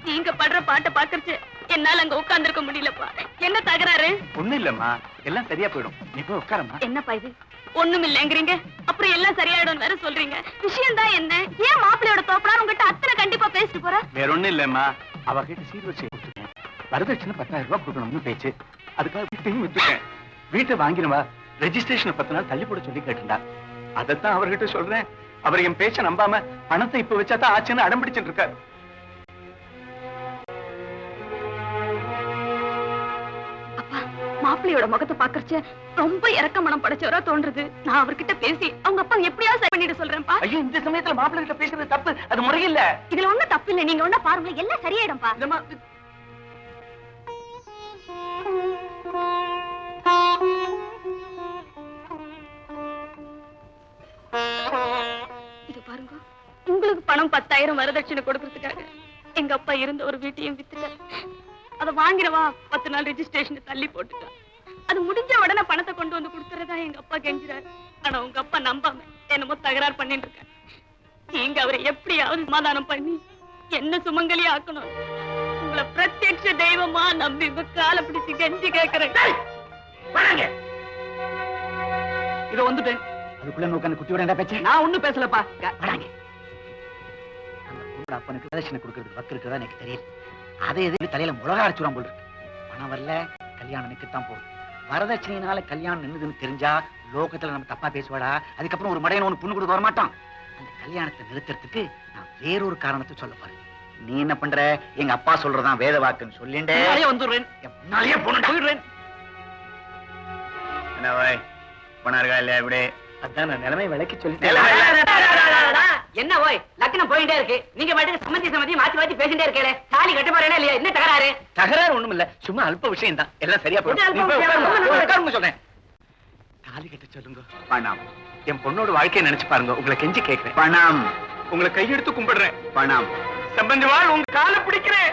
நீங்க படுற பாட்டை பாக்குறச்சு என்னால அங்க உட்கார்ந்துருக்க முடியலப்பா. என்ன தகராறு? ஒண்ணு இல்லம்மா, எல்லாம் சரியா போயிடும். நீ போய் உட்காரம்மா. என்னப்பா இது? ஒண்ணும் இல்லைங்கிறீங்க, அப்புறம் எல்லாம் சரியாயிடும் வேற சொல்றீங்க. விஷயம் தான் என்ன? ஏன் மாப்பிள்ளையோட தோப்பலாம் உங்ககிட்ட அத்தனை கண்டிப்பா பேசிட்டு போற? வேற ஒண்ணும் இல்லம்மா, அவகிட்ட சீர்வரிசை கொடுத்துட்டேன். வரதட்சணை 10,000 ரூபாய் கொடுக்கணும்னு பேச்சு. அதுக்காக வீட்டையும் வித்துட்டேன். வீட்டை வாங்கினவா ரெஜிஸ்ட்ரேஷன் 10 நாள் தள்ளி போட சொல்லி கேட்டுண்டா. அதைத்தான் அவர்கிட்ட சொல்றேன். அவர் என் பேச்ச நம்பாம பணத்தை இப்ப வச்சாதான் ஆச்சுன்னு அடம் பிடிச்சிட்டு இருக்காரு. அப்பா, மாப்பிள்ளையோட முகத்தை பாக்குறச்ச ரொம்ப இறக்க மனம் படைச்சவரா தோன்றது. நான் அவர்கிட்ட பேசி அவங்க அப்பா எப்படியாவது சரி பண்ணிட்டு சொல்றேன்ப்பா. ஐயோ, இந்த சமயத்துல மாப்பிள்ளை கிட்ட பேசுறது தப்பு, அது முறையில்ல. இதுல ஒண்ணும் தப்பு இல்ல, நீங்க ஒண்ணா பாருங்க, எல்லாம் சரியாயிடும்பா. இது பாருங்க, உங்களுக்கு பணம் 10,000 வரதட்சணை கொடுக்கறதுக்காக எங்க அப்பா இருந்த ஒரு வீட்டையும் வித்துட்டார். அதை வாங்கினவா 10 நாள் ரெஜிஸ்ட்ரேஷன் தள்ளி போட்டுட்டா. அது முடிஞ்ச உடனே பணத்தை கொண்டு வந்து கொடுத்துறதா எங்க அப்பா கெஞ்சிறாரு. ஆனா உங்க அப்பா நம்பாம என்னமோ தகராறு பண்ணிட்டு இருக்காரு. நீங்க அவரை எப்படியாவது சமாதானம் பண்ணி என்ன சுமங்கலி ஆக்கணும். உங்களை பிரத்யட்ச தெய்வமா நம்பி உங்க காலை பிடிச்சு கெஞ்சி கேட்கிறேன். இத வந்துட்டேன். அதுக்குள்ள நோக்கான குட்டியோட என்ன பேச்சு? நான் ஒண்ணும் பேசலப்பா. வராங்க. அந்த அப்பனுக்கு வரதட்சணை கொடுக்கறதுக்கு வக்கு இருக்குதா எனக்கு தெரியல. அதே எதிர்த்து தலையில முளகா அரைச்சுறான் போல இருக்கு. பணம் வரல, கல்யாணம் நிக்கத்தான் போகும். வரதட்சணையினால கல்யாணம் நின்னுதுன்னு தெரிஞ்சா லோகத்துல நம்ம தப்பா பேசுவாடா. அதுக்கப்புறம் ஒரு மடையன் ஒண்ணு பொண்ணு கொடுக்க வர மாட்டான். அந்த கல்யாணத்தை நிறுத்துறதுக்கு நான் வேறொரு காரணத்தை சொல்ல போறேன். நீ என்ன பண்ற? எங்க அப்பா சொல்றதான் வேத வாக்குன்னு சொல்லிண்டே வந்துடுறேன். முன்னாலேயே போயிடுறேன். என்ன வாய் பணம் இருக்கா இல்லையா? இப்படி அதான் நான் நிலைமை விளக்கி சொல்லிட்டேன். என்ன ஓய், லக்னம் போயிட்டே இருக்கு. நீங்க பாட்டுக்கு சம்மந்தி மாத்தி மாத்தி பேசிட்டே இருக்கே. தாலி கட்ட போறேன்னா இல்லையா? என்ன தகராறு? தகராறு ஒண்ணும் இல்ல, சும்மா அல்ப விஷயம் தான். எல்லாம் சரியா போயிடும். சொல்றேன். தாலி கட்ட சொல்லுங்க. பணம். என் பொண்ணோட வாழ்க்கையை நினைச்சு பாருங்க. உங்களை கெஞ்சி கேட்கிறேன். பணம். உங்களை கையெடுத்து கும்பிடுறேன். பணம். சம்பந்தி வாழ், உங்க காலை பிடிக்கிறேன்.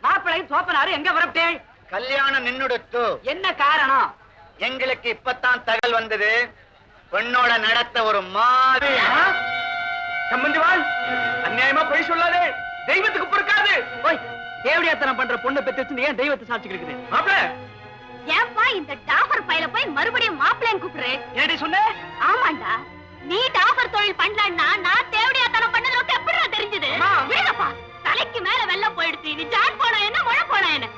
மாப்பிள்ளை சோப்பனாரு எங்க வரப்பட்டேன்? கல்யாணம் நின்னுடுத்து. என்ன காரணம்? எங்களுக்கு இப்பத்தான் தகவல் வந்தது. பெண்ணோட நடத்த ஒரு மாதிரி. சம்பந்தி வாழ், அநியாயமா பொய் சொல்லாதே. தெய்வத்துக்கு பொறுக்காது. ஓய், தேவடியாத்தனம் பண்ற பொண்ணு பெற்று ஏன் தெய்வத்தை சாட்சிக்கு இருக்குது? மாப்பிள்ள, ஏன்பா இந்த டாஃபர் பையில போய் மறுபடியும் மாப்பிள்ளைன்னு கூப்பிடுறேன்? என்னடி சொன்ன? ஆமாண்டா, நீ டாஃபர் தொழில் பண்ணலன்னா நான் தேவடியாத்தனம் பண்ணது உனக்கு எப்படிடா தெரிஞ்சது? விடுங்கப்பா, தலைக்கு மேல வெள்ளம் போயிடுச்சு. நீ ஜான் போனா என்ன, முழை போனா என்ன?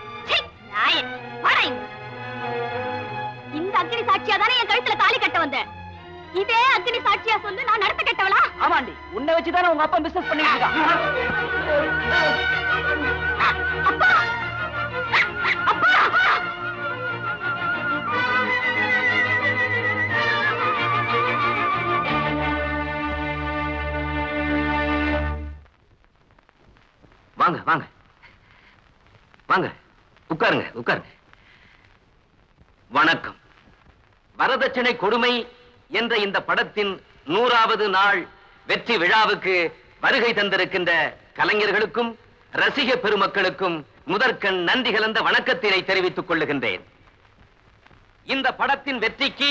இந்த அக்னி சாட்சியா தானே என் கழுத்துல தாலி கட்ட வந்த. இதே அக்னி சாட்சியா சொல்லு, நான் நடத்த கட்டவளா? ஆமாண்டி, உன்னை வச்சுதானே உங்க அப்பா பிசினஸ் பண்ணிட்டு இருக்கான். அப்பா, அப்பா, வாங்க வாங்க வாங்க, உட்காருங்க உட்காருங்க. வணக்கம். வரதட்சணை கொடுமை என்ற இந்த படத்தின் 100வது நாள் வெற்றி விழாவுக்கு வருகை தந்திருக்கின்ற கலைஞர்களுக்கும் ரசிக பெருமக்களுக்கும் முதற்கண் நன்றி கலந்த வணக்கத்தினை தெரிவித்துக் கொள்ளுகின்றேன். இந்த படத்தின் வெற்றிக்கு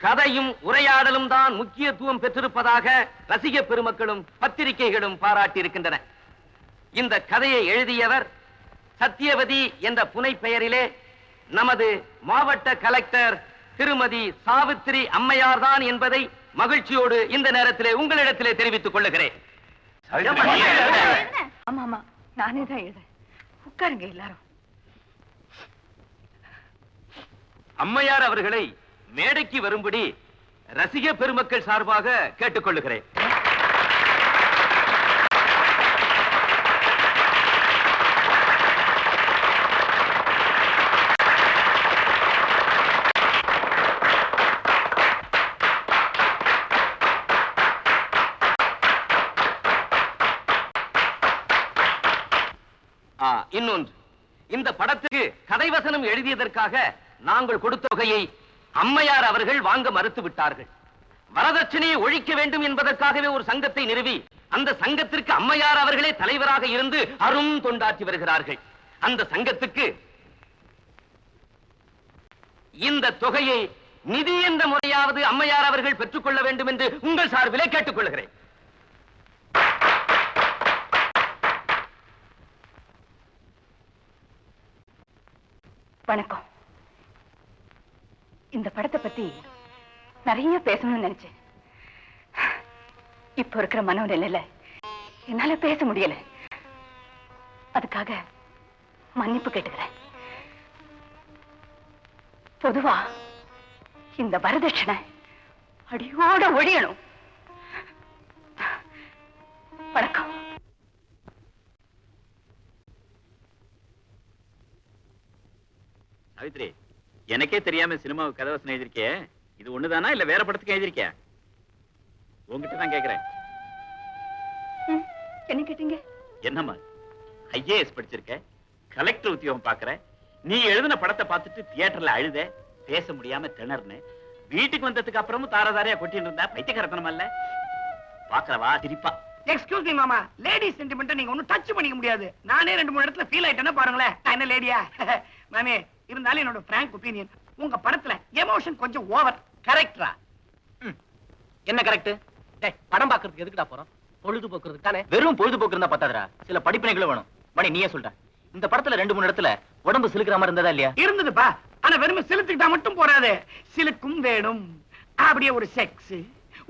கதையும் உரையாடலும் தான் முக்கியத்துவம் பெற்றிருப்பதாக ரசிக பெருமக்களும் பத்திரிகைகளும் பாராட்டியிருக்கின்றன. இந்த கதையை எழுதியவர் சத்தியவதி என்ற புனை பெயரிலே நமது மாவட்ட கலெக்டர் திருமதி சாவித்திரி அம்மையார் தான் என்பதை மகிழ்ச்சியோடு இந்த நேரத்திலே உங்களிடத்திலே தெரிவித்துக் கொள்ளுகிறேன். ஆமா, நானே தான் எழுத. உட்காருங்க எல்லாரும். அம்மையார் அவர்களை மேடைக்கு வரும்படி ரசிக பெருமக்கள் சார்பாக கேட்டுக்கொள்ளுகிறேன். இன்னொன்று, இந்த படத்துக்கு கதைவசனம் எழுதியதற்காக நாங்கள் கொடுத்த தொகையை அம்மையார் அவர்கள் வாங்க மறுத்து விட்டார்கள். வரதட்சணையை ஒழிக்க வேண்டும் என்பதற்காகவே ஒரு சங்கத்தை நிறுவி அந்த சங்கத்திற்கு அம்மையார் அவர்களே தலைவராக இருந்து அரும் தொண்டாற்றி வருகிறார்கள். அந்த சங்கத்துக்கு இந்த தொகையை நிதி என்ற முறையாவது அம்மையார் அவர்கள் பெற்றுக்கொள்ள வேண்டும் என்று உங்கள் சார்பிலே கேட்டுக்கொள்கிறேன். வணக்கம். இந்த படத்தை பத்தி நிறைய பேசணும்னு நினைச்சேன். இப்ப இருக்கிற மனநிலையில என்னால பேச முடியல. அதுக்காக மன்னிப்பு கேட்டுக்கிறேன். பொதுவா இந்த வரதட்சணை அடியோட ஒழியணும். வணக்கம். சாவித்ரி, எனக்கே தெரியாம சினிமாவுக்கு கதவசனம் எழுதிருக்கே, இது ஒண்ணுதானா இல்ல வேற படத்துக்கு எழுதிருக்கியா? உங்ககிட்ட தான் கேக்குறேன். என்ன கேட்டீங்க? என்னம்மா ஐஏஎஸ் படிச்சிருக்க, கலெக்டர் உத்தியோகம் பாக்குற, நீ எழுதின படத்தை பார்த்துட்டு தியேட்டர்ல அழுத, பேச முடியாம திணறன, வீட்டுக்கு வந்ததுக்கு அப்புறமும் தாரதாரையா கொட்டிட்டு இருந்தா பைத்தியக்காரத்தனம் அல்ல? பாக்குறவா சிரிப்பா. எக்ஸ்கியூஸ் மீ மாமா, லேடி சென்டிமெண்ட் நீங்க ஒன்னும் டச் பண்ணிக்க முடியாது. நானே 2-3 இடத்துல ஃபீல் ஆயிட்டேன்னா பாருங்களேன். நான் என்ன லேடியா? மாமே, இருந்தாலும் என்னோட பிராங்க் ஒப்பீனியன், உங்க படத்துல எமோஷன் கொஞ்சம் ஓவர். கரெக்டா? என்ன கரெக்ட்? படம் பாக்குறதுக்கு எதுக்குடா போறோம்? பொழுதுபோக்குறதுக்கு தானே. வெறும் பொழுதுபோக்கு இருந்தா பத்தாதுடா, சில படிப்பினைகளும் வேணும். மணி நீயே சொல்ற, இந்த படத்துல 2-3 இடத்துல உடம்பு சிலுக்கிற மாதிரி இருந்ததா இல்லையா? இருந்ததுப்பா. ஆனா வெறும் சிலுத்துக்கிட்டா மட்டும் போறாது, சிலுக்கும் வேணும். அப்படியே ஒரு செக்ஸ்,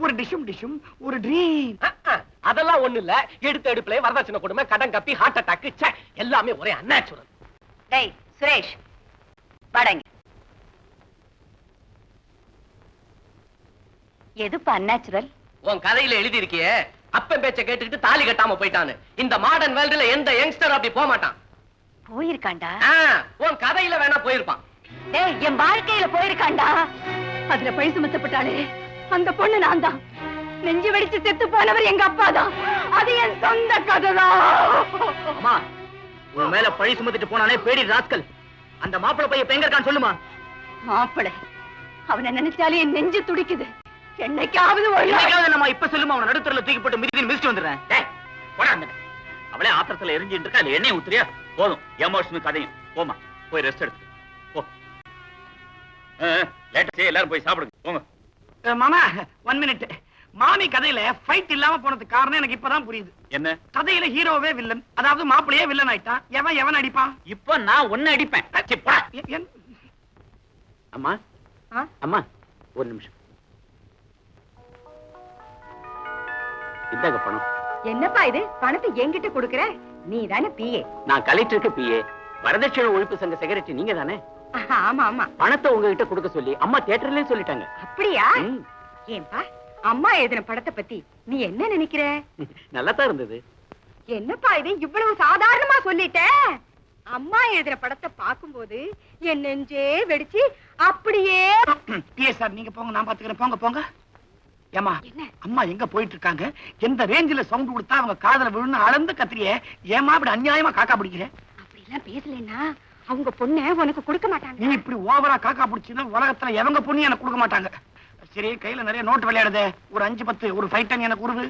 ஒரு டிஷும் ஒரு ட்ரீம். அதெல்லாம் ஒண்ணு இல்ல. எடுத்த எடுப்புல வரதட்சணை கொடுமை, கடன் கப்பி, ஹார்ட் அட்டாக், எல்லாமே ஒரே அன்நேச்சுரல். டேய் சுரேஷ், வாடங்க. எதுப்பா அன்நேச்சுரல்? உன் கதையில எழுதி இருக்கியே, அப்ப பேச்ச கேட்டுக்கிட்டு தாலி கட்டாம போயிட்டான்னு. இந்த மாடர்ன் வேர்ல்டுல எந்த யங்ஸ்டர் அப்படி போக மாட்டான். போயிருக்காண்டா. உன் கதையில வேணா போயிருப்பான். டேய், என் வாழ்க்கையில போயிருக்காண்டா. அதுல பழி சுமத்தப்பட்டாலே அந்த பொண்ணு நான் தான். நெஞ்சு வெடிச்சு செத்து போனவர் எங்க அப்பா தான். அது என் சொந்த கதைதான். அம்மா, உன் மேல பழி சுமத்திட்டு போனானே பேடி ராஸ்கல், அந்த மாப்பிள்ளை பையன் எங்க இருக்கான்னு சொல்லுமா. மாப்பிளை, அவனை நினைச்சாலே என் நெஞ்சு துடிக்குது. என்னைக்காவது நம்ம இப்ப சொல்லுமா, அவனை நடுத்தரல தூக்கி போட்டு மிதிச்சு வந்துடுறேன். அவளே ஆத்திரத்துல எரிஞ்சிட்டு இருக்கா, இல்ல எண்ணெய் ஊத்துறியா? போதும் எமோஷனல் கதையும். போமா, போய் ரெஸ்ட் எடுத்து போ. லேட்டா எல்லாரும் போய் சாப்பிடுங்க, போங்க. மாமா 1 மினிட். மாமி கதையில ஃபைட் இல்லாம போனதுக்கு காரணம் எனக்கு இப்பதான் புரியுது. என்ன? கதையில ஹீரோவே வில்லன், அதாவது மாப்பிளையே வில்லன் ஆயிட்டான். எவன் அடிப்பான்? இப்ப நான் ஒன்னு அடிப்பேன். அம்மா அம்மா, ஒரு நிமிஷம். இந்தாங்க பணம். என்னப்பா இது? பணத்தை என்கிட்ட கொடுக்கற? நீ தானே பிஏ? நான் கலெக்டருக்கு பிஏ, வரதட்சணை ஒழிப்பு சங்க செக்ரட்டரி நீங்க தானே? ஆமா ஆமா. பணத்தை உங்ககிட்ட கொடுக்க சொல்லி அம்மா தியேட்டர்லயே சொல்லிட்டாங்க. அப்படியா? ஏன்பா, அம்மா எழுதின படத்தை பத்தி நீ என்ன நினைக்கிற? நல்லா தான் இருந்தது. என்னப்பா இது இவ்வளவு சாதாரணமா சொல்லிட்ட? அம்மா எழுதின படத்தை பார்க்கும்போது என் நெஞ்சே வெடிச்சு அப்படியே. சார், நீங்க போங்க, நான் பாத்துக்கிறேன். போங்க போங்க. ஏமா, அம்மா எங்க போயிட்டு இருக்காங்க? எந்த ரேஞ்சில சவுண்ட் கொடுத்தா அவங்க காதல விழுன்னு அளந்து கத்திரியே, ஏமா இப்படி அநியாயமா காக்கா பிடிக்கிற? அப்படி எல்லாம் பேசலன்னா அவங்க பொண்ணை உனக்கு கொடுக்க மாட்டாங்க. நீ இப்படி ஓவரா காக்கா பிடிச்சின்னா உலகத்துல எவங்க பொண்ணு எனக்கு கொடுக்க மாட்டாங்க. சரி, கையில நிறைய நோட்டு விளையாடுதே, ஒரு 5-10 ஒரு 5 10 எனக்கு உருவு.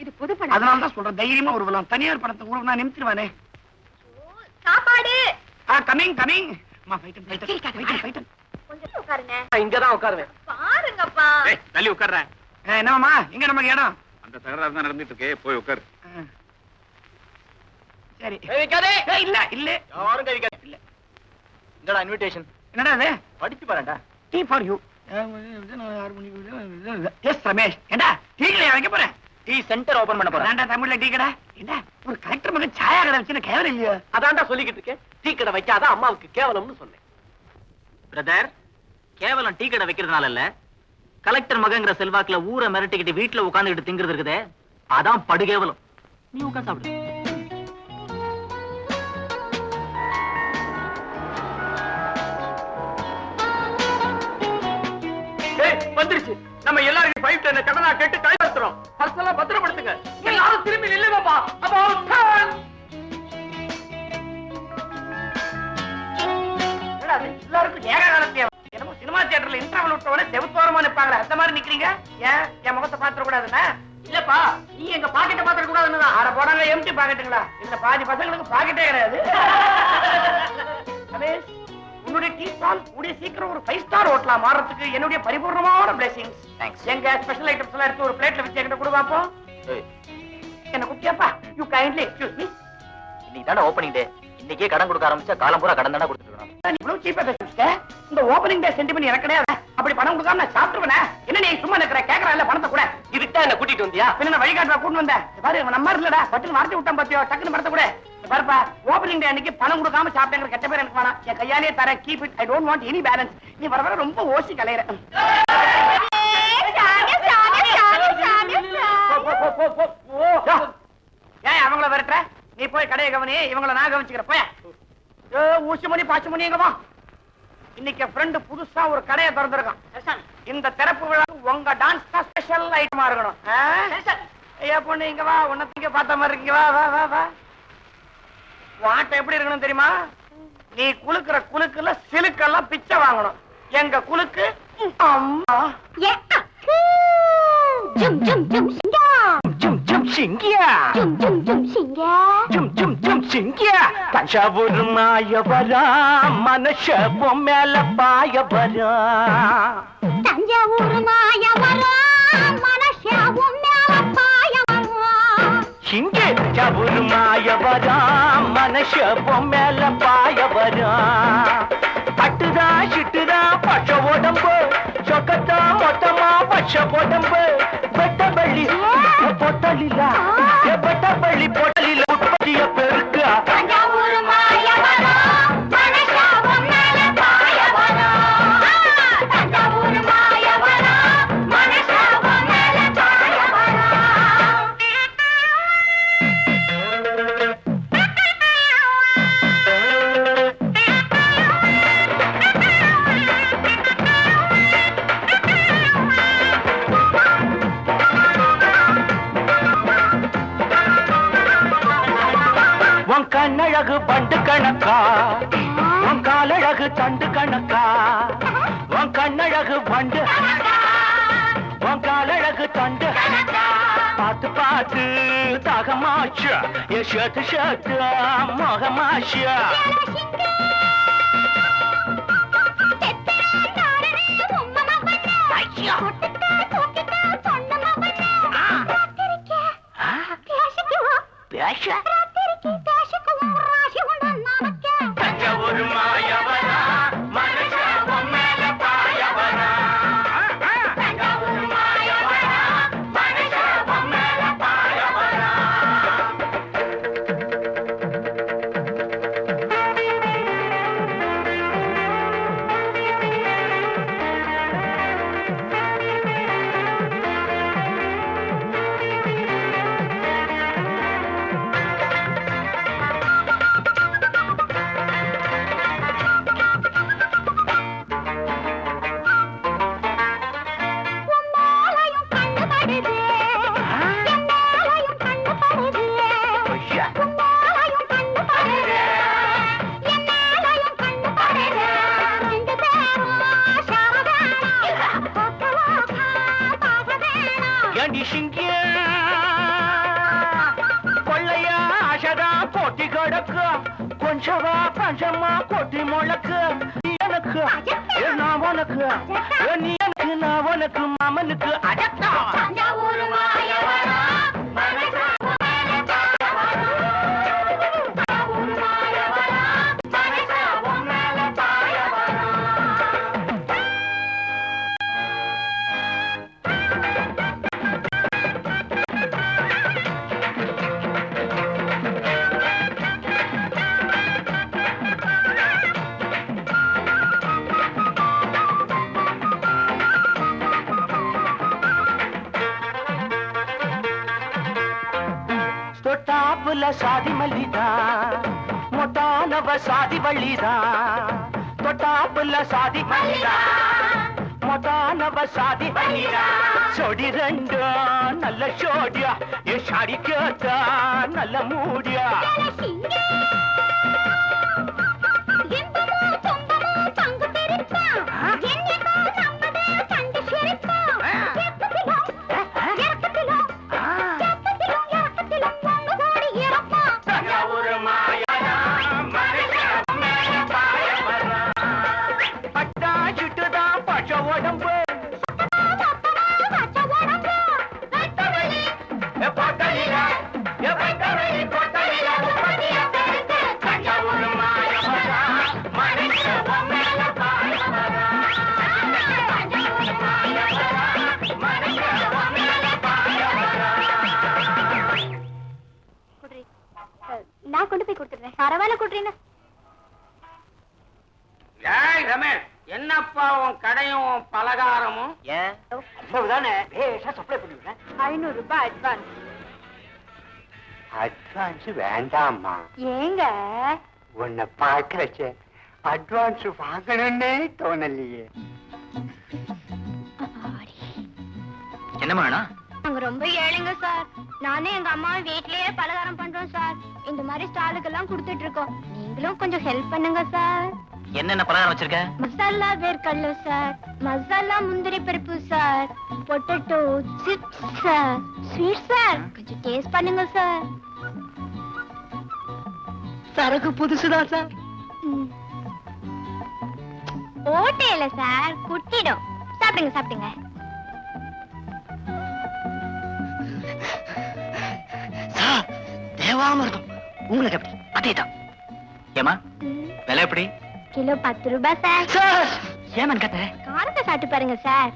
இது புது படம். அதனால தான் சொல்றேன், தைரியமா உருவலாம். தனியார் படத்தை உருவு நான் நிமித்திடுவானே. சாப்பாடு. Coming coming. அம்மா ஃபைட்டன். கொஞ்சம் உட்காருங்க. இங்கதான் உட்காருவேன். பாருங்கப்பா. தள்ளி உட்கார்றேன். என்னமாமா, எங்க நமக்கு இடம்? அந்த தகராறு தான் நடந்துட்டு இருக்கே, போய் உட்காரு. சரி. இல்ல இல்ல யாரும் கை இல்ல. இங்கடா இன்விடேஷன். என்னடா அது? படிச்சு பாருடா. Tea for you. Yes Ramesh. ஏண்டா டீ கடை வைக்க போறேன்? டீ சென்டர் ஓபன் பண்ண போறேன். ஏண்டா தமிழ்ல டீ கடை? என்ன ஒரு கலெக்டர் மகன் சாயா கடை வச்சுன்னு கேவலம் இல்லையா? அதான்டா சொல்லிக்கிட்டு இருக்கேன். டீ கடை வைக்காத அம்மாவுக்கு கேவலம்னு சொன்னேன். பிரதர், கேவலம் டீ கடை வைக்கிறதுனால இல்ல, கலெக்டர் மகங்கிற செல்வாக்குல ஊரை மிரட்டிக்கிட்டு வீட்டுல உட்கார்ந்துகிட்டு திங்கிறது இருக்குதே, அதான் படுகேவலம். நீ உட்கார்ந்து சாப்பிடு. வந்துருச்சு. நம்ம எல்லாரும் 5 10 கடனா கேட்டு கைப்பற்றுறோம். பர்சனலா பத்திரப்படுத்துங்க. எல்லாரும் திரும்பி நில்லுங்கப்பா. About turn. எல்லாருக்கும் நேர காலத்தையா என்னமோ சினிமா தியேட்டர்ல இன்டர்வல் விட்டவன செவுத்தோரமா நிப்பாங்க, அந்த மாதிரி நிக்கிறீங்க. ஏன் என் முகத்தை பாத்துற கூடாதுன்னா? இல்லப்பா, நீ எங்க பாக்கெட்ட பாத்துற கூடாதுன்னு. ஆட போடாங்க எம்டி பாக்கெட்டுங்களா? இதுல பாதி பசங்களுக்கு பாக்கெட்டே கிடையாது. ரமேஷ், உன்னுடைய டீ ஸ்டால் கூடிய சீக்கிரம் ஒரு 5 ஸ்டார் ஹோட்டலா மாறதுக்கு என்னுடைய பரிபூர்ணமான பிளெஸிங்ஸ். தேங்க்ஸ். எங்க ஸ்பெஷல் ஐட்டம்ஸ் எல்லாம் எடுத்து ஒரு பிளேட்ல வச்சு என்கிட்ட கொடு பாப்போம். என்ன குட்டியாப்பா, யூ கைண்ட்லி எக்ஸ்கியூஸ் மீ. இன்னைக்கு தான ஓபனிங் டே. இன்னைக்கே கடன் கொடுக்க ஆரம்பிச்சா காலம் பூரா கடன் தானே கொடுத்துருக்கணும். இவ்வளவு சீப்பா பேசுற. இந்த ஓபனிங் டே சென்டிமெண்ட் எனக்கு கிடையாது. அப்படி பணம் கொடுக்காம நான் சாப்பிட்டுருவேனே. என்ன நீ சும்மா நிக்கிற? கேக்குற இல்ல பணத்தை கூட. இதுக்கு என்ன கூட்டிட்டு வந்தியா? பின்ன வழிகாட்டுல கூட்டு வந்தேன். பாரு நம்ம இல்லடா. பட்டுன்னு மறந்து விட்டான் பாத்தியோ. டக்குன்னு பணத்தை கூட. பாருப்பா, ஓபனிங் டே அன்னைக்கு பணம் கொடுக்காம சாப்பிட்டேங்கிற கெட்ட பேர் எனக்கு வேணாம். என் கையாலே தர keep it. I don't want any balance. நீ வர வர ரொம்ப ஓசி கலையற. ஏன் அவங்கள வரட்டுற? நீ போய் கடையை கவனி, இவங்கள நான் கவனிச்சுக்கிறேன். போய ஊசி மணி பாச்சு மணி எங்கம்மா? இன்னைக்கு ஃப்ரெண்டு புதுசா ஒரு கடையை திறந்திருக்கான். இந்த திறப்பு விழா உங்க டான்ஸ் தான் ஸ்பெஷல் ஐட்டமா இருக்கணும். ஐயா பொண்ணு இங்க வா, உன்னத்திங்க பார்த்த மாதிரி இங்க வா வா வா வா. வாட்டை எப்படி இருக்கணும் தெரியுமா? நீ குலுக்குற குலுக்குல சிலுக்கெல்லாம் பிச்சை வாங்கணும். எங்க குலுக்கு அம்மா ஜும் ஜும் ஜும் சிங்கா ஜும் ஜும் சிங்கியா ஜும் ஜும் ஜும் சிங்கா ஜும் ஜும் ஜும் சிங்கியா. தஞ்சாவூர் மாயவரா மனுஷ பொம்மேல பாயவரா. தஞ்சாவூர் மாயவரா மனுஷ பொம்மேல பாயவரா. சிங்கே தஞ்சாவூர் மாயவரா மனுஷ பொம்மேல பாயவரா. பட்டுதா சிட்டுதா பச்ச உடம்பு, சொக்கத்தா மொத்தமா பச்ச உடம்பு. பெட்டபள்ளி பொட்டலிலா, பெட்டபள்ளி பொட்டலில உற்பத்திய பெருக்க. தஞ்சாவூர் மாயவரா மனுஷ பொம்மேல பாயவரா. தஞ்சாவூர் மாயவரா மனுஷ பொம்மேல பாயவரா. கண்ணழகு பண்டு கணக்கா, உன் காலழகு தண்டு கணக்கா. உன் கண்ணழகு பண்டு, உன் காலழகு தண்டு. பார்த்து பார்த்து தாகமாச்சு, என் ஷர்ட்டு ஷர்ட்டு மோகமாச்சு. தஞ்சாவூர் மாயவரா மனுஷ பொம்மேல பாயவரா. தஞ்சாவூர் மாயவரா மனுஷ பொம்மேல பாயவரா. கொள்ளையா ஆசதா போட்டி கிடக்கு, கொஞ்சவா பஞ்சமா கொட்டி முழக்கு. எனக்கு நான் உனக்கு, நீ எனக்கு நான் உனக்கு, மாமனுக்கு அடக்கா. தஞ்சாவூர் மாயவரா மனுஷ பொம்மேல பாயவரா. தஞ்சாவூர் மாயவரா மனுஷ பொம்மேல பாயவரா. தொட்டாப்புல சாதி மல்லிதா, மொட்டானவ சாதி வள்ளிதா. தொட்டாப்புல சாதி மல்லிதா, மொட்டானவ சாதி வள்ளிதா. சொடி ரெண்டு நல்ல சோடியா, என் சாடி கேட்டா நல்ல மூடியா. தஞ்சாவூர் மாயவரா மனுஷ பொம்மேல பாயவரா. பட்டா சிட்டுதா பச்ச உடம்பு, பொட்டலில பொட்டலில உற்பத்திய பெருக்க. தஞ்சாவூர் கொடுத்துடுறேன். பரவாயில்ல குடுறீங்க. ஏய் ரமேஷ், என்னப்பா உன் கடையும் பலகாரமும்? ஏன் அவ்வளவுதானே பேஷா சப்ளை பண்ணிவிடுறேன். 500 ரூபாய் அட்வான்ஸ். அட்வான்ஸ் வேண்டாமா? ஏங்க? உன்னை பார்க்கறச்ச அட்வான்ஸ் வாங்கணும்னே தோணலையே. என்னமா வேணும்? நாங்க ரொம்ப ஏழைங்க சார். நானே எங்க அம்மா வீட்லயே பலகாரம் பண்றோம் சார். இந்த மாதிரி ஸ்டாலுக்கு எல்லாம் கொடுத்துட்டு இருக்கோம். நீங்களும் கொஞ்சம் ஹெல்ப் பண்ணுங்க சார். என்னென்ன பலகாரம் வச்சிருக்க? மசாலா வேர்க்கடலை சார், மசாலா முந்திரி பருப்பு sir, potato chips sir, sweet sir. கொஞ்சம் டேஸ்ட் பண்ணுங்க சார். சரக்கு புதுசுதான் சார். ஓட்டையில சார், குட்டிடும். சாப்பிடுங்க சாப்பிடுங்க. சார் தேவாமிர்தம். உங்களுக்கு எப்படி? அதேதான். ஏமா விலை எப்படி? கிலோ 10 ரூபாய் சார். சார் ஏமன் கத்த காரத்தை சாப்பிட்டு பாருங்க சார்.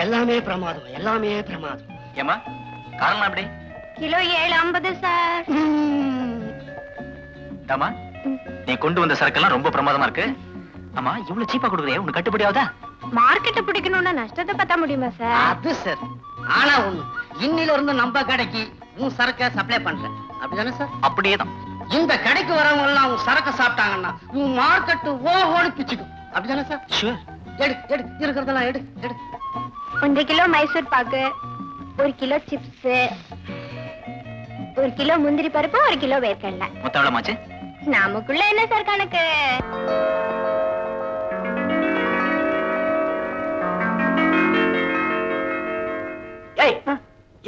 எல்லாமே பிரமாதம், எல்லாமே பிரமாதம். ஏமா காரணம் எப்படி? Kilo 7.50 sir. தாமா நீ கொண்டு வந்த சரக்கெல்லாம் ரொம்ப பிரமாதமா இருக்கு. ஆமா இவ்வளவு சீப்பா கொடுக்குறியா? உனக்கு கட்டுப்படி ஆகுதா? மார்க்கெட்டை பிடிக்கணும்னா நஷ்டத்தை பத்தா முடியுமா சார்? அது சரி. ஆனா ஒண்ணு, இன்னில இருந்து நம்ம கடைக்கு உன் சரக்க சப்ளை பண்றேன். அப்படிதானே சார்? அப்படியேதான். இந்த கடைக்கு வரவங்க எல்லாம் உன் சரக்க சாப்பிட்டாங்கன்னா உன் மார்க்கெட் ஓஹோடு பிச்சுக்கும். அப்படிதானே சார்? ஷூர். எடு எடு, இருக்கிறதெல்லாம் எடு எடு. 1 kilo Mysore pak, 1 kilo chips, 1 kilo முந்திரி பருப்பு, 1 கிலோ வேர்க்கடலை. மொத்தம் எவ்வளவு ஆச்சு? நமக்குள்ள என்ன சார் கணக்கு? ஏய்,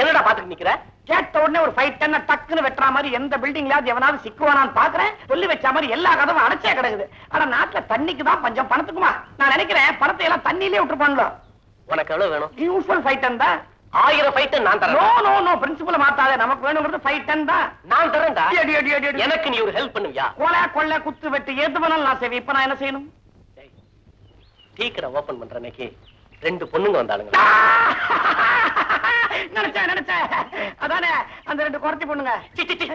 என்னடா பாத்துட்டு நிக்கிற? கேட்ட உடனே ஒரு 5 டன்ன டக்குன்னு வெட்டுற மாதிரி எந்த பில்டிங்லயாவது எவனாவது சிக்குவானான்னு பாக்குறேன். சொல்லி வச்ச மாதிரி எல்லா கதவும் அடைச்சே கிடக்குது. ஆனா நாட்டுல தண்ணிக்கு தான் பஞ்சம், பணத்துக்குமா? நான் நினைக்கிறேன் பணத்தை எல்லாம் தண்ணியிலே விட்டுருப்பாங்களோ. உனக்கு எவ்வளவு வேணும்? யூஸ்வல் 5 டன் தான். 1000 ஃபைட் நான் நோ தரேன். நோ நோ, பிரின்சிபல் மாத்தாதே. நமக்கு வேணுங்கிறது 5 டன் தான். நான் தரேன்டா. அடி, அடி, அடி, அடி. எனக்கு நீ ஒரு ஹெல்ப் பண்ணுவியா? கொலை கொள்ளை குத்து வெட்டு எது வேணாலும் நான் செய்வேன். இப்ப நான் என்ன செய்யணும்? டீ கடை ஓபன் பண்ற அன்னைக்கு 2 பொண்ணுங்க வந்தாளுங்க. நினைச்சேன் அதானே அந்த 2 குறத்தி பொண்ணுங்க.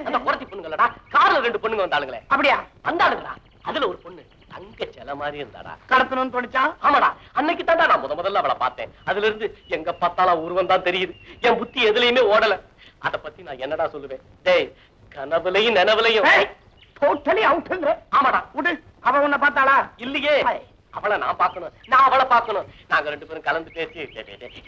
அந்த குறத்தி பொண்ணுங்களடா, கார்ல 2 பொண்ணுங்க வந்தாளுங்களே. அப்படியா? வந்தாளுங்களா? அதுல ஒரு பொண்ணு தங்க செல மாதிரி இருந்தாடா. கடத்தணும்னு தோணிச்சான். ஆமாடா, அன்னைக்கு தான்டா நான் முதல்ல அவளை பார்த்தேன். அதுல இருந்து எங்க பார்த்தாலும் உருவம் தான் தெரியுது. என் புத்தி எதுலயுமே ஓடல. அத பத்தி நான் என்னடா சொல்லுவேன்? டேய், கனவுலையும் நினைவுலையும் டோட்டலி அவுட்ங்கற. ஆமாடா. விடு. அவ உன்னை பார்த்தாளா? இல்லையே. அவளை நான் பார்க்கணும், நான் அவளை பார்க்கணும். நாங்க 2 பேரும் கலந்து பேசி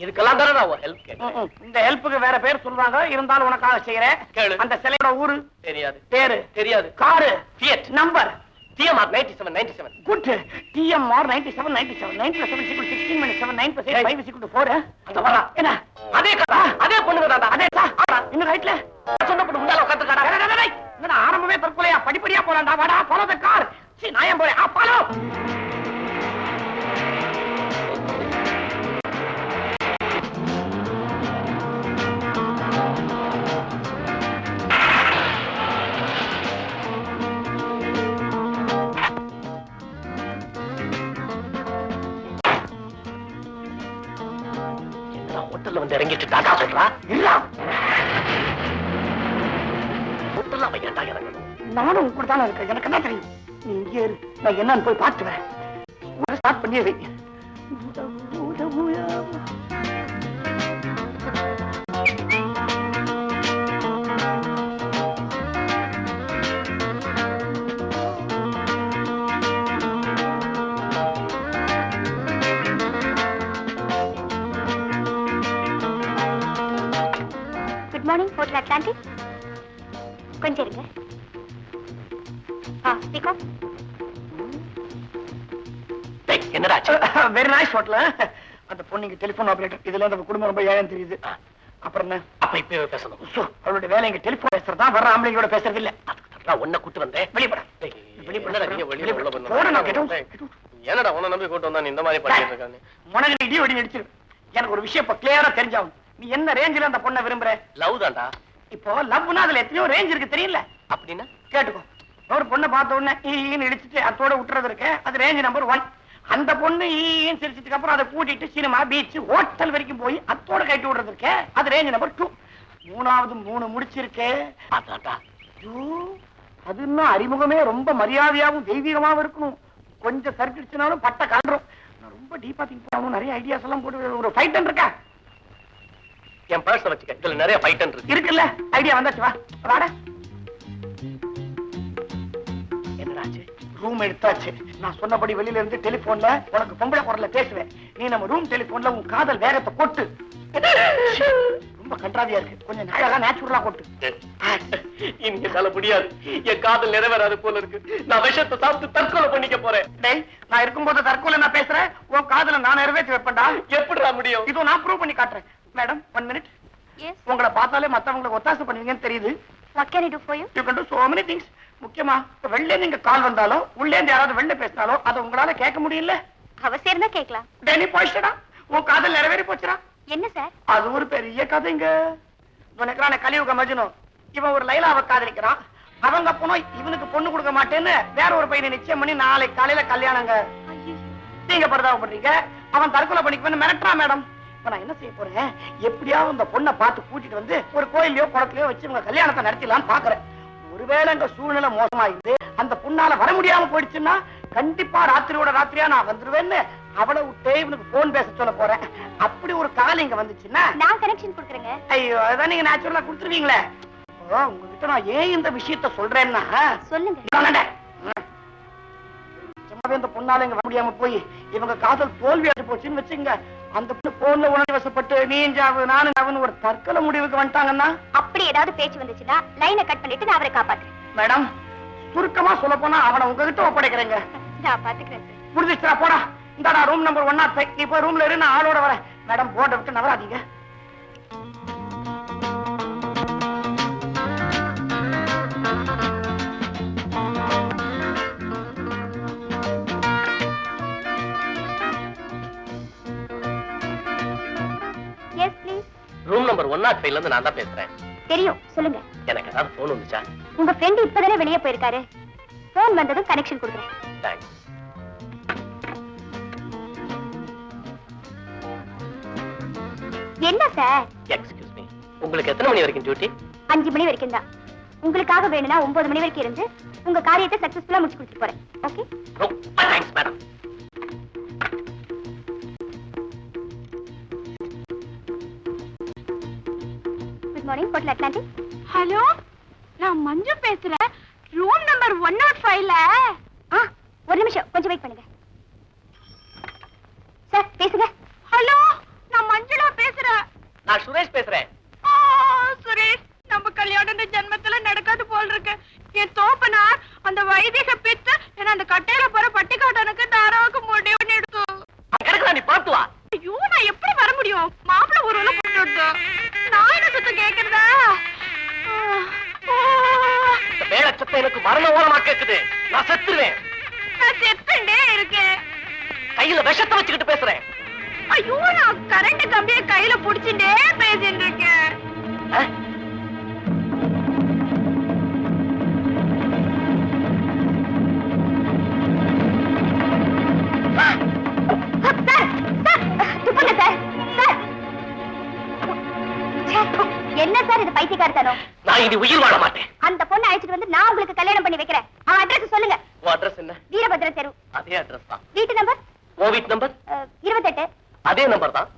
இதுக்கெல்லாம் தானே நான் ஹெல்ப் கேட்டேன். இந்த ஹெல்ப்புக்கு வேற பேர் சொல்றாங்க. இருந்தாலும் உனக்காக செய்யறேன். கேளு. அந்த சிலையோட ஊரு தெரியாது. பேரு தெரியாது. Car Fiat number TMR 9797. Good. TMR 9797 9+7 = 16 - 7 9+8 5 = 4. அங்க வரா. என்ன? அதே கதா, அதே பொண்ணுங்க தான்டா. அதே சார். இன்னும் ரைட்ல சொன்னப்பட்டு முன்னால உட்காந்துக்காடா. என்னடா ஆரம்பமே தற்கொலையா? படிப்படியா போறான்டா. வாடா, ஃபாலோ தி கார். சீ, நான் ஏன் போறேன்? ஃபாலோ. ஹோட்டல்ல வந்து இறங்கிட்டு டாடா சொல்றா. இல்ல, ஹோட்டல்ல அவன் ஏன்டா இறங்கணும்? நானும் உங்க கூட தானே இருக்கேன். எனக்கு என்ன தெரியும்? நீ இங்கே இரு, நான் என்னன்னு போய் பார்த்துவேன். ஸ்டார்ட் பண்ணியே வை. Good morning hotel Atlantic. கொஞ்சம் இருங்க. Speak off. டேய், என்னடா ஆச்சு? Very nice hotel. அந்த பொண்ணுங்க டெலிபோன் ஆபரேட்டர். இதுல அந்த குடும்பம் ரொம்ப ஏழை தெரியுது. அப்புறம் என்ன? அப்ப இப்பவே பேசணும். அவளுடைய வேலை இங்க டெலிபோன் பேசுறதா, வர்ற ஆம்பளைங்களோட பேசுறது இல்ல. அதுக்கு தான் உன்னை கூட்டு வந்தேன். வெளிப்பட. என்னடா உன்னை நம்பி கூட்டு வந்தா நீ இந்த மாதிரி பண்ணிட்டு இருக்கானே? உனக்கு இடி வெடி நடிச்சிரு. எனக்கு ஒரு விஷயம் இப்ப கிளியரா தெரிஞ்சாகும். நீ என்ன ரேஞ்சில அந்த பொண்ணை விரும்புற? லவ் தான்டா. இப்போ லவ்னா அதுல எத்தனையோ ரேஞ்ச் இருக்கு தெரியல. அப்படின்னா கேட்டுக்கோ. ஒரு பொண்ணை பார்த்த உடனே ஈன்னு இடிச்சிட்டு அதோட விட்டுறது இருக்கு, அது ரேஞ்ச் நம்பர் 1. அந்த பொண்ணு ஈன்னு சிரிச்சதுக்கு அப்புறம் அதை கூட்டிட்டு சினிமா, பீச், ஹோட்டல் வரைக்கும் போய் அதோட கட்டி விடுறது இருக்கு, அது ரேஞ்ச் நம்பர் 2. மூணாவது 3 முடிச்சிருக்கே. அதாட்டா. ஐயோ, அது இன்னும் அறிமுகமே ரொம்ப மரியாதையாவும் தெய்வீகமாவும் இருக்கணும். கொஞ்சம் சர்க்கிடுச்சுனாலும் பட்ட கலரும். நான் ரொம்ப டீப்பா திங்க் பண்ணணும். நிறைய ஐடியாஸ் எல்லாம் போட்டு ஒரு ஃபைட் இருக்கா? என் பர்ஸ் வச்சுக்க, இதுல நிறைய ஃபைட் இருக்கு. இருக்குல்ல, ஐடியா வந்தாச்சு. வா வாடா. என்னடாச்சு? ரூம் எடுத்தாச்சு. நான் சொன்னபடி வெளியில இருந்து டெலிபோன்ல உனக்கு பொம்பளை குரல்ல பேசுவேன். நீ நம்ம ரூம் டெலிபோன்ல உன் காதல் வேகத்தை கொட்டு. ரொம்ப கன்றாவியா இருக்கு. கொஞ்சம் அழகா நேச்சுரலா கொட்டு. இங்க சொல்ல முடியாது. என் காதல் நிறைவேறாது போல இருக்கு. நான் விஷத்தை சாப்பிட்டு தற்கொலை பண்ணிக்க போறேன். டேய், நான் இருக்கும்போது தற்கொலை நான் பேசுறேன். உன் காதலை நான் நிறைவேற்றி வைப்பேன்டா. எப்படிடா முடியும்? இதோ நான் ப்ரூவ் பண்ணி காட்டுறேன். Madam 1 minute. உங்களை பார்த்தாலே மத்தவங்களுக்கு ஒத்தாசை பண்ணுவீங்கன்னு தெரியுது. What can I do for you? You can do so many things. முக்கியமா வெளில நீங்க கால் வந்தாலும் உள்ளே இருந்து யாராவது வெளில பேசினாலும் அதை உங்களால கேட்க முடியல. அவசியம் இருந்தா கேட்கலாம். டெல்லி போயிடுச்சடா. உன் காதல் நிறைவேறி போச்சுடா. என்ன சார்? அது ஒரு பெரிய கதைங்க. உனக்குறான கலியுக மஜ்னு. இவன் ஒரு லைலாவை காதலிக்கிறான். அவங்க போனோம் இவனுக்கு பொண்ணு கொடுக்க மாட்டேன்னு வேற ஒரு பையனை நிச்சயம் பண்ணி நாளைக்கு காலையில கல்யாணங்க. நீங்க பரிதாபப்படுறீங்க. அவன் தற்கொலை பண்ணிக்குவேன்னு மிரட்டுறான் மேடம். இப்ப நான் என்ன செய்ய போறேன்? எப்படியாவது இந்த பொண்ணை பார்த்து கூட்டிட்டு வந்து ஒரு கோயிலையோ குளத்திலயோ வச்சு உங்க கல்யாணத்தை நடத்திடலாம்னு பாக்குறேன். ஒருவேளை எங்க சூழ்நிலை மோசமாயிருந்து அந்த பொண்ணால வர முடியாம போயிடுச்சுன்னா கண்டிப்பா ராத்திரியோட ராத்திரியா நான் வந்துருவேன்னு அவளை விட்டே இவனுக்கு போன் பேச சொல்ல போறேன். அப்படி ஒரு கால் இங்க வந்துச்சுன்னா நான் கனெக்ஷன் கொடுக்குறேங்க. ஐயோ, அதான் நீங்க நேச்சுரலா கொடுத்துருவீங்களே. உங்ககிட்ட நான் ஏன் இந்த விஷயத்த சொல்றேன்னா சொல்லுங்க. சும்மாவே இந்த பொண்ணால இங்க வர முடியாம போய் இவங்க காதல் தோல்வி அடைஞ்சு போச்சுன்னு வச்சுங்க. அந்த போன்ல உணர்ச்சி வசப்பட்டு நீஞ்சாவு நானும் அவனு ஒரு தற்கொலை முடிவுக்கு வந்துட்டாங்கன்னா அப்படி ஏதாவது பேச்சு வந்துச்சுன்னா லைனை கட் பண்ணிட்டு நான் அவரை காப்பாத்துறேன். மேடம், சுருக்கமா சொல்ல போனா அவனை உங்ககிட்ட ஒப்படைக்கிறேங்க. நான் பாத்துக்கிறேன். முடிஞ்சிச்சா? போடா. இந்தாடா ரூம் நம்பர் 105. நீ போய் ரூம்ல இரு, நான் ஆளோட வரேன். மேடம், போர்டை விட்டு நவராதீங்க. Yes please. ரூம் நம்பர் 105ல இருந்து நான் தான் பேசுறேன். தெரியும், சொல்லுங்க. எனக்கு ஏதாவது போன் வந்துச்சா? உங்க ஃப்ரெண்ட் இப்பதானே வெளியே போயிருக்காரு. போன் வந்ததும் கனெக்ஷன் கொடுக்குறேன். தேங்க்ஸ். என்ன சார்? எக்ஸ்கியூஸ் மீ, உங்களுக்கு எத்தனை மணி வரைக்கும் டியூட்டி? 5 மணி வரைக்கும் தான். உங்களுக்காக வேணும்னா 9 மணி வரைக்கும் இருந்து உங்க காரியத்தை சக்சஸ்ஃபுல்லா முடிச்சு கொடுத்துட்டு போறேன். ஓகே? ரொம்ப thanks madam. Good morning hotel Atlantic. Hello, நான் மஞ்சு பேசுறேன். ரூம் நம்பர் 105ல. ஒரு நிமிஷம் கொஞ்சம் வெயிட் பண்ணுங்க. சார் பேசுங்க. ஹலோ, நான் மஞ்சுளா பேசுறேன். நான் சுரேஷ் பேசுறேன். சுரேஷ், நம்ம கல்யாணம் இந்த ஜென்மத்துல நடக்காது போல் இருக்கு. என் தோப்பனார் அந்த வைதிக பித்து என்ன அந்த கட்டையில போற பட்டிக்காட்டனுக்கு தாராவுக்கு முடிவுன்னு எடுத்து கிடக்குறா, நீ பார்த்து வா. ஐயோ, நான் எப்படி வர முடியும்? மாப்பிள்ள ஊர்ல போட்டு விட்டு நான் என்ன சுத்தம் கேக்குறதா? வேலை சத்தம் எனக்கு மரண ஓரமா கேக்குது. நான் செத்துருவேன். நான் செத்துண்டே இருக்கேன். கையில விஷத்தை வச்சுக்கிட்டு பேசுறேன். ஐயோ, நான் கரண்ட் கம்பியை கையில புடிச்சுட்டே பேசிட்டு இருக்கேன். என்ன சார் இது பைத்தியக்காரத்தனம்? நான் இது உயிர் வாழ மாட்டேன். அந்த பொண்ணை அழைச்சிட்டு வந்து நான் உங்களுக்கு கல்யாணம் பண்ணி வைக்கிறேன். அவன் அட்ரஸ் சொல்லுங்க. உன் அட்ரஸ் என்ன? வீரபத்ர தெரு. அதே அட்ரஸ் தான். வீட்டு நம்பர்? உன் வீட்டு நம்பர்? 28. அதே நம்பர் தான்.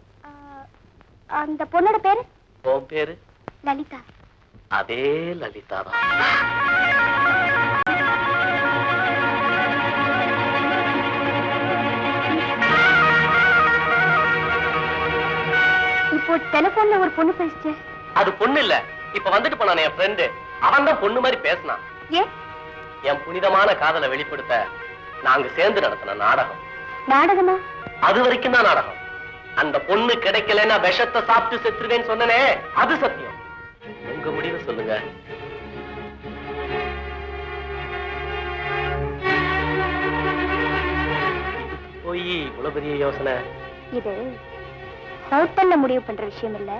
அந்த பொண்ணோட பேரு? உன் பேரு? லலிதா. அதே லலிதா தான். இப்போ டெலிபோன்ல ஒரு பொண்ணு பேசுச்சு. அது பொண்ணு இல்ல, இப்ப வந்துட்டு போனானே என் ஃப்ரெண்டு, அவன் தான் பொண்ணு மாதிரி பேசினான். ஏன்? என் புனிதமான காதலை வெளிப்படுத்த நாங்க சேர்ந்து நடத்தின நாடகம். நாடகமா? அது வரைக்கும் தான் நாடகம். அந்த பொண்ணு கிடைக்கலன்னா விஷத்தை சாப்பிட்டு செத்துருவேன்னு சொன்னனே, அது சத்தியம். உங்க முடிவை சொல்லுங்க. போய் இவ்வளவு பெரிய யோசனை. இது ஹோட்டல்ல முடிவு பண்ற விஷயம் இல்ல.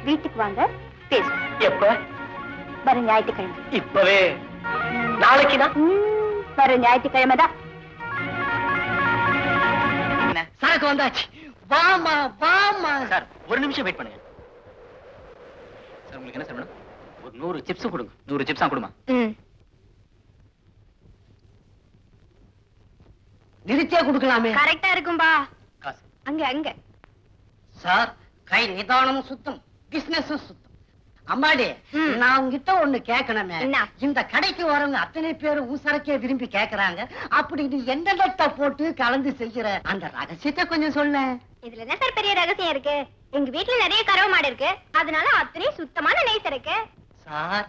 வீட்டுக்கு வாங்க பேசுவோம். எப்ப? வர ஞாயிற்றுக்கிழமை. இப்பவே? நாளைக்குனா? வர ஞாயிற்றுக்கிழமை தான். சரக்கு வந்தாச்சு. வாமா வாமா. சார், ஒரு நிமிஷம் வெயிட் பண்ணுங்க. சார் உங்களுக்கு என்ன சார் வேணும்? ஒரு 100 சிப்ஸ் கொடுங்க. 100 சிப்ஸா கொடுமா? நிறுத்தியா கொடுக்கலாமே. கரெக்டா இருக்கும்பா. காசு. அங்க அங்க. சார் கை நிதானமும் சுத்தம், பிசினஸும் சுத்தம். அம்மாடி, நான் உங்ககிட்ட ஒண்ணு கேட்கணுமே. என்ன? இந்த கடைக்கு வரவங்க அத்தனை பேரும் ஊசரக்கே விரும்பி கேக்குறாங்க. அப்படி நீ எந்த லட்ட போட்டு கலந்து செய்யற அந்த ரகசியத்தை கொஞ்சம் சொல்ல. இதுல என்ன சார் பெரிய ரகசியம் இருக்கு? எங்க வீட்டுல நிறைய கறவை மாடு இருக்கு, அதனால அத்தனை சுத்தமான நெய் இருக்கு. சார்,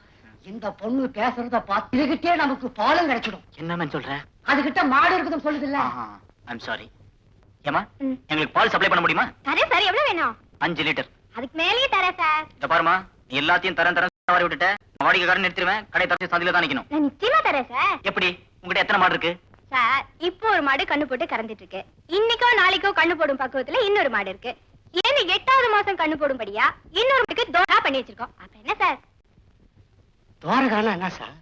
இந்த பொண்ணு பேசுறத பார்த்து இதுகிட்டே நமக்கு பாலும் கிடைச்சிடும். என்னன்னு சொல்ற? அதுகிட்ட மாடு இருக்குதுன்னு சொல்லுது இல்ல. I'm sorry. ஏமா, எங்களுக்கு பால் சப்ளை பண்ண முடியுமா? தரேன் சார். எவ்வளவு வேணும்? 5 லிட்டர். அதுக்கு மேலேயே தரேன் சார். இந்த பாருமா, நீ எல்லாத்தையும் தரேன் வாரி விட்டுட்ட. வாடிக்கைக்காரன் நிறுத்திடுவேன். கடை தரச்சு சந்தில தான் நிக்கணும். நான் நிச்சயமா தரேன் சார். எப்படி? உங்ககிட்ட எத்தனை மாடு இருக்கு? சார், இப்போ ஒரு மாடு கண்ணு போட்டு கறந்துட்டு இருக்கு. இன்னைக்கோ நாளைக்கோ கண்ணு போடும் பக்குவத்துல இன்னொரு மாடு இருக்கு. ஏன்னு 8வது மாசம் கண்ணு போடும்படியா இன்னொரு மாட்டுக்கு தோரா பண்ணி வச்சிருக்கோம். அப்ப என்ன சார்? தோரகானா என்ன சார்?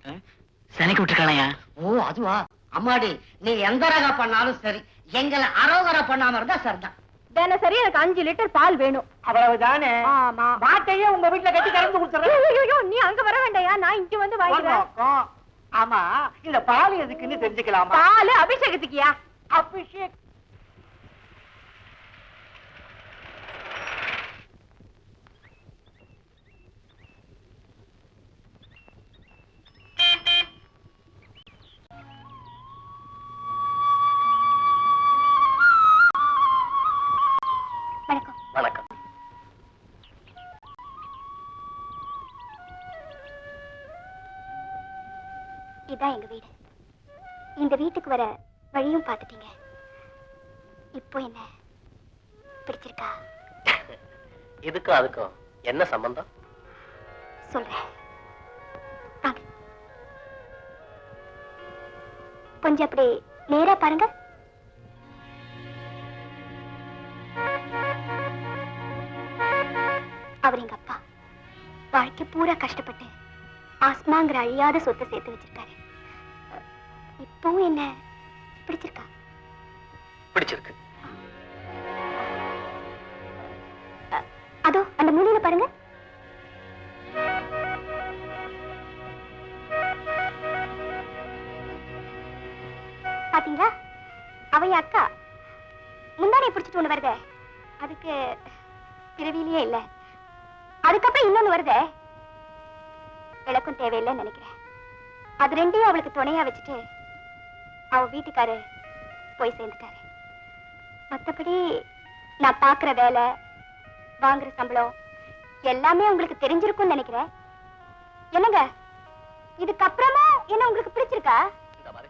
சனிக்கு விட்டுருக்காளையா? ஓ, அதுவா? அம்மாடி, நீ எந்த ரக பண்ணாலும் சரி, எங்களை அரோகரா பண்ணாம இருந்தா சரிதான். தினசரி எனக்கு 5 லிட்டர் பால் வேணும். அவ்வளவுதானே? ஆமா. மாட்டையே உங்க வீட்டுல கட்டி கலந்து கொடுத்துறேன். ஐயோ, நீ அங்க வர வேண்டாயா, நான் இங்க வந்து வாங்கிக்கிறேன். ஆமா, இந்த பால் எதுக்குன்னு தெரிஞ்சுக்கலாமா? பால் அபிஷேகத்துக்கியா? அபிஷேக் வணக்கம். வணக்கம். இதான் எங்க வீடு. இந்த வீட்டுக்கு வர வழியும் பார்த்துட்டீங்க. இப்போ என்ன பிடிச்சிருக்கா? இதுக்கும் அதுக்கும் என்ன சம்பந்தம்? சொல்றேன். வாங்க. கொஞ்சம் அப்படி நேரா பாருங்க. அவர் எங்க அப்பா. வாழ்க்கை பூரா கஷ்டப்பட்டு ஆஸ்மாங்கிற அழியாத சொத்தை சேர்த்து வச்சிருக்காரு. இப்பவும் என்ன பிடிச்சிருக்கா? பிடிச்சிருக்கு. அதோ அந்த மூலையில பாருங்க. பாத்தீங்களா? அவைய அக்கா முன்னாடியே பிடிச்சிட்டு ஒண்ணு வருதே, அதுக்கு பிறவியிலேயே இல்ல. அதுக்கப்புறம் இன்னொன்னு வருதே, விளக்கும் தேவையில்லைன்னு நினைக்கிறேன். அது ரெண்டையும் அவளுக்கு துணையா வச்சுட்டு அவ வீட்டுக்காரு போய் சேர்ந்துட்டாரு. மத்தபடி நான் பாக்குற வேலை, வாங்குற சம்பளம் எல்லாமே உங்களுக்கு தெரிஞ்சிருக்கும்னு நினைக்கிறேன். என்னங்க, இதுக்கப்புறமா என்ன உங்களுக்கு பிடிச்சிருக்கா? இந்த மாதிரி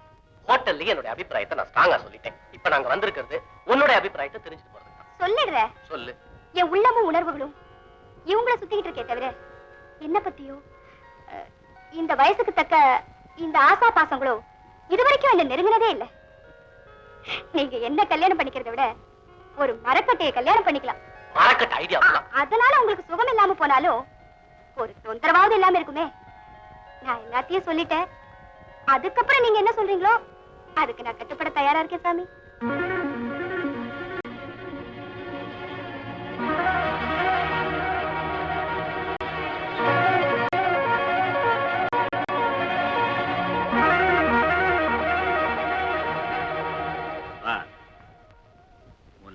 ஹோட்டல்லயே என்னோட அபிப்பிராயத்தை நான் ஸ்ட்ராங்கா சொல்லிட்டேன். இப்ப நாங்க வந்திருக்கிறது உன்னோட அபிப்பிராயத்தை தெரிஞ்சுட்டு போறதுக்கு தான். சொல்லிடுறேன். சொல்லு. என் உள்ளமும் உணர்வுகளும் இவங்கள சுத்திக்கிட்டு இருக்கே தவிர என்ன பத்தியோ இந்த வயசுக்கு தக்க இந்த ஆசா பாசங்களோ இதுவரைக்கும் என்ன நெருங்கினதே இல்லை. நீங்க என்ன கல்யாணம் பண்ணிக்கிறத விட ஒரு மரக்கட்டையை கல்யாணம் பண்ணிக்கலாம். மரக்கட்டை ஐடியா. அதனால உங்களுக்கு சுகம் இல்லாம போனாலும் ஒரு தொந்தரவாவது இல்லாம இருக்குமே. நான் எல்லாத்தையும் சொல்லிட்டேன். அதுக்கப்புறம் நீங்க என்ன சொல்றீங்களோ அதுக்கு நான் கட்டுப்பட தயாரா இருக்கேன் சாமி.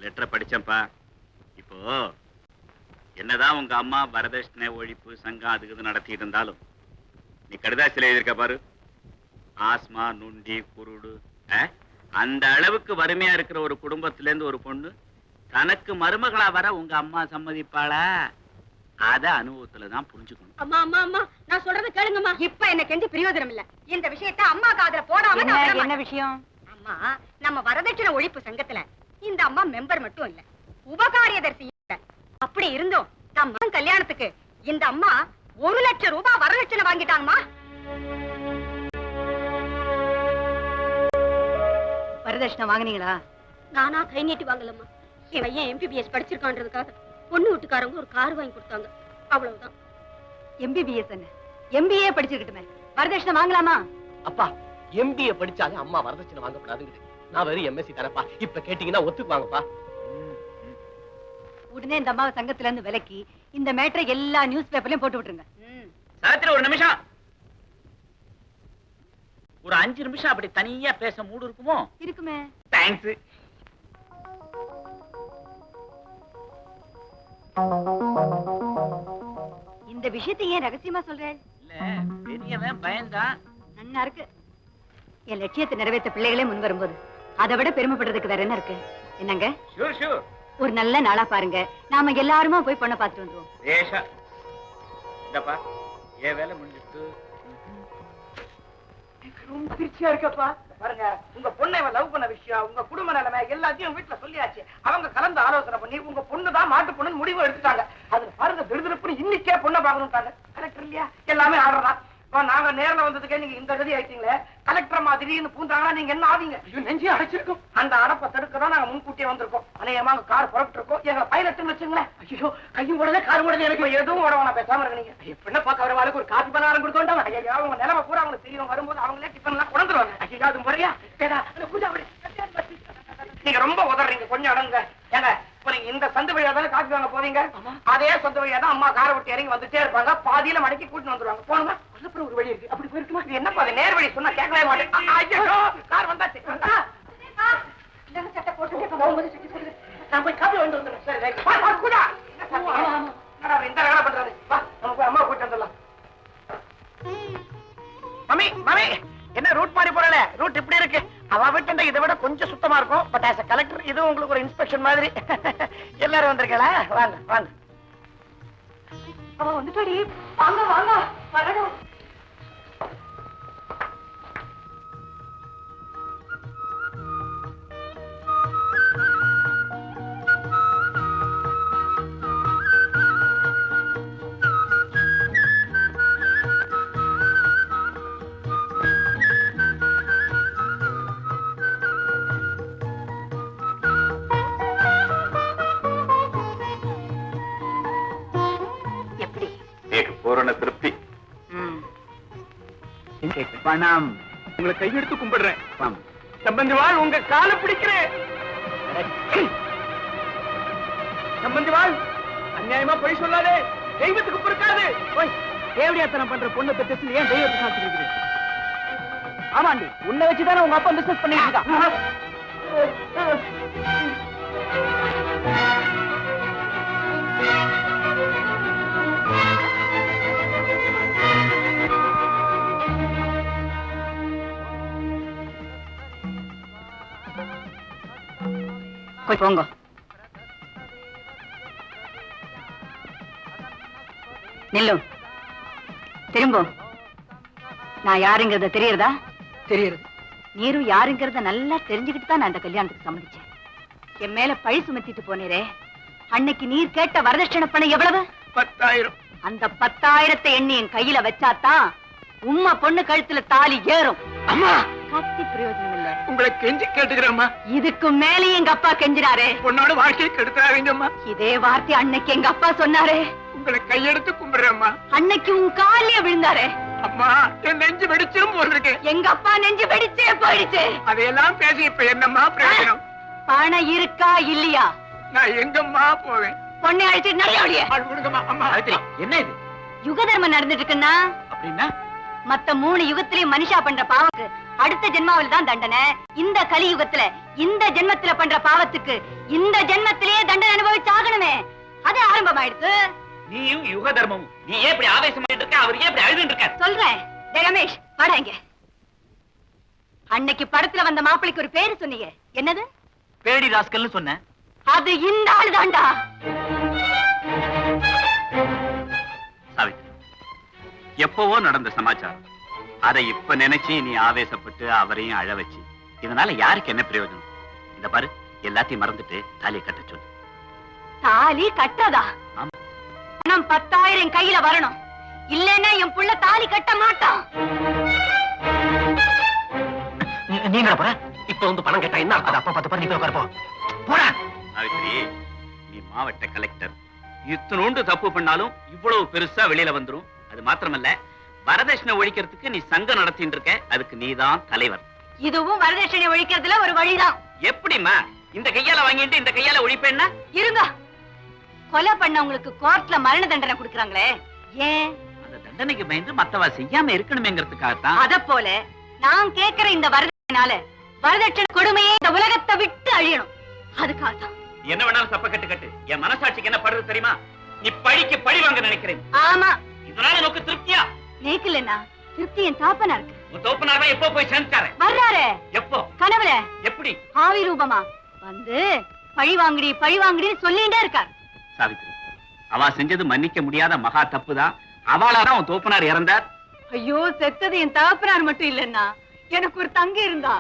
லெட்டரை படிச்சேன்ப்பா. இப்போ என்னதான் உங்க அம்மா வரதட்சணை ஒழிப்பு சங்கம் அதுக்கு இது நடத்திட்டு இருந்தாலும் நீ கடிதாசில எழுதியிருக்க பாரு, ஆஸ்மா, நுண்டி, குருடு, அந்த அளவுக்கு வறுமையா இருக்கிற ஒரு குடும்பத்துல இருந்து ஒரு பொண்ணு தனக்கு மருமகளா வர உங்க அம்மா சம்மதிப்பாளா? அத அனுபவத்துலதான் புரிஞ்சுக்கணும். அம்மா அம்மா அம்மா, நான் சொல்றத கேளுங்கம்மா. இப்ப என்ன கெஞ்சி பிரயோஜனம் இல்ல. இந்த விஷயத்தை அம்மா காதுல போடாம என்ன விஷயம்? அம்மா, நம்ம வரதட்சணை ஒழிப்பு சங்கத்துல இந்த அம்மா மெம்பர் மட்டும் இல்ல, உபகாரியதர்சி இல்ல. அப்படி இருந்தோம் நம் மகன் கல்யாணத்துக்கு இந்த அம்மா 1 லட்சம் ரூபாய் வரதட்சணை வாங்கிட்டாங்கம்மா. வரதட்சணை வாங்குனீங்களா? நானா கை நீட்டி வாங்கலம்மா. என் பையன் MBBS படிச்சிருக்கான்றதுக்காக பொண்ணு வீட்டுக்காரங்க ஒரு கார் வாங்கி கொடுத்தாங்க, அவ்வளவுதான். MBBS என்ன, MBA படிச்சிருக்கட்டுமே, வரதட்சணை வாங்கலாமா? அப்பா, MBA படிச்சாலே அம்மா வரதட்சணை வாங்கக்கூடாதுங்குது. நான் வெறும் MSc தரப்பா. இப்ப கேட்டீங்கன்னா ஒத்துக்குவாங்கப்பா. உடனே இந்த அம்மாவை சங்கத்துல இருந்து விலக்கி இந்த மேட்டரை எல்லா நியூஸ் பேப்பர்லயும் போட்டு விட்டுருங்க. சாவித்திரி ஒரு நிமிஷம். ஒரு 5 நிமிஷம் அப்படி தனியா பேச மூடு இருக்குமோ? இருக்குமே. தேங்க்ஸ். இந்த விஷயத்தை ஏன் ரகசியமா சொல்றேன்? இல்ல பெரியவன் பயந்தான். நன்னா இருக்கு. என் லட்சியத்தை நிறைவேற்ற பிள்ளைகளே முன் வரும்போது அதை விட பெருமைப்படுறதுக்கு வேற என்ன இருக்கு? என்னங்க? Sure sure. ஒரு நல்ல நாளா பாருங்க, நாம எல்லாருமா போய் பொண்ணை பார்த்துட்டு வந்துருவோம். ஏஷா இந்தப்பா ஏன் வேலை முடிஞ்சிட்டு. ரொம்ப திருச்சியா இருக்கப்பா. பாருங்க, உங்க பொண்ணை லவ் பண்ண விஷயம், உங்க குடும்ப நிலைமை எல்லாத்தையும் வீட்டுல சொல்லியாச்சு. அவங்க கலந்து ஆலோசனை பண்ணி உங்க பொண்ணுதான் மாட்டு பொண்ணு முடிவு எடுத்துட்டாங்க. அதுல பாருங்க திருதிருப்புன்னு இன்னைக்கே பொண்ணை பாக்கணும்ட்டாங்க. கலெக்டர் இல்லையா, எல்லாமே ஆர்டர் தான். நாங்க நேர்ல வந்ததுக்கே நீங்க இந்த கதி ஆயிட்டீங்களே. கலெக்டர் மாதிரின்னு பூந்தாங்கன்னா நீங்க என்ன ஆவீங்க? நெஞ்சே அடைச்சிருக்கும். அந்த அடப்பை தடுக்கதான் நாங்க முன்கூட்டியே வந்திருக்கோம். அநேகமா கார் புறப்பட்டு இருக்கோம். எங்களை பைலட்னு வச்சுங்களேன். ஐயோ, கையும் உடனே கார் உடனே எனக்கு எதுவும் உடனே பேசாம இருக்கு. நீங்க பெண்ணை பார்க்க வரவாளுக்கு ஒரு காப்பி பலகாரம் கொடுத்தோம். ஐயா, அவங்க நிலைமை பூரா அவங்களுக்கு தெரியும். வரும்போது அவங்களே டிஃபன் எல்லாம் கொண்டுருவாங்க. ஐயா, அது முறையா? நீங்க ரொம்ப உதறீங்க, கொஞ்சம் அடங்க. ஏங்க, இப்ப நீங்க இந்த சந்து வழியா தானே காப்பி வாங்க போவீங்க. அதே சந்து வழியா தான் அம்மா காரை விட்டு இறங்கி வந்துட்டே இருப்பாங்க. பாதியில மடக்கி கூட்டிட்டு வந்துருவாங்க. போனோமா அப்புறம் ஒரு வழி இருக்கு, அப்படி போயிருக்குமா? இது என்னப்பா அது நேர் வழி சொன்னா கேட்கவே மாட்டேன். ஐயோ, கார் வந்தாச்சு. சட்டை போட்டு நான் போய் காப்பி வந்து வந்துடுறேன். சரி, இந்த வேலை பண்றாரு. வா, நம்ம போய் அம்மா கூட்டிட்டு வந்துடலாம். மம்மி மம்மி, என்ன ரூட் மாறி போறல? ரூட் இப்படி இருக்கு. அவ வீட்டு இதை விட கொஞ்சம் சுத்தமா இருக்கும். பட் ஆஸ் கலெக்டர் இது உங்களுக்கு ஒரு இன்ஸ்பெக்ஷன் மாதிரி. எல்லாரும் வந்திருக்கல, வாங்க வாங்க. அவ வந்துட்டாடி. வாங்க வாங்க வரணும். பூரண திருப்தி. பணம் உங்களை கையெடுத்து கும்பிடுறேன். சம்பந்திவாள், உங்க காலை பிடிக்கிறேன். சம்பந்திவாள், அநியாயமா போய் சொல்லாதே. தெய்வத்துக்கு பொறுக்காது. தேவடியாத்தனம் பண்ற பொண்ணு பெற்று ஏன் தெய்வத்தை சாப்பிட்டு? ஆமாண்டி, உன்னை வச்சுதானே உங்க அப்பா பிசினஸ் பண்ணிட்டு இருக்கான். போய் போங்க. நில்லும். திரும்ப. நான் யாருங்கிறத தெரியறதா? தெரியுது. நீரும் யாருங்கிறத நல்லா தெரிஞ்சுக்கிட்டு தான் நான் அந்த கல்யாணத்துக்கு சம்மதிச்சேன். என் மேல பழி சுமத்திட்டு போனீரே, அன்னைக்கு நீர் கேட்ட வரதட்சணை பணம் எவ்வளவு? 10,000. அந்த 10,000 எண்ணி என் கையில வச்சாதான் உம்மா பொண்ணு கழுத்துல தாலி ஏறும். அம்மா, கத்தி பிரயோஜனம் இல்ல. உங்களை கெஞ்சி கேட்டுக்கிறேம்மா. இதுக்கு மேலே எங்க அப்பா கெஞ்சினாரே. பொண்ணோட வாழ்க்கையை கெடுத்தாதீங்கம்மா. இதே வார்த்தை அன்னைக்கு எங்க அப்பா சொன்னாரே. உங்களை கையெடுத்து கும்பிடுறேம்மா. அன்னைக்கு உன் காலிய விழுந்தாரே. அம்மா, என் நெஞ்சு வெடிச்சிரும் போல இருக்கு. எங்க அப்பா நெஞ்சு வெடிச்சே போயிடுச்சு. அதையெல்லாம் பேசி இப்ப என்னம்மா பிரயோஜனம்? பணம் இருக்கா இல்லையா? நான் எங்கம்மா போவேன்? பொண்ணை அழைச்சிட்டு நிறைய அம்மா, என்ன இது? யுக தர்மம் நடந்துட்டு இருக்குன்னா அப்படின்னா மத்த 3 யுகத்திலயும் மனுஷா பண்ற பாவத்துக்கு அடுத்த ஜென்மாவில் தான் தண்டனை. இந்த கலியுகத்துல இந்த ஜென்மத்துல பண்ற பாவத்துக்கு இந்த ஜென்மத்திலேயே தண்டனை அனுபவிச்சாகணுமே. அது ஆரம்பமாயிடுச்சு. நீயும் யுக தர்மமும். நீ ஏன் இப்படி ஆவேசமாயிட்டு இருக்க? அவர் ஏன் இப்படி அழுதுட்டு இருக்க? சொல்றேன். டேய் ரமேஷ், வாடா இங்க. அன்னைக்கு படத்துல வந்த மாப்பிளைக்கு ஒரு பேரு சொன்னீங்க, என்னது? பேடி ராஸ்கல்னு சொன்னேன். அது இந்த ஆளு தான்டா. சாவித்ரி, எப்பவோ நடந்த சமாச்சாரம். அதை இப்ப நினைச்சு நீ ஆவேசப்பட்டு அவரையும் அழ வச்சு இதனால யாருக்கு என்ன பிரயோஜனம்? இந்த பாரு, எல்லாத்தையும் மறந்துட்டு தாலியை கட்ட சொல்லு. தாலி கட்டதா? பணம் 10,000 கையில வரணும். இல்லன்னா என் புள்ள தாலி கட்ட மாட்டான். நீங்க போற இப்ப வந்து பணம் கேட்டா என்ன? அது அப்பா பார்த்து பண்ணி போய் உட்கார போடா. சாவித்ரி, நீ மாவட்ட கலெக்டர். இத்தனோண்டு தப்பு பண்ணாலும் இவ்வளவு பெருசா வெளியில வந்துரும். அது மாத்திரமல்ல, வரதட்சணை ஒழிக்கிறதுக்கு நீ சங்கம் நடத்திட்டு இருக்க. அதுக்கு நீதான் தலைவர். இதுவும் வரதட்சணை ஒழிக்கிறதுல ஒரு வழிதான். எப்படிமா? இந்த கையால வாங்கிட்டு இந்த கையால ஒழிப்பேன்னா? இருங்க. கொலை பண்ணவங்களுக்கு கோர்ட்ல மரண தண்டனை கொடுக்கறாங்களே ஏன்? அந்த தண்டனைக்கு பயந்து மத்தவா செய்யாம இருக்கணுமேங்கிறதுக்காகத்தான். அத போல நான் கேக்குற இந்த வரதட்சணையால வரதட்சணை கொடுமையே இந்த உலகத்தை விட்டு அழியணும். அதுக்காகத்தான். என்ன வேணாலும் சப்ப கட்டு கட்டு, என் மனசாட்சிக்கு என்ன படுறது தெரியுமா? நீ பழிக்கு பழி வாங்க நினைக்கிறேன். ஆமா, இதனால நோக்கு திருப்தியா? நேக்கலன்னா திருப்தி என் தாப்பனா இருக்கு. உன் தோப்பனார் எப்போ போய் சேர்ந்தாரு? வர்றாரு. எப்போ? கனவுல. எப்படி? ஆவி ரூபமா வந்து பழி வாங்குடின்னு சொல்லிட்டே இருக்கார். சாவித்ரி, அவ செஞ்சது மன்னிக்க முடியாத மகா தப்புதான். அவளாதான் உன் தோப்பனார் இறந்தார். ஐயோ, செத்தது என் தகப்பனார் மட்டும் இல்லன்னா எனக்கு ஒரு தங்கி இருந்தா.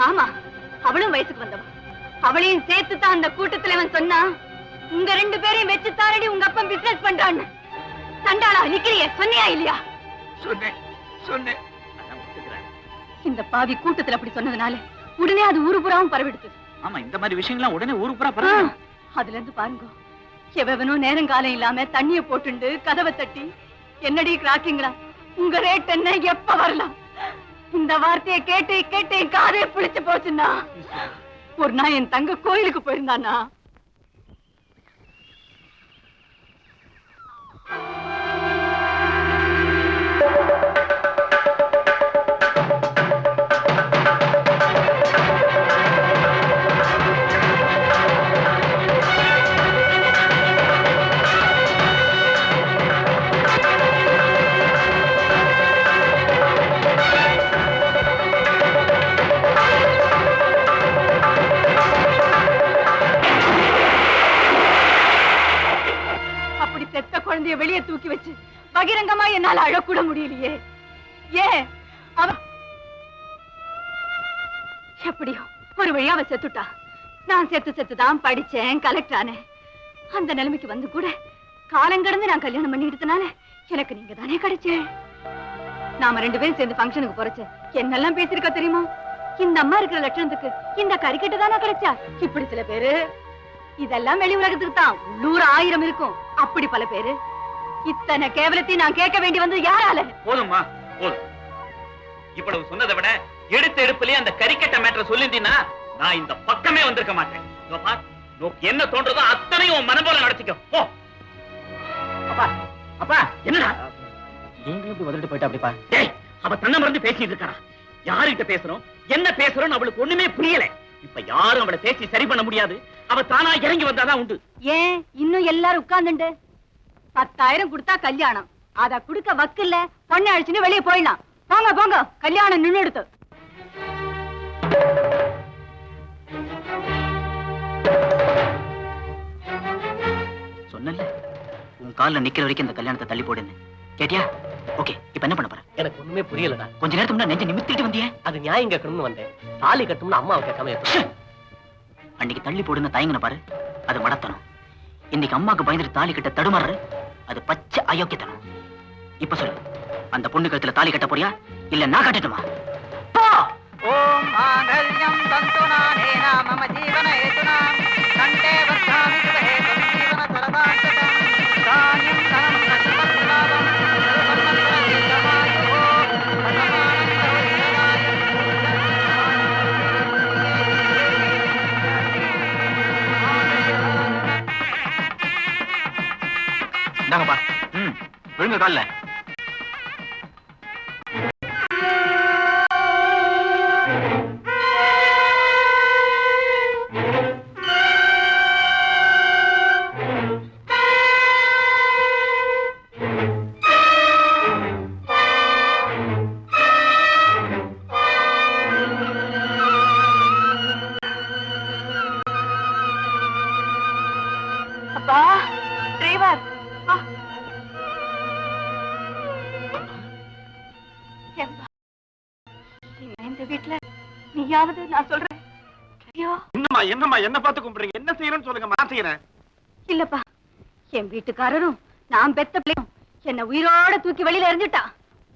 ஆமா, அவளும் வயசுக்கு வந்தவா. அவளையும் சேர்த்து தான் அந்த கூட்டத்துல அவன் சொன்னா, உங்க 2 பேரையும் வச்சு தாரடி உங்க அப்பா பிசினஸ் பண்றான்னு. சண்டாளா நிக்கிறிய, சொன்னியா இல்லையா? சொன்னேன். இந்த பாவி கூட்டத்துல அப்படி சொன்னதுனால உடனே அது ஊரு புறாவும் பரவிடுது. ஆமா, இந்த மாதிரி விஷயங்கள்லாம் உடனே ஊரு பூரா பரவணும். அதுல இருந்து பாருங்க, எவனும் நேரம் காலம் இல்லாம தண்ணிய போட்டுண்டு கதவை தட்டி, என்னடி கிராக்கிங்களா, உங்க ரேட் என்ன, எப்ப வரலாம்? இந்த வார்த்தையை கேட்டு கேட்டு என் காதே புளிச்சு போச்சுன்னா. ஒரு நாள் என் தங்க கோயிலுக்கு போயிருந்தானா, குழந்தைய வெளியே தூக்கி வச்சு பகிரங்கமா என்னால அழக்கூட முடியலையே. ஏன் அவ எப்படியோ ஒரு வழியா அவ செத்துட்டா. நான் செத்துதான் படிச்சேன், கலெக்டர் ஆனேன். அந்த நிலைமைக்கு வந்து கூட காலங்கடந்து நான் கல்யாணம் பண்ணிட்டதுனால எனக்கு நீங்க தானே கிடைச்சேன். நாம 2 பேரும் சேர்ந்து ஃபங்க்ஷனுக்கு போறச்சு என்னெல்லாம் பேசிருக்கா தெரியுமா? இந்த அம்மா இருக்கிற லட்சணத்துக்கு இந்த கறிக்கட்டு தானே கிடைச்சா. இப்படி சில பேரு, இதெல்லாம் வெளி உலகத்துக்கு தான், உள்ளூர் 1000 இருக்கும். அப்படி பல பேரு. இத்தனை கேவலத்தையும் நான் கேட்க வேண்டி வந்து யாரால? போதும்மா, போதும். இவ்வளவு சொன்னதை விட எடுத்த எடுப்புலயே அந்த கறிக்கட்ட மேட்டரை சொல்லிட்டீன்னா நான் இந்த பக்கமே வந்திருக்க மாட்டேன். என்ன தோன்றதோ அத்தனையும் உன் மனம் போல நடத்திக்கோ. போ. அப்பா, அப்பா, என்னடா நீங்களும் இப்படி வந்துட்டு போயிட்டா அப்படிப்பா? டேய், அவ தன்னை மறந்து பேசிட்டு இருக்கா. யாருகிட்ட பேசுறோம், என்ன பேசுறோம் அவளுக்கு ஒண்ணுமே புரியல. இப்ப யாரும் அவளை பேசி சரி பண்ண முடியாது. அவ தானா இறங்கி வந்தாதான் உண்டு. ஏன் இன்னும் எல்லாரும் உட்கார்ந்துண்டு? 10,000 கொடுத்தா கல்யாணம், அத குடுக்க வக்கு இல்ல. பொண்ணை அழிச்சுன்னு வெளியே போயிடலாம். போங்க போங்க, கல்யாணம் நின்று எடுத்து. சொன்னல உன் கால்ல நிக்கிற வரைக்கும் இந்த கல்யாணத்தை தள்ளி போடுன்னு கேட்டியா? ஓகே, இப்ப என்ன பண்ண போற? எனக்கு ஒண்ணுமே புரியலடா. கொஞ்ச நேரத்துக்கு முன்னாடி நெஞ்ச நிமித்திட்டு வந்தியே. அது நியாயம் கேட்கணும்னு வந்தேன். தாலி கட்டணும்னு அம்மாவை கேட்காம அன்னைக்கு தள்ளி போடுன்னு தயங்கின பாரு, அது மடத்தனம். இன்னைக்கு அம்மாக்கு பயந்துட்டு தாலி கட்ட தடுமாறு, அது பச்சை அயோக்கியத்தனம். இப்ப சொல்லு, அந்த பொண்ணு கழுத்துல தாலி கட்ட போறியா இல்ல நான் கட்டட்டுமா? போ. ஓம் மாங்கல்யம் தந்துநானேன மம ஜீவன ஹேதுனா கண்டே வர்த்தாமி சுபஹேதம் ஜீவன சரதாசதம் தானியம் தனம் ரசமன்னாதம் சர்வமந்திரஜமாயோ பரமானந்த வைராய இந்தாங்கப்பா. விழுங்க கால்ல. அப்பா டிரைவர், இந்த வீட்டுல நீயாவது நான் சொல்றேன். ஐயோ என்னம்மா என்ன பார்த்து கும்பிடுறீங்க? என்ன செய்யணும்னு சொல்லுங்க, நான் செய்யறேன். இல்லப்பா, என் வீட்டுக்காரரும் நான் பெத்த பிள்ளையும் என்ன உயிரோட தூக்கி வெளியில எறிஞ்சுட்டா.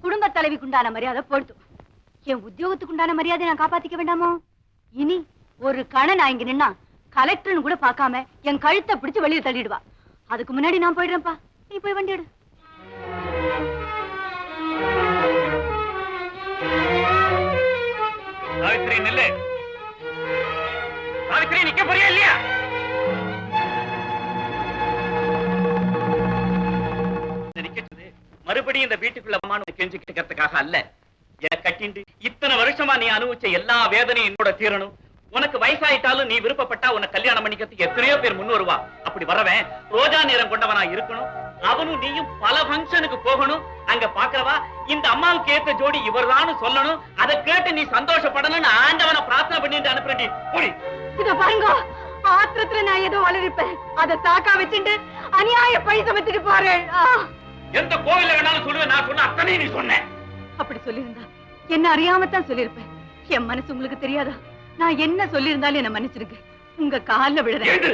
குடும்ப தலைவிக்கு உண்டான மரியாதை போடுத்து. என் உத்தியோகத்துக்கு உண்டான மரியாதை நான் காப்பாத்திக்க வேண்டாமோ? இனி ஒரு கண நான் இங்க நின்னா கலெக்டர்னு கூட பார்க்காம என் கழுத்தை பிடிச்சு வெளியே தள்ளிடுவா. அதுக்கு முன்னாடி நான் போயிடுறேன்ப்பா, நீ போய் வண்டி எடு. சாவித்ரி நில்லு. சாவித்ரி நிக்க போறியா இல்லையா? மறுபடியும் இந்த வீட்டுக்குள்ள கெஞ்சிக்கிறதுக்காக அல்ல. என கட்டிண்டு இத்தனை வருஷமா நீ அனுபவிச்ச எல்லா வேதனையும் என்னோட தீரணும். உனக்கு வயசாயிட்டாலும் நீ விருப்பப்பட்டா உன்னை கல்யாணம் பண்ணிக்கிறதுக்கு எத்தனையோ பேர் முன் வருவா. அப்படி வரவன் ரோஜா நிறம் கொண்டவனா இருக்கணும். அவனும் நீயும் பல ஃபங்க்ஷனுக்கு போகணும். அங்க பாக்குறவா இந்த அம்மாவுக்கு ஏத்த ஜோடி இவர்தான் சொல்லணும். அதை கேட்டு நீ சந்தோஷப்படணும்னு ஆண்டவனை பிரார்த்தனை பண்ணிட்டு அனுப்புறேன். போடி. இத பாருங்க, ஆத்திரத்துல நான் ஏதோ வளரிப்பேன். அதை தாக்கா வச்சுட்டு அநியாய பழி சமைச்சிட்டு போறேன். எந்த கோவில்ல வேணாலும் சொல்லுவேன். நான் சொன்ன அத்தனையும் நீ சொன்ன. அப்படி சொல்லியிருந்தா என்ன அறியாமத்தான் சொல்லியிருப்பேன். என் மனசு உங்களுக்கு தெரியாதா? நான் என்ன சொல்லியிருந்தாலும் என்ன மன்னிச்சிருங்க. உங்க கால்ல விழுறேன்.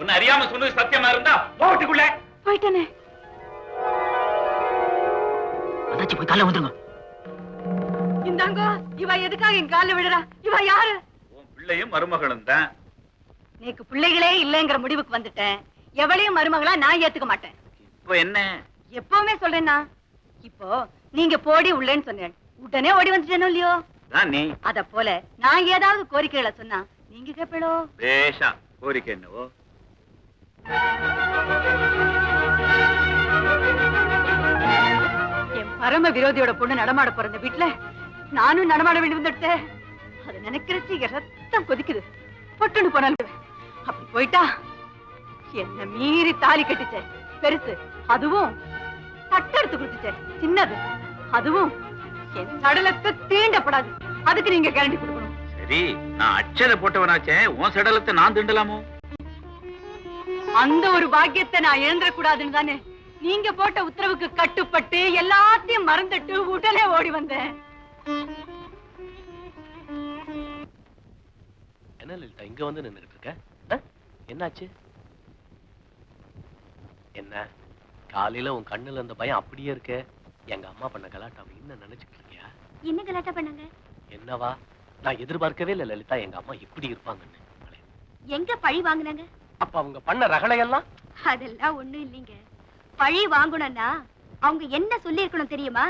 உன்னை அறியாம சொன்னது சத்தியமா இருந்தா போட்டுக்குள்ள போயிட்டேனே. அதாச்சும் போய் காலைல வந்துருங்க. இந்தாங்க, இவ எதுக்காக என் கால்ல விழுறா? இவ யாரு? உன் பிள்ளையும் மருமகளும் தான். நீக்கு பிள்ளைகளே இல்லைங்கிற முடிவுக்கு வந்துட்டேன். எவளையும் மருமகளா நான் ஏத்துக்க மாட்டேன். இப்போ என்ன? எப்பவுமே சொல்றேன்னா, இப்போ நீங்க போடி உள்ளேன்னு சொன்னேன், உடனே ஓடி வந்துட்டேனோ இல்லையோ? நீ அத போல நான் ஏதாவது கோரிக்கைகளை சொன்னா நீங்க கேப்பளோ? பேஷா கோரிக்கை என்னவோ? என் பரம விரோதியோட பொண்ணு நடமாட போற வீட்டுல நானும் நடமாட வேண்டி வந்துட்டேன். அது நினைக்கிறச்சு என் ரத்தம் கொதிக்குது. பொட்டுன்னு போனாலும் அப்படி போயிட்டா என்ன மீறி தாலி கட்டிச்ச பெருசு, அதுவும் தட்டெடுத்து கொடுத்துச்ச சின்னது, அதுவும் என் சடலத்தை தீண்டப்படாது. அதுக்கு நீங்க கேரண்டி கொடுக்கணும். சரி, நான் அச்சரை போட்டவனாச்சே, உன் சடலத்தை நான் தீண்டலாமோ? அந்த ஒரு பாக்கியத்தை நான் இழந்துடக்கூடாதுன்னு தானே நீங்க போட்ட உத்தரவுக்கு கட்டுப்பட்டு எல்லாத்தையும் மறந்துட்டு உடனே ஓடி வந்தேன். என்ன லலிதா இங்க வந்து நின்னுட்டு இருக்க? என்னாச்சு? என்ன காலையில உன் கண்ணுல அந்த பயம் அப்படியே இருக்க? எங்க அம்மா பண்ண கலாட்டாவை இன்னும் நினைச்சுட்டு இருக்கியா? என்ன கலாட்டா பண்ணாங்க? என்னவா? நான் எதிர்பார்க்கவே இல்லை லலிதா எங்க அம்மா இப்படி இருப்பாங்கன்னு. எங்க பழி வாங்குனாங்க? அப்ப அவங்க பண்ண ரகளையெல்லாம் அதெல்லாம் ஒண்ணும் இல்லைங்க. பழி வாங்கணும்னா அவங்க என்ன சொல்லி இருக்கணும் தெரியுமா?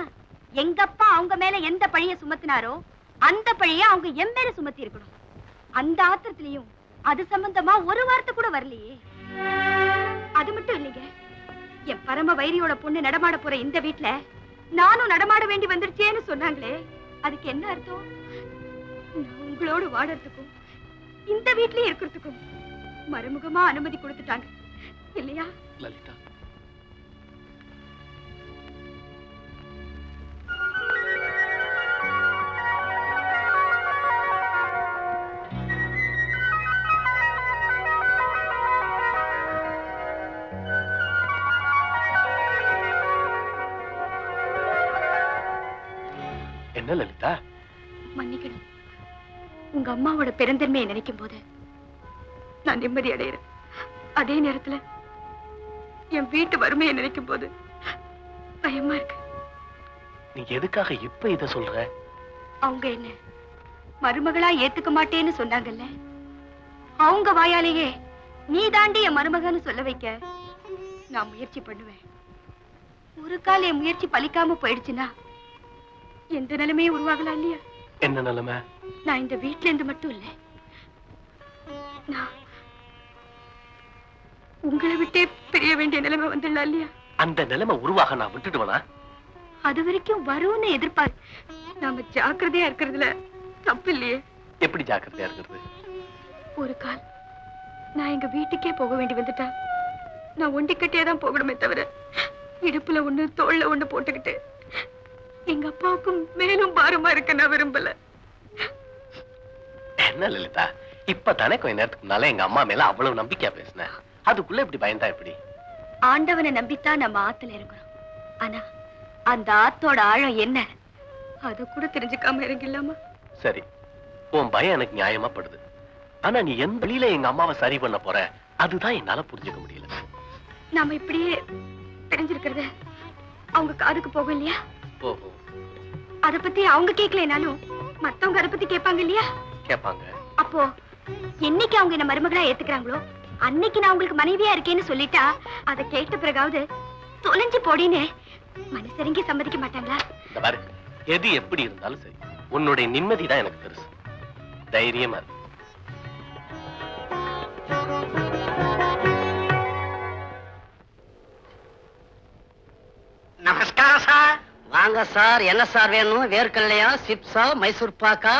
எங்க அப்பா அவங்க மேல எந்த பழிய சுமத்தினாரோ அந்த பழிய அவங்க என் மேல சுமத்தி இருக்கணும். அந்த ஆத்திரத்திலையும் அது சம்பந்தமா ஒரு வார்த்தை கூட வரலையே. அது மட்டும் இல்லைங்க, என் பரம வைரியோட பொண்ணு நடமாட போற இந்த வீட்டுல நானும் நடமாட வேண்டி வந்துருச்சேன்னு சொன்னாங்களே, அதுக்கு என்ன அர்த்தம்? நான் உங்களோடு வாடறதுக்கும் இந்த வீட்லயே இருக்கிறதுக்கும் மறைமுகமா அனுமதி கொடுத்துட்டாங்க இல்லையா? லலிதா என்ன லலிதா? மன்னிக்கணும். உங்க அம்மாவோட பெருந்தன்மையை நினைக்கும் போது நான் நிம்மதி அடைகிறேன். அதே நேரத்துல என் வீட்டு வறுமையை நினைக்கும் போது பயமா இருக்கு. நீ எதுக்காக இப்ப இத சொல்ற? அவங்க என்ன மருமகளா ஏத்துக்க மாட்டேன்னு சொன்னாங்கல்ல, அவங்க வாயாலேயே நீ தாண்டி என் மருமகன்னு சொல்ல வைக்க நான் முயற்சி பண்ணுவேன். ஒரு கால் என் முயற்சி பலிக்காம போயிடுச்சுன்னா எந்த நிலைமையே உருவாகலாம் இல்லையா? என்ன நிலைமை? நான் இந்த வீட்டுல இருந்து மட்டும் இல்ல, நான் உங்களை விட்டே பிரிய வேண்டிய நிலைமை வந்துடலாம் இல்லையா? அந்த நிலைமை உருவாக நான் விட்டுடுவேனா? அது வரைக்கும் வரும்னு எதிர்பார்த்து நாம ஜாக்கிரதையா இருக்கிறதுல தப்பு இல்லையே? எப்படி ஜாக்கிரதையா இருக்கிறது? ஒரு கால் நான் எங்க வீட்டுக்கே போக வேண்டி வந்துட்டா நான் ஒண்டிக்கட்டியா தான் போகணுமே தவிர இடுப்புல ஒண்ணு தோல்ல ஒண்ணு போட்டுக்கிட்டு எங்க அப்பாவுக்கும் மேலும் பாரமா இருக்க நான் விரும்பல. என்ன லலிதா, இப்ப தானே கொஞ்ச நேரத்துக்கு முன்னால எங்க அம்மா மேல அவ்வளவு நம்பிக்கையா பேசினேன். அதுக்குள்ள இப்படி பயந்தா எப்படி? ஆண்டவனை நம்பித்தான் நம்ம ஆத்துல இருக்கிறோம். ஆனா அந்த ஆத்தோட ஆழம் என்ன அது கூட தெரிஞ்சுக்காம இறங்கிடலாமா? சரி, உன் பயம் எனக்கு நியாயமா படுது. ஆனா நீ எந்த வழியில எங்க அம்மாவை சரி பண்ண போற அதுதான் என்னால புரிஞ்சுக்க முடியல. நாம இப்படியே தெரிஞ்சிருக்கிறத அவங்க காதுக்கு போகும் இல்லையா? ஓஹோ, அத பத்தி அவங்க கேட்கலனாலும் மத்தவங்க அத பத்தி கேட்பாங்க இல்லையா? கேட்பாங்க. அப்போ என்னைக்கு அவங்க என்ன மருமகளா ஏத்துக்கிறாங்களோ அன்னைக்கு நான் உங்களுக்கு மனைவியா இருக்கேன்னு சொல்லிட்டா அதை கேட்ட பிறகாவது தொலைஞ்சு போடின்னு மனசரிங்கி சம்மதிக்க மாட்டாங்களா? இந்த பாரு, எது எப்படி இருந்தாலும் சரி, உன்னுடைய நிம்மதி தான் எனக்கு பெருசு. தைரியமா இரு. நமஸ்காரம் சார். வாங்க சார். என்ன சார் வேணும்? வேர்க்கல்லையா, சிப்ஸா, மைசூர் பாக்கா?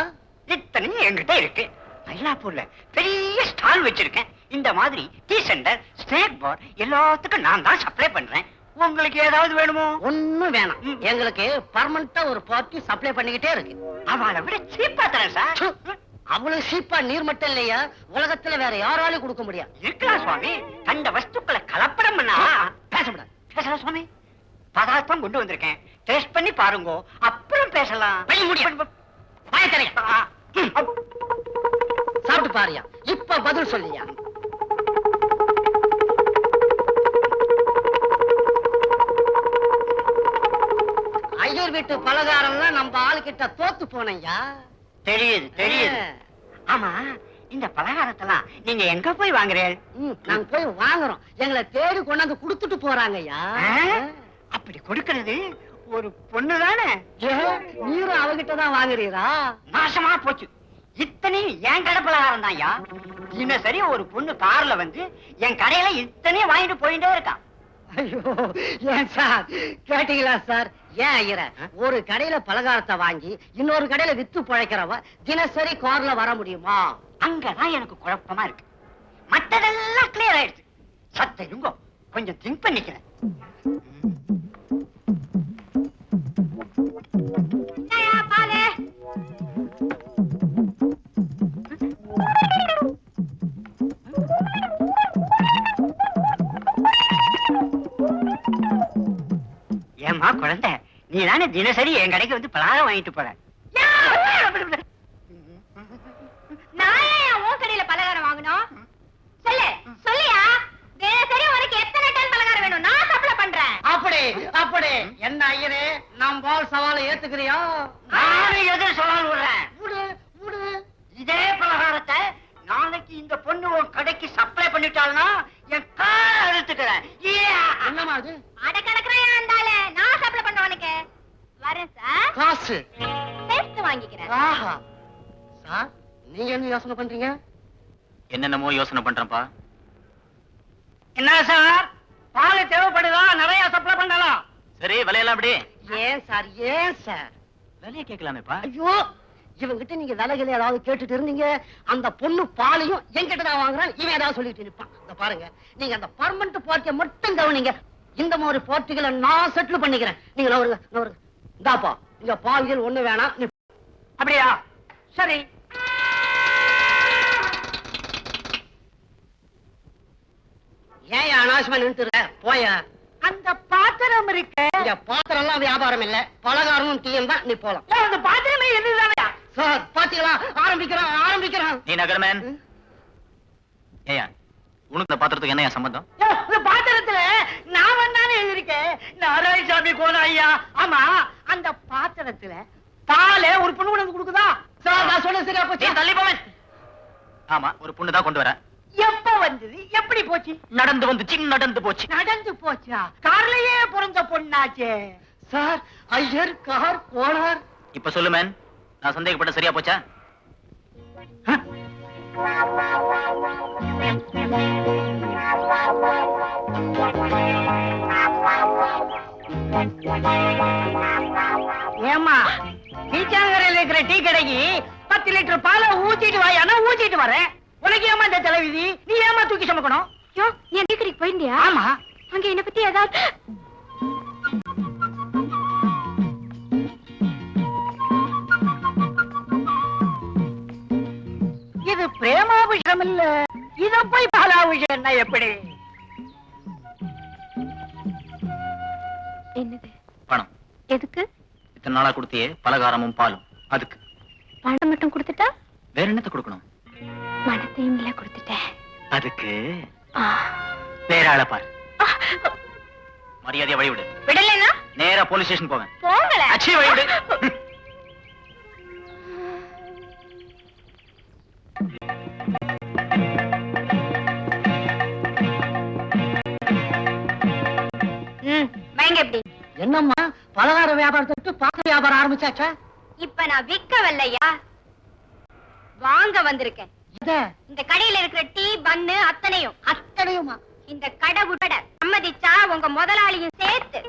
இத்தனையும் என்கிட்ட இருக்கு. மயிலாப்பூர்ல பெரிய ஸ்டால் வச்சிருக்கேன். இந்த மாதிரி டீ சென்டர், ஸ்நாக் பார் எல்லாத்துக்கும் நான் தான் சப்ளை பண்றேன். உங்களுக்கு ஏதாவது வேணுமோ? ஒண்ணும் வேணாம். எங்களுக்கு பர்மனண்டா ஒரு பார்ட்டி சப்ளை பண்ணிக்கிட்டே இருக்கு. அவளை விட சீப்பா தரேன் சார். அவ்வளவு சீப்பா நீர் மட்டும் இல்லையா, உலகத்துல வேற யாராலும் கொடுக்க முடியாது. இருக்கலாம் சுவாமி. கண்ட வஸ்துக்களை கலப்படம் பண்ணா பேசக்கூடாது. பேசலாம் சுவாமி. பதார்த்தம் கொண்டு வந்திருக்கேன். டேஸ்ட் பண்ணி பாருங்க, அப்புறம் பேசலாம். சாப்பிட்டு பாரியா, இப்ப பதில் சொல்லியா? ஐயர் வீட்டு பலகாரம்லாம் நம்ம ஆளுகிட்ட தோத்து போனையா. தெரியுது தெரியுது. ஆமா, இந்த பலகாரத்தெல்லாம் நீங்க எங்க போய் வாங்குறீங்க? நாங்க போய் வாங்குறோம். எங்களை தேடி கொண்டாந்து கொடுத்துட்டு போறாங்கய்யா. அப்படி கொடுக்கிறது ஒரு பொண்ணு தானே? நீரும் அவகிட்ட தான் வாங்குறீரா? நாசமா போச்சு. இத்தனையும் என் கடை பலகாரம் தான். தினசரி ஒரு பொண்ணு கார்ல வந்து என் கடையில இத்தனையும் வாங்கிட்டு போயிட்டே இருக்கான். ஐயோ, ஏன் சார் கேட்டீங்களா சார்? ஏன் ஐயர, ஒரு கடையில பலகாரத்தை வாங்கி இன்னொரு கடையில வித்து பழைக்கிறவ தினசரி கார்ல வர முடியுமா? அங்கதான் எனக்கு குழப்பமா இருக்கு. மற்றதெல்லாம் கிளியர் ஆயிடுச்சு. சத்தையுங்க கொஞ்சம் திங்க் பண்ணிக்கிறேன். ஏமா குழந்தை, நீ தானே தினசரி என் கடைக்கு வந்து பலகாரம் வாங்கிட்டு போற. நான் ஏன் உன் கடையில பலகாரம் வாங்கணும்? சொல்லு சொல்லியா? தினசரி உனக்கு எத்தனை டன் பலகாரம் வேணும்? நான் சப்ளை பண்றேன். அப்படி அப்படி என்ன ஐயரே, நாம் பால் சவாலை ஏத்துக்கிறியா? நானும் எதிர சொல்லலாம் விடுறேன். விடு விடு. இதே பலகாரத்தை நாளைக்கு இந்த பொண்ணு உன் கடைக்கு சப்ளை பண்ணிட்டாள்னா என் காலை அறுத்துக்கிறேன். என்னமா அது? அடக்கடக்குறேன் இருந்தாலே நான் சப்ளை பண்ண உனக்கு. வரேன் சார். காசு டெஸ்ட் வாங்கிக்கிறேன். ஆஹா. சார், நீங்க என்ன யோசனை பண்றீங்க? என்னென்னமோ யோசனை பண்றேன்ப்பா. என்ன சார், பால் தேவைப்படுதா? நிறைய சப்ளை பண்ணலாம். சரி, விலையெல்லாம் அப்படி ஏன் சார், ஏன் சார்? விலையை கேட்கலாமேப்பா. ஐயோ, இவங்கிட்ட நீங்க விலைகளை ஏதாவது கேட்டுட்டு இருந்தீங்க, அந்த பொண்ணு பாலையும் என்கிட்ட தான் வாங்குறான், இவன் ஏதாவது சொல்லிட்டு நிற்பான். இந்த பாருங்க, நீங்க அந்த பர்மனன்ட் பார்ட்டியை மட்டும் கவனிங்க. இந்த மாதிரி பார்ட்டிகளை நான் செட்டில் பண்ணிக்கிறேன். நீங்க நவருங்க. இந்தாப்பா, இங்க பால்கள் ஒண்ணு வேணாம். அப்படியா? சரி. ஏன் அனாவசியமா நிறுத்துற? போய. அந்த பாத்திரம் இருக்க. இங்க பாத்திரம் எல்லாம் வியாபாரம் இல்ல, பலகாரமும் டீயும் தான். நீ போலாம். அந்த பாத்திரமே என்னதானே சார்? பாத்தீங்களா, ஆரம்பிக்கிறான். நீ நகர்மேன். ஏயா, உனக்கு இந்த பாத்திரத்துக்கு என்ன சம்பந்தம்? இந்த பாத்திரத்துல நான் வந்தானே எழுதிருக்கேன். நாராயணசாமி கோண ஐயா. ஆமா, அந்த பாத்திரத்துல பாலை ஒரு பொண்ணு கொண்டு வந்து கொடுக்குதா? சார், நான் சொன்ன சரியா போச்சு. தள்ளி போவேன். ஆமா, ஒரு பொண்ணு தான் கொண்டு வரேன். எப்ப வந்தது? எப்படி போச்சு? நடந்து வந்துச்சு, நடந்து போச்சு. நடந்து போச்சா? கார்லயே பிறந்த பொண்ணாச்சே. சார், ஐயர் கார் கோளார். இப்ப சொல்லு மேன், நான் சந்தேகப்பட்ட சரியா போச்சா? ஏமா, டீச்சாங்கரையில் இருக்கிற டீ கடைக்கு 10 லிட்டர் பாலை ஊத்திட்டு வாயானா ஊத்திட்டு வரேன். உனக்கு ஏமா இந்த தலைவிதி? நீ ஏமா தூக்கி சுமக்கணும்? யோ, நீ டீ கடைக்கு போயிருந்தியா? ஆமா. அங்க என்ன பத்தி ஏதாவது? இது பிரேமாபிஷம் இல்ல, இத போய் பாலாபிஷம் எப்படி? என்னது? பணம். எதுக்கு? இத்தனை நாளா கொடுத்தியே பலகாரமும் பாலும், அதுக்கு. பணம் மட்டும் கொடுத்துட்டா? வேற என்னத்தை கொடுக்கணும்? மனத்தையும் இல்ல கொடுத்துட்டேன். அதுக்கு வேற ஆளை பாரு. மரியாதையா வழிவிடு. விடலைன்னா நேரா போலீஸ் ஸ்டேஷன் போவேன். போங்களே. அச்சி வழிவிடு. பயங்க எப்படி? என்னம்மா, பலகார வியாபாரத்தை விட்டு பாத்திர வியாபாரம் ஆரம்பிச்சாச்சா? இப்ப நான் விற்க வரலையா, வாங்க வந்திருக்கேன். இந்த கடையில இருக்கிற டீ பன்னு அத்தனையுமா இந்த கடை உட்பட சம்மதிச்சா உங்க முதலாளியும் சேர்த்து.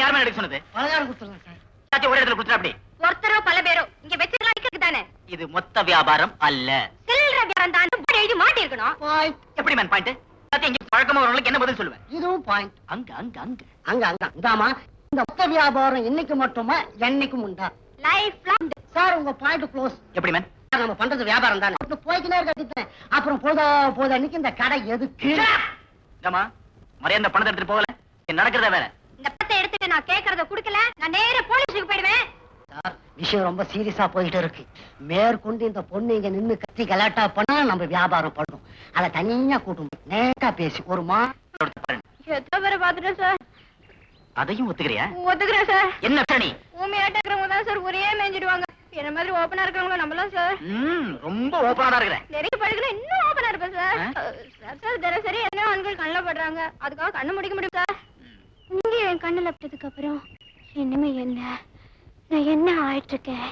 யாருமே எடுக்க சொன்னது? பலகாரம் கொடுத்துருங்க சார். எல்லாத்தையும் ஒரே இடத்துல கொடுத்துரு. அப்படி ஒருத்தரோ பல பேரோ இங்க வச்சிருக்க தானே. இது மொத்த வியாபாரம் அல்ல, சில்லற வியாபாரம் தான். எழுதி மாட்டி இருக்கணும். பாயிண்ட். எப்படி மேன் பாயிண்ட்? எல்லாத்தையும் இங்க பழக்கமா வரவங்களுக்கு என்ன பதில் சொல்லுவேன்? இதுவும் பாயிண்ட். அங்க அங்க அங்க அங்க அங்க இந்தாமா, இந்த மொத்த வியாபாரம் இன்னைக்கு மட்டுமா என்னைக்கும் உண்டா? Life long. சார் உங்க பாயிண்ட் க்ளோஸ். எப்படி மேன்? நம்ம பண்றது வியாபாரம் தானே. போய்க்கினே இருக்கேன். அப்புறம் போத அன்னைக்கு இந்த கடை எதுக்கு? ஏமா மரியாதை பணத்தை எடுத்துட்டு போகல, நடக்கிறத வேற. இந்த பணத்தை எடுத்துட்டு நான் கேக்குறத குடுக்கல, நான் நேரா போலீஸுக்கு போயிடுவேன். சார் விஷயம் ரொம்ப சீரியஸா போயிட்டு இருக்கு. மேற்கொண்டு இந்த பொண்ணு இங்க நின்னு கத்தி கலாட்டா பண்ணா நம்ம வியாபாரம் பண்ணும். அதை தனியா கூட்டும் நேட்டா பேசி ஒரு எத்தனை பேரை பாத்துட்டேன் சார். அதையும் ஒத்துக்கிறியா? ஒத்துக்கிறேன் சார். என்ன பிரச்சனை? ஊமையாட்ட இருக்கிறவங்க தான் சார் ஒரே மேஞ்சிடுவாங்க. என்ன மாதிரி ஓபனா இருக்கிறவங்கள நம்பலாம் சார். ரொம்ப ஓபனா இருக்கிறேன். நிறைய பழகுல இன்னும் ஓபனா இருப்பேன் சார். சார் தினசரி என்ன ஆண்கள் கண்ணுல படுறாங்க, அதுக்காக கண்ணு முடிக்க முடியும் சார். நீங்க என் கண்ணுல பட்டதுக்கு அப்புறம் இனிமே என்ன, நான் என்ன ஆயிட்டு இருக்கேன்,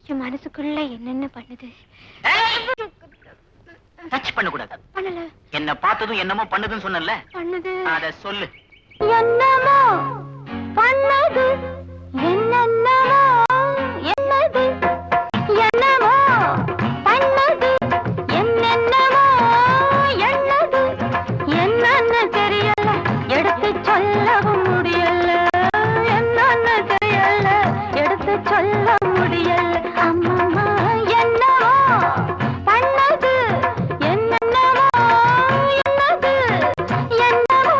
என் மனசுக்குள்ள என்னென்ன பண்ணுது? டச் பண்ண கூடாது. பண்ணல. என்ன பார்த்ததும் என்னமோ பண்ணுதுன்னு சொன்னல, பண்ணுது. அத சொல்லு. என்னமோ பண்ணது, என்னென்னமோ என்னது, என்னமோ பண்ணது, என்னென்னமோ என்னது, என்னன்னு தெரியல, எடுத்து சொல்லவும் முடியல, என்னன்னு தெரியல, எடுத்து சொல்ல முடியல. அம்மா என்னமோ பண்ணது, என்னென்னமோ என்னது, என்னமோ.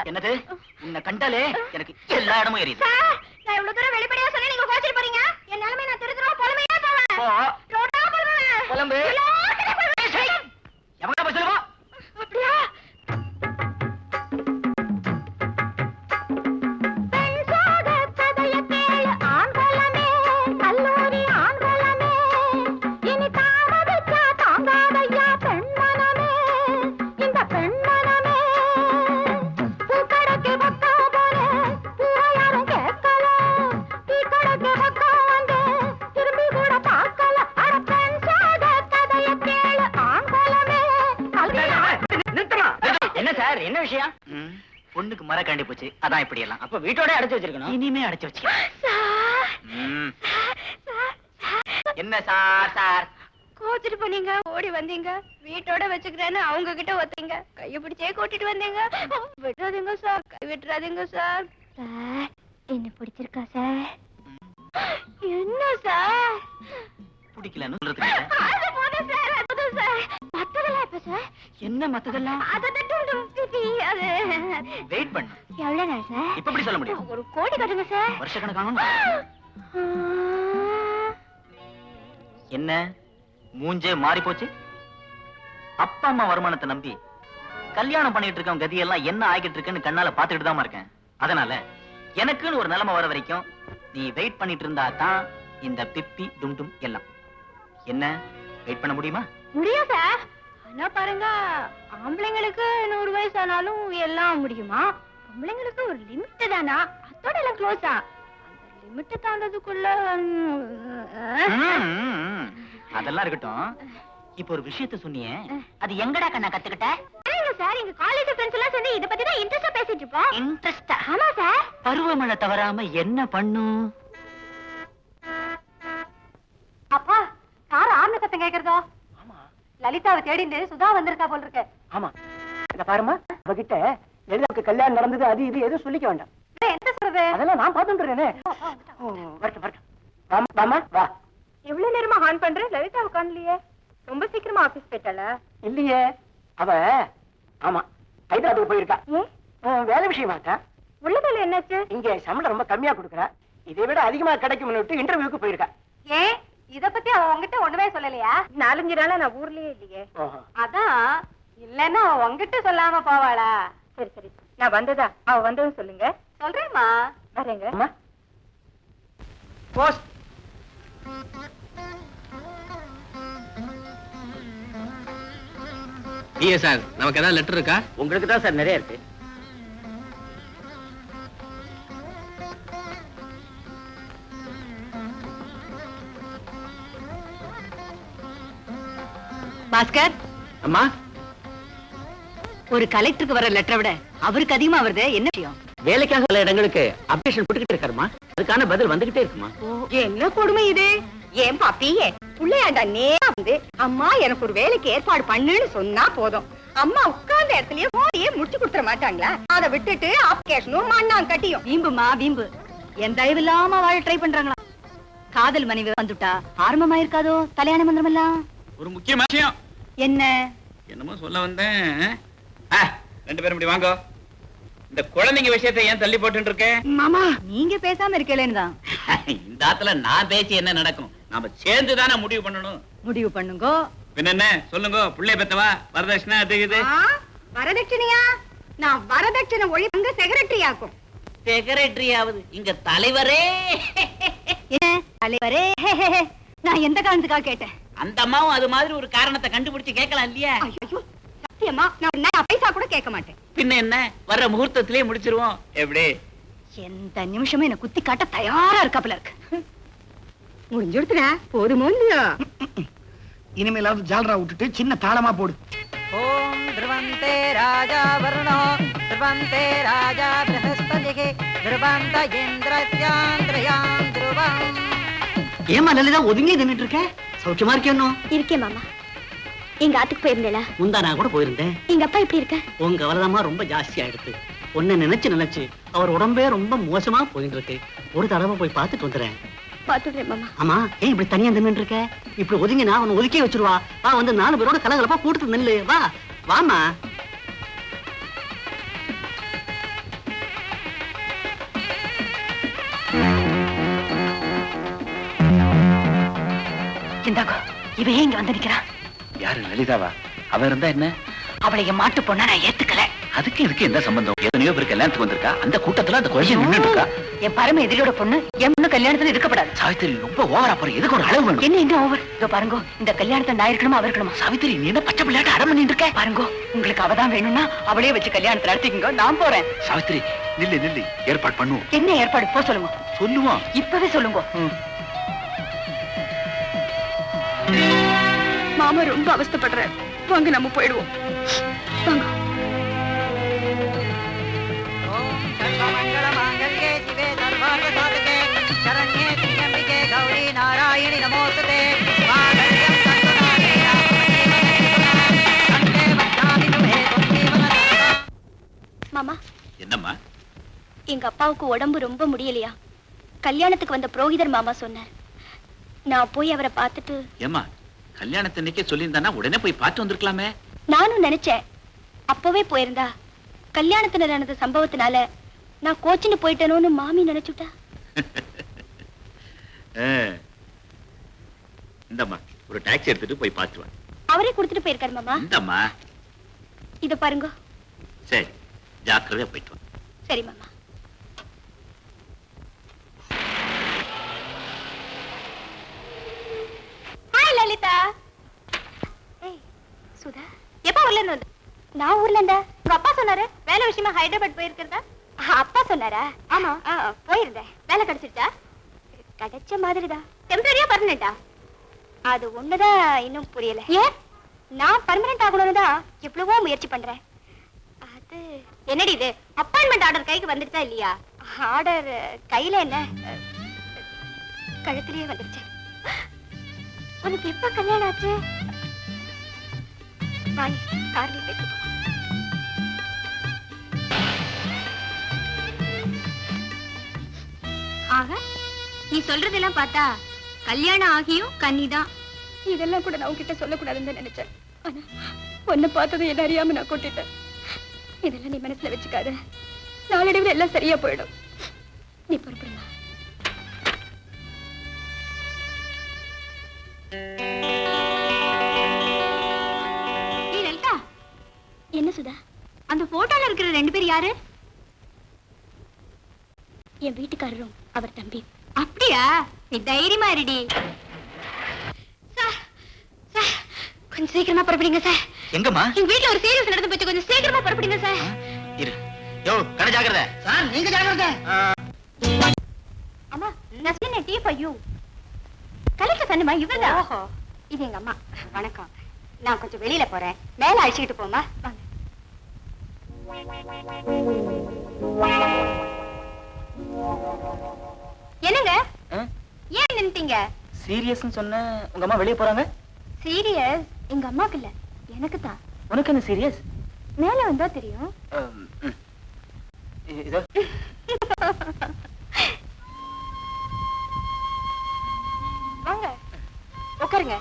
என்னது உன்னை கண்டாலே எனக்கு எல்லா இடமும் எரியுது. நான் இவ்வளவு தூரம் வெளிப்படையா சொன்னா நீங்க கோச்சிட்டு போறீங்க. என்னால புலம்பு எவங்க போய் சொல்லுவா அப்படியா? என்ன சார், என்ன விஷயம்? பொண்ணுக்கு மரக்காண்டி போச்சு, அதான் இப்படி எல்லாம். அப்ப வீட்டோட அடைச்சு வச்சிருக்கணும். இனிமே அடைச்சு வச்சுக்க. என்ன சார்? சார் கோச்சிட்டு போனீங்க, ஓடி வந்தீங்க, வீட்டோட வச்சுக்கிறேன்னு அவங்க கிட்ட ஒத்தீங்க, கைய பிடிச்சே கூட்டிட்டு வந்தீங்க. விட்டுறாதீங்க சார், கை விட்டுறாதீங்க சார். சார் என்ன பிடிச்சிருக்கா சார்? என்ன சார் பிடிக்கலன்னு சொல்றதுக்கு அது போதும் சார், அது போதும் சார். மத்ததெல்லாம் எப்ப சார்? என்ன மத்ததெல்லாம்? அது வெயிட் பண்ணு. எவ்வளவு நாள் சார்? இப்ப எப்படி சொல்ல முடியும்? ஒரு கோடி கட்டுங்க சார். வருஷக்கணக்கான. என்ன மூஞ்சே மாறி போச்சு? அப்பா அம்மா வருமானத்தை நம்பி கல்யாணம் பண்ணிட்டு இருக்கவங்க கதியெல்லாம் என்ன ஆகிட்டு இருக்குன்னு கண்ணால பாத்துக்கிட்டு தான் இருக்கேன். அதனால எனக்குன்னு ஒரு நிலைமை வர வரைக்கும் நீ வெயிட் பண்ணிட்டு இருந்தா தான் இந்த பிப்பி டும் எல்லாம். என்ன வெயிட் பண்ண முடியுமா? முடியும் சார். ஆனா பாருங்க, ஆம்பளைங்களுக்கு 100 வயசு ஆனாலும் எல்லாம் முடியுமா? பொம்பளைங்களுக்கு ஒரு லிமிட் தானா, அதோட எல்லாம் க்ளோஸா. அந்த லிமிட் தாண்டதுக்குள்ள அதெல்லாம் இருக்கட்டும். இப்ப ஒரு விஷயத்த சொன்னியே, அது எங்கடா கண்ணா கத்துக்கிட்ட? சார், எங்க காலேஜ் ஃப்ரெண்ட்ஸ் எல்லாம் சேர்ந்து இத பத்தி தான் இன்ட்ரெஸ்டா பேசிட்டு இருப்போம். இன்ட்ரெஸ்டா? ஆமா சார். பருவமழை தவறாம என்ன பண்ணும்? அப்பா, யார் ஆர்ன சத்தம் கேக்குறதோ? லலிதாவை தேடிந்து சுதா வந்திருக்கா போல் இருக்கு. ஆமா, இத பாருமா, அவகிட்ட லலிதாவுக்கு கல்யாணம் நடந்தது அது இது எதுவும் சொல்லிக்க வேண்டாம். என்ன சொல்றது? அதெல்லாம் நான் பாத்துட்டுறேனே. வரட்டும் வரட்டும். வாமா வா. எவ்வளவு நேரமா ஹான் பண்றேன், லலிதாவை காணலையே. ரொம்ப சீக்கிரமா ஆபீஸ் போயிட்டாளா? இல்லையே, அவ ஆமா ஹைதராபாத்துக்கு போயிருக்கா. வேலை விஷயமாக்கா. உள்ள வேலை என்னாச்சு? இங்க சம்பளம் ரொம்ப கம்மியா கொடுக்குறா, இதை விட அதிகமா கிடைக்கும்னு இன்டர்வியூக்கு போயிருக்கா. ஏன் இத பத்தி அவ உங்ககிட்ட ஒண்ணுமே சொல்லலையா? 4-5 நாளா நான் ஊர்லயே இல்லையே. அதான் இல்லன்னா உங்ககிட்ட சொல்லாம போவாளா? சரி சரி, நான் வந்ததா அவ வந்ததும் சொல்லுங்க. சொல்றேம்மா. வரேங்க. அம்மா போஸ்ட். சார், நமக்கு ஏதாவது லெட்டர் இருக்கா? உங்களுக்கு தான் சார் நிறைய இருக்கு. பாஸ்கர், அம்மா, ஒரு கலெக்டருக்கு வர லெட்டரை விட அவருக்கு அதிகமா வருது. என்ன விஷயம்? வேலைக்காக பல இடங்களுக்கு அப்டேஷன் போட்டுக்கிட்டே இருக்காருமா, அதுக்கான பதில் வந்துகிட்டே இருக்குமா. என்ன கொடுமை இது? ஏன் பாப்பியே புள்ளையாண்டா நேரா வந்து அம்மா எனக்கு ஒரு வேலைக்கு ஏற்பாடு பண்ணுன்னு சொன்னா போதும், அம்மா உட்கார்ந்த இடத்துலயே போயே முடிச்சு கொடுத்துட மாட்டாங்களா? அதை விட்டுட்டு அப்ளிகேஷனும் மண்ணாம் கட்டியும் வீம்புமா வீம்பு. என் தயவு இல்லாம வாழ ட்ரை பண்றாங்களா? காதல் மனைவி வந்துட்டா ஆரம்பமா இருக்காதோ கல்யாண மந்திரம் எல்லாம்? ஒரு முக்கியமான விஷயம். என்ன? என்னமோ சொல்ல வந்தேன். ரெண்டு பேரும் இப்படி வாங்க. இந்த குழந்தைங்க விஷயத்தை ஏன் தள்ளி போட்டு இருக்க? மாமா, நீங்க பேசாம இருக்கலன்னு தான். இந்த ஆத்துல நான் பேசி என்ன நடக்கும்? நாம சேர்ந்து தானே முடிவு பண்ணணும். முடிவு பண்ணுங்க. பின்ன என்ன சொல்லுங்க, பிள்ளை பெத்தவா வரதட்சணை அது இது. வரதட்சணையா? நான் வரதட்சணை ஒழிப்பு செக்ரட்டரி ஆக்கும். செக்ரட்டரி ஆகுது இங்க தலைவரே. தலைவரே, நான் எந்த காரணத்துக்காக கேட்டேன்? அந்த அம்மாவும் அது மாதிரி ஒரு காரணத்தை கண்டுபிடிச்சு கேட்கலாம் இல்லையா? ஐயோ சத்தியமா நான் பைசா கூட கேட்க மாட்டேன். பின்ன என்ன, வர்ற முகூர்த்தத்திலே முடிச்சிருவோம். எப்படி? எந்த நிமிஷமும் என்ன குத்தி காட்ட தயாரா இருக்காப்புல இருக்கு. முடிஞ்சுடுத்துற போதுமோ இல்லையா? இனிமேலாவது ஜால்ரா விட்டுட்டு சின்ன தாளமா போடு. ஓம் த்ருவந்தே ராஜா வர்ணோ த்ருவந்தே ராஜா ப்ரஹஸ்பதிகே த்ருவந்த இந்திரஸ்யாந்திரயாம் த்ருவம். ஏமா லலிதா ஒதுங்கி நின்னுட்டு இருக்க? சௌக்கியமா இருக்கேனோ? இருக்கேன் மாமா. எங்க ஆத்துக்கு போயிருந்தேளா? முந்தா நான் கூட போயிருந்தேன். எங்க அப்பா எப்படி இருக்க? உங்க கவலைதாம்மா ரொம்ப ஜாஸ்தியா எடுத்து உன்னை நினைச்சு அவர் உடம்பே ரொம்ப மோசமா போயிட்டு இருக்கு. ஒரு தடவை போய் பார்த்துட்டு வந்துடுறேன். பாத்துடுறேன் மாமா. ஆமா, ஏன் இப்படி தனியா நின்னுட்டு இருக்க? இப்படி ஒதுங்கி நான் உன்னை ஒதுக்கி வச்சிருவா. வா, வந்து 4 பேரோட கலகலப்பா கூட்டத்து நில்லு. வா வாமா. இந்தாங்க இவ ஏன் இங்க வந்து நிக்கிறான்? யாரு லலிதாவா? அவ இருந்தா என்ன? அவளை என் மாட்டு பொண்ணா நான் ஏத்துக்கல. அதுக்கு இதுக்கு என்ன சம்பந்தம்? எத்தனையோ பேர் கல்யாணத்துக்கு வந்திருக்கா, அந்த கூட்டத்துல அந்த குழந்தை நின்று இருக்கா. என் பரம எதிரியோட பொண்ணு என் பொண்ணு கல்யாணத்துல இருக்கப்படாது. சாவித்திரி ரொம்ப ஓவரா போற. எதுக்கு ஒரு அளவு வேணும்? என்ன ஓவர்? இதோ பாருங்க, இந்த கல்யாணத்தை நான் இருக்கணுமா அவர் இருக்கணுமா? சாவித்திரி நீ என்ன பச்சை பிள்ளையாட்ட அடம் பண்ணிட்டு இருக்க? பாருங்க, உங்களுக்கு அவதான் வேணும்னா அவளே வச்சு கல்யாணத்தை நடத்திக்கங்க, நான் போறேன். சாவித்திரி நில்லு நில்லு, ஏற்பாடு பண்ணுவோம். என்ன ஏற்பாடு? போ சொல்லுங்க. சொல்லுவோம், இப்பவே சொல்லுங்க. மாமா ரொம்ப அவஸ்தைப்படுற. வாங்க நம்ம போயிடுவோம். வாங்க. மாமா, என்னம்மா? எங்க அப்பாவுக்கு உடம்பு ரொம்ப முடியலையா? கல்யாணத்துக்கு வந்த புரோகிதர் மாமா சொன்னார். நான் போய் அவரை பார்த்துட்டு. ஏம்மா, கல்யாணத்தன்னைக்கே சொல்லியிருந்தானா உடனே போய் பார்த்து வந்திருக்கலாமே. நானும் நினைச்சேன். அப்பவே போயிருந்தா கல்யாணத்துல நடந்த சம்பவத்தினால நான் கோச்சின்னு போயிட்டேனோன்னு மாமி நினைச்சுட்டா. இந்தம்மா ஒரு டாக்ஸி எடுத்துட்டு போய் பார்த்து வா. அவரே கொடுத்துட்டு போயிருக்காரு மாமா. இந்தம்மா. இத பாருங்க. சரி, ஜாக்கிரதையா போயிட்டு வா. சரி மாமா. ஹாய் லலிதா. ஏய் சுதா, எப்ப ஊர்ல இருந்து வந்த? நான் ஊர்ல இருந்தா. உங்க அப்பா சொன்னாரு வேலை விஷயமா ஹைதராபாத் போயிருக்கிறதா. அப்பா சொன்னாரா? ஆமா, போயிருந்தேன். வேலை கிடைச்சிருச்சா? கிடைச்ச மாதிரிதான். டெம்பரரியா பர்மனண்டா? அது ஒண்ணுதான் இன்னும் புரியல. ஏன்? நான் பர்மனன்ட் ஆகணும்னு தான் எவ்வளவோ முயற்சி பண்றேன். அது என்னடி இது? அப்பாயின்மெண்ட் ஆர்டர் கைக்கு வந்துருச்சா இல்லையா? ஆர்டர் கையில என்ன, கழுத்திலேயே வந்துருச்சு. உனக்கு எப்ப கல்யாணம் ஆச்சு? வாய் கார்லி பேசி. ஆக நீ சொல்றதெல்லாம் பார்த்தா கல்யாணம் ஆகியும் கன்னிதான். இதெல்லாம் கூட நான் உன்கிட்ட சொல்லக்கூடாதுன்னு தான் நினைச்சேன். ஆனா உன்னை பார்த்ததும் என்ன அறியாம நான் கொட்டிட்டேன். இதெல்லாம் நீ மனசுல வச்சுக்காத. நாளடைவில் எல்லாம் சரியா போயிடும். நீ பொறுப்படுமா? லலிதா, என்ன சுதா? அந்த போட்டோல இருக்கிற 2 பேர் யாரு? என் வீட்டுக்காரரும் அவர் தம்பி. அப்படியா? நீ தைரியமா இருடி. கொஞ்சம் சீக்கிரமா புறப்படுங்க சார். எங்கம்மா? எங்க வீட்டுல ஒரு சீரியஸ் நடந்து போச்சு. கொஞ்சம் சீக்கிரமா புறப்படுங்க சார். இரு. யோ, கட ஜாக்கிரதை. சார் நீங்க ஜாக்கிரதை. அம்மா, நான் சொன்ன டீ ஃபார் யூ. கலெக்டர் சொன்னமா இவங்க. ஓஹோ, இது எங்க அம்மா. வணக்கம். நான் கொஞ்சம் வெளியில போறேன். மேல அழைச்சிட்டு போமா. வாங்க. என்னங்க? ஏன் நின்னுட்டீங்க? சீரியஸ்னு சொன்ன உங்க அம்மா வெளியே போறாங்க. சீரியஸ் எங்க அம்மாக்கு இல்ல, எனக்கு தான். உனக்கு என்ன சீரியஸ்? மேல வந்தா தெரியும். இதோ வாங்க உட்காருங்க.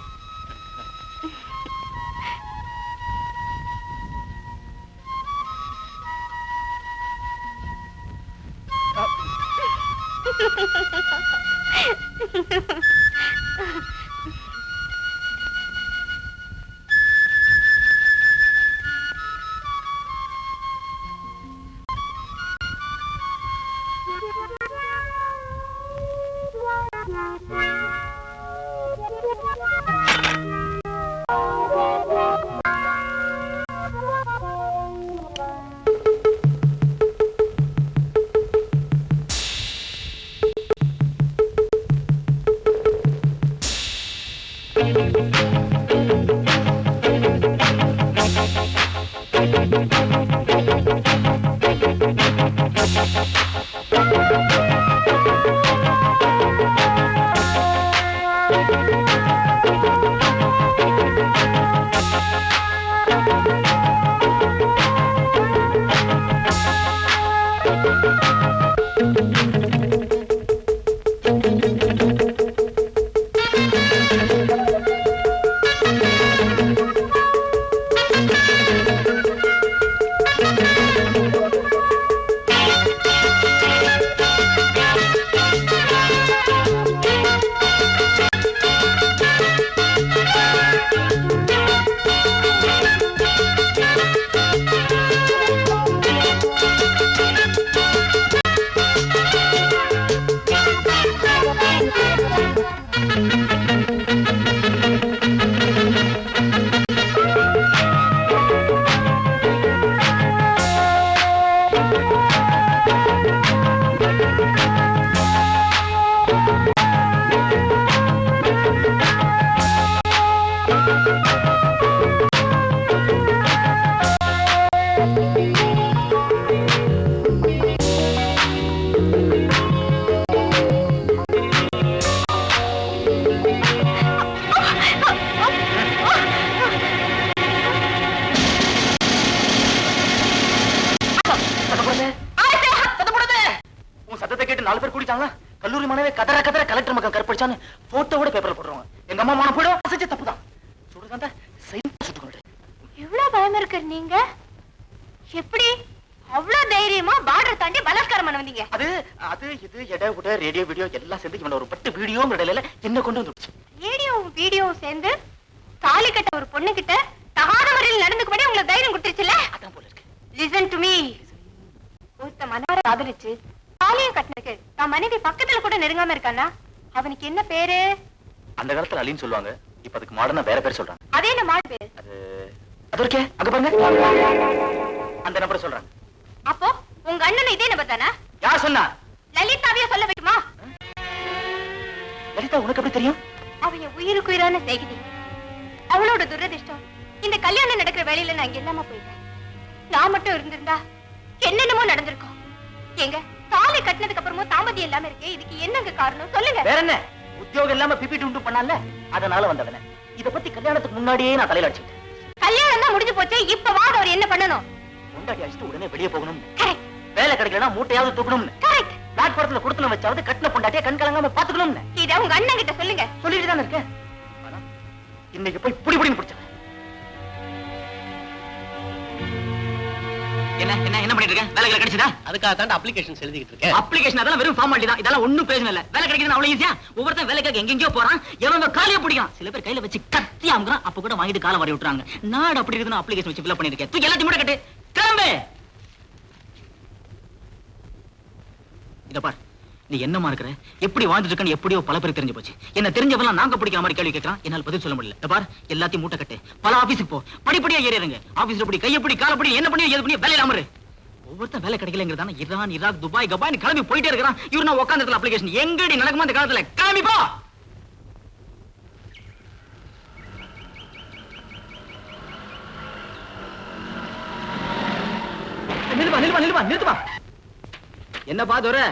ஊர்ல 4 பேர் கூடிட்டாங்களா? கல்லூரி மாணவே கதற கதற கலெக்டர் மகன் கற்பழிச்சான்னு போட்டோவோட பேப்பர்ல போடுறாங்க. எங்க அம்மா மான போயிடும். செஞ்ச தப்புதான். சுடுதாண்டா சுட்டு கொண்டு. எவ்வளவு பயம் இருக்கு நீங்க? எப்படி அவ்வளவு தைரியமா பார்டர் தாண்டி பலாத்காரம் பண்ண வந்தீங்க? அது இது எடை உட ரேடியோ வீடியோ எல்லாம் சேர்ந்து இவன ஒரு பட்டு வீடியோ இடையில என்ன கொண்டு வந்து ரேடியோவும் வீடியோவும் சேர்ந்து தாலி கட்ட ஒரு பொண்ணு கிட்ட தகாத முறையில் நடந்துக்கும்படி உங்களுக்கு தைரியம் கொடுத்துருச்சுல்ல? அதான் போல இருக்கு. Listen to me. ஒருத்த மனவரை ஆதரிச்சு தாலியும் கட்டினதுக்கு நான் மனைவி பக்கத்துல கூட நெருங்காம இருக்கானா அவனுக்கு என்ன பேரு? அந்த காலத்துல அலின்னு சொல்லுவாங்க. இப்ப அதுக்கு மாடர்னா வேற பேர் சொல்றாங்க. அதே என்ன மாடு பேரு? அது இருக்கே அங்க பாருங்க. அந்த நம்பரை சொல்றாங்க. அப்போ உங்க அண்ணன் இதே நம்பர் தானா? யார் சொன்னா? லலிதாவையே சொல்ல வைக்குமா? லலிதா உனக்கு எப்படி தெரியும்? அவ என் உயிருக்கு உயிரான சிநேகிதி. அவளோட துரதிர்ஷ்டம் இந்த கல்யாணம் நடக்கிற வேலையில நான் இங்க இல்லாம போயிட்டேன். நான் மட்டும் இருந்திருந்தா என்னென்னமோ நடந்திருக்கும். எங்க தாலி கட்டினதுக்கு அப்புறமும் தாமதியம் இல்லாம இருக்கே, இதுக்கு என்னங்க காரணம் சொல்லுங்க. வேற என்ன? உத்தியோகம் இல்லாம பிபி டுண்டு பண்ணால அதனால வந்தவன. இத பத்தி கல்யாணத்துக்கு முன்னாடியே நான் தலையில அடிச்சிட்டேன். கல்யாணம் தான் முடிஞ்சு போச்சு. இப்ப வாங்க அவர் என்ன பண்ணணும்? முன்னாடி அடிச்சுட்டு உடனே வெளியே போகணும். வேலை கிடைக்கலனா மூட்டையாவது தூக்கணும். கரெக்ட். பிளாட்ஃபார்ம்ல கொடுத்தன வச்சாவது கட்டின பொண்டாட்டியா கண் கலங்காம பாத்துக்கணும். இத உங்க அண்ணன் கிட்ட சொல்லுங்க. சொல்லிட்டு தானே இருக்கேன். இன்னைக்கு போய் புடி புடின்னு பிடிச்சேன். என்ன பண்ணிட்டு இருக்க? வேலை கிடைச்சதா? அதுக்காக தான் அப்ளிகேஷன்ஸ் எழுதிட்டு இருக்கேன். அப்ளிகேஷன் அதெல்லாம் வெறும் ஃபார்மாலிட்டி தான். இதெல்லாம் ஒண்ணும் பிரயோஜனம் இல்ல. வேலை கிடைக்குது அவ்வளவு ஈஸியா? ஒவ்வொருத்தன் வேலைக்காக எங்கெங்கயோ போறான். எவங்க காலிய பிடிக்கலாம். சில பேர் கையில வச்சு கத்தி அமுக்குறான். அப்ப கூட வாங்கிட்டு காலை வாரி விட்டுறாங்க. நாடு அப்படி இருக்குன்னு அப்ளிகேஷன் வச்சு ஃபில் பண்ணிருக்கேன். தூக்கி எல்லாத்தையும் மூட கட்டு. கிளம்பு. இத பார், நீ என்னமா இருக்கிற, எப்படி வாழ்ந்துட்டு இருக்கன்னு எப்படியோ பல பேருக்கு தெரிஞ்சு போச்சு. என்ன தெரிஞ்சவெல்லாம் நாங்க பிடிக்கிற மாதிரி கேள்வி கேட்கறான். என்னால பதில் சொல்ல முடியல. இத பார், எல்லாத்தையும் மூட்டை கட்டு. பல ஆபீஸுக்கு போ. படிப்படியா ஏறிடுங்க. ஆபீஸ்ல படி, கையப்படி, காலப்படி, என்ன பண்ணி எது பண்ணி வேலையில அமரு. ஒவ்வொருத்தன் வேலை கிடைக்கலங்கிறதான ஈரான், ஈராக், துபாய், கபாய்னு கிளம்பி போயிட்டே இருக்கிறான். இவரு நான் உட்கார்ந்த அப்ளிகேஷன் எங்கடி நடக்குமா இந்த காலத்துல? கிளம்பி போ. நிறுத்துப்பா. என்னப்பா துரை,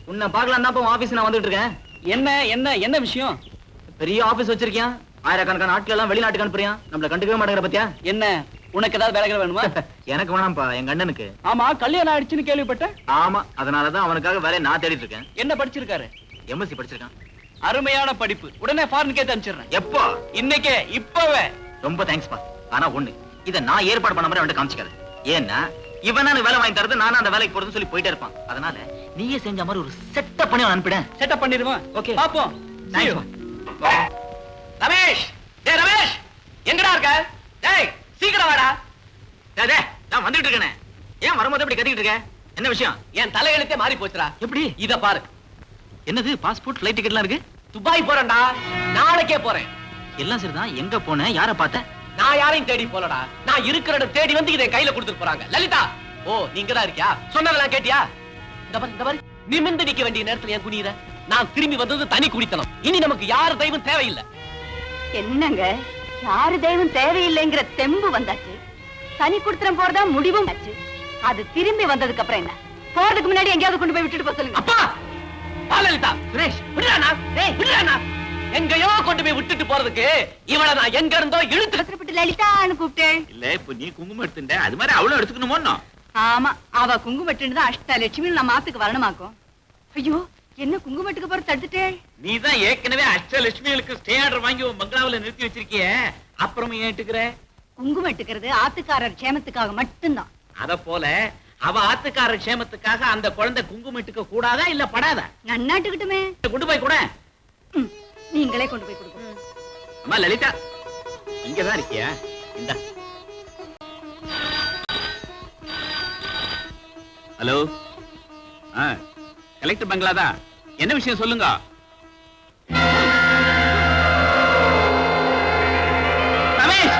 உன்னை பார்க்கலாம் தான் ஆபீஸ் நான் வந்துட்டு இருக்கேன். என்ன விஷயம்? பெரிய ஆபீஸ் வச்சிருக்கியா? ஆயிரக்கணக்கான ஆட்கள் எல்லாம் வெளிநாட்டுக்கு அனுப்புறியா? நம்மள கண்டுக்கவே மாட்டேங்கிற பத்தியா? என்ன உனக்கு ஏதாவது வேலைகள் வேணுமா? எனக்கு வேணாம்ப்பா, எங்க அண்ணனுக்கு. ஆமா, கல்யாணம் ஆயிடுச்சுன்னு கேள்விப்பட்டேன். ஆமா, அதனாலதான் அவனுக்காக வேலையை நான் தேடிட்டு இருக்கேன். என்ன படிச்சிருக்காரு? எம்எஸ்சி படிச்சிருக்கான். அருமையான படிப்பு. உடனே ஃபாரின் கேட்டு அனுப்பிச்சிடுறேன். எப்போ? இன்னைக்கே, இப்பவே. ரொம்ப தேங்க்ஸ்ப்பா. ஆனா ஒண்ணு, இத நான் ஏற்பாடு பண்ண மாதிரி அவன்கிட்ட காமிச்சிக்காது. ஏன்னா இவன் வேலை வாங்கி தரது, நானும் அந்த வேலைக்கு போறதுன்னு சொல்லி போயிட்டே இருப்பான். அதனால நீயே செஞ்ச மாதிரி ஒரு செட்டப் பண்ணி அவன் அனுப்பிட. செட்டப் பண்ணிடுவான். ஓகே, பாப்போம். ரமேஷ், டேய் ரமேஷ், எங்கடா இருக்க? டேய் சீக்கிரம் வாடா. டேய் நான் வந்துட்டு இருக்கேனே. ஏன் வரும்போது இப்படி கத்திட்டு இருக்க? என்ன விஷயம்? என் தலையெழுத்தே மாறி போச்சுடா. எப்படி? இத பாரு. என்னது, பாஸ்போர்ட், ஃளைட் டிக்கெட்லாம் இருக்கு? துபாய் போறேன்டா. நாளைக்கே போறேன். எல்லாம் சரிதான். எங்க போன? யார பார்த்த? நான் யாரையும் தேடி போலடா. நான் இருக்கிற இடம் தேடி வந்து இதை கையில கொடுத்துட்டு போறாங்க. லலிதா, ஓ நீங்க தான் இருக்கியா? சொன்னதெல்லாம் கேட்டியா? இந்த பாரு, நிமிர்ந்து நிக்க வேண்டிய நேரத்துல ஏன் குனிற? நான் திரும்பி வந்தது தனி குடித்தனம். இனி நமக்கு யாரு தெய்வம் தேவையில்லை. என்னங்க, யாரு தெய்வம் தேவையில்லைங்கிற தெம்பு வந்தாச்சு. தனி குடுத்தனம் போறதா முடிவும் ஆச்சு. அது திரும்பி வந்ததுக்கு அப்புறம் என்ன? போறதுக்கு முன்னாடி எங்கேயாவது கொண்டு போய் விட்டுட்டு போக சொல்லுங்க. அப்பா, லலிதா, சுரேஷ், விடுறானா? எங்கயோ கொண்டு போய் விட்டுட்டு போறதுக்கு இவள நான் எங்க இருந்தோ இழுத்து லலிதான்னு கூப்பிட்டேன். இல்ல, இப்ப நீ குங்குமம் எடுத்துட்ட, அது மாதிரி அவளும் எடுத்துக்கணுமோ? ஆமா, அவ குங்குமட்டுன்னு தான் அஷ்டலட்சுமி நம்ம மாத்துக்கு வரணுமாக்கும். ஐயோ, என்ன குங்குமட்டுக்கு போற தடுத்துட்டேன். நீ தான் ஏற்கனவே அஷ்டலட்சுமிகளுக்கு ஸ்டே ஆர்டர் வாங்கி உன் பங்களாவில நிறுத்தி வச்சிருக்கிய. அப்புறம் ஏன் எடுத்துக்கிற? குங்குமம் எடுக்கிறது ஆத்துக்காரர் க்ஷேமத்துக்காக மட்டும்தான். அத போல அவ ஆத்துக்காரர் க்ஷேமத்துக்காக அந்த குழந்தை குங்குமம் எடுக்க கூடாதா, இல்ல படாதா? நன்னாட்டுக்கிட்டுமே. கொண்டு போய் கூட. நீங்களே கொண்டு போய் கொடுங்க. அம்மா லலிதா, இங்கதான் இருக்கியா? இந்த ஹலோ, கலெக்டர் பங்களாதா. என்ன விஷயம் சொல்லுங்க. ரமேஷ்,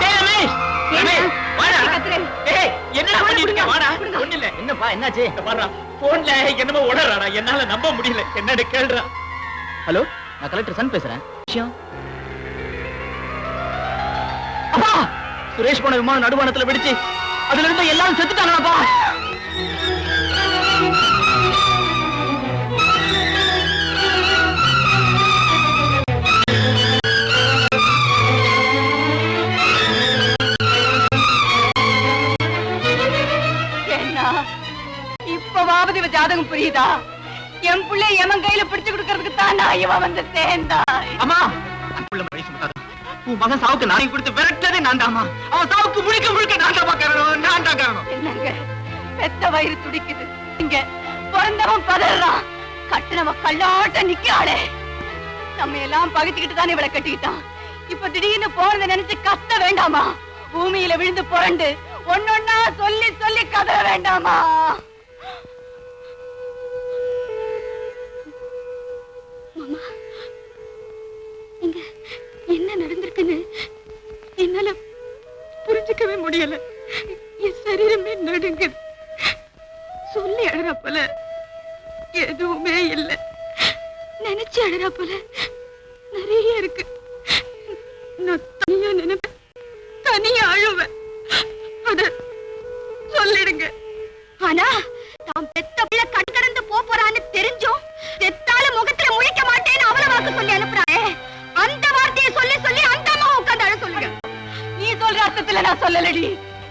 ரமேஷ், ரமேஷ், வாடா. ஏய், என்னடா பண்ணிட்டு இருக்க? வாடா. ஒண்ணு இல்ல. என்னப்பா, என்னாச்சு? பாருடா, போன்ல என்னமோ உளறாடா. என்னால நம்ப முடியல. என்னன்னு கேளுடா. ஹலோ, நான் கலெக்டர் சன் பேசுறேன். விஷயம்? அப்பா, சுரேஷ் போன விமானம் நடுவானத்துல வெடிச்சு அதுல இருந்து எல்லாரும் செத்துட்டாங்களாப்பா. இப்பவாவது இவ ஜாதகம் புரியுதா? என் புள்ளை எமன் கையில பிடிச்சு கொடுக்கறதுக்கு தான் நான் இவன் வந்து சேர்ந்தா. அம்மா உன் மகன் சாவுக்கு நாணயம் கொடுத்து விரட்டதே நான் தாமா. அவன் சாவுக்கு முழுக்க முழுக்க நான் தான் காரணம். நான் தான் காரணம். என்னங்க பெத்த வயிறு துடிக்குது, இங்க பிறந்தவன் பதறான், கட்டுனவன் கல்லாட்ட நிக்காளே. நம்ம எல்லாம் பகிச்சுக்கிட்டு தானே இவளை கட்டிக்கிட்டான். இப்ப திடீர்னு போறத நினைச்சு கத்த வேண்டாமா? பூமியில விழுந்து புரண்டு ஒன்னொன்னா சொல்லி சொல்லி கதற வேண்டாமா? மாமா, இங்க என்ன நடந்திருக்குன்னு என்னால புரிஞ்சுக்கவே முடியல. என் சரீரமே நடுங்குது. சொல்லி அழறா போல எதுவுமே இல்லை, நினைச்சு அழறா போல நிறைய இருக்கு. நான் தனியா நினைப்பேன், தனியா அழுவேன். அத சொல்லிடுங்க. ஆனா தான் பெத்த பிள்ளை கண் கடந்து போறான்னு தெரிஞ்சும் பெத்தால முகத்துல முழிக்க மாட்டேன்னு அவளை வாக்கு சொல்லி அனுப்புறானே, அந்த வார்த்தையை சொல்லி சொல்லி அந்த அம்மா உட்காந்து அழ சொல்லுங்க. நீ சொல்ற அர்த்தத்துல நான் சொல்லலடி.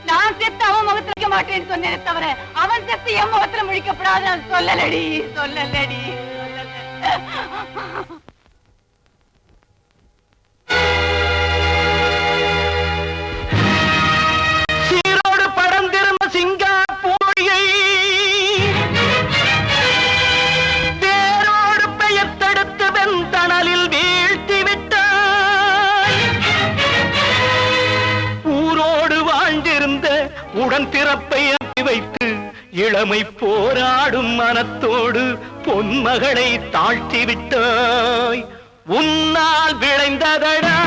நான் செத்து அவன் முகத்துல முழிக்க மாட்டேன்னு சொன்னேனே தவிர அவன் செத்து என் முகத்துல முழிக்கப்படாது நான் சொல்லலடி. சொல்லலடி. சீரோடு படம் திரும்ப சிங்காப்பூரியை வேரோடு பெயர்த்தெடுத்து வெண்தணலில் வீழ்த்தி விட்டார். ஊரோடு வாழ்ந்திருந்த உடன் பிறப்பை வைத்து இளமை போராடும் மனத்தோடு பொன்மகளை தாழ்த்தி விட்டாய். உன்னால் விளைந்ததடா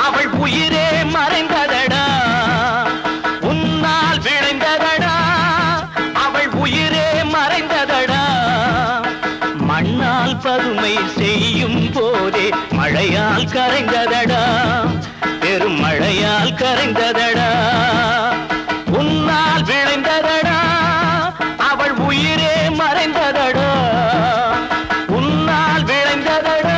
அவள் உயிரே மறைந்ததடா. உன்னால் விளைந்ததடா அவள் உயிரே மறைந்ததடா. மண்ணால் பதுமை செய்யும் போதே மழையால் கரைந்ததடா. பெரும் மழையால் கரைந்ததடா. உன்னால் விளைந்ததடா அவள் உயிரே மறைந்ததடா. உன்னால் விளைந்ததடா.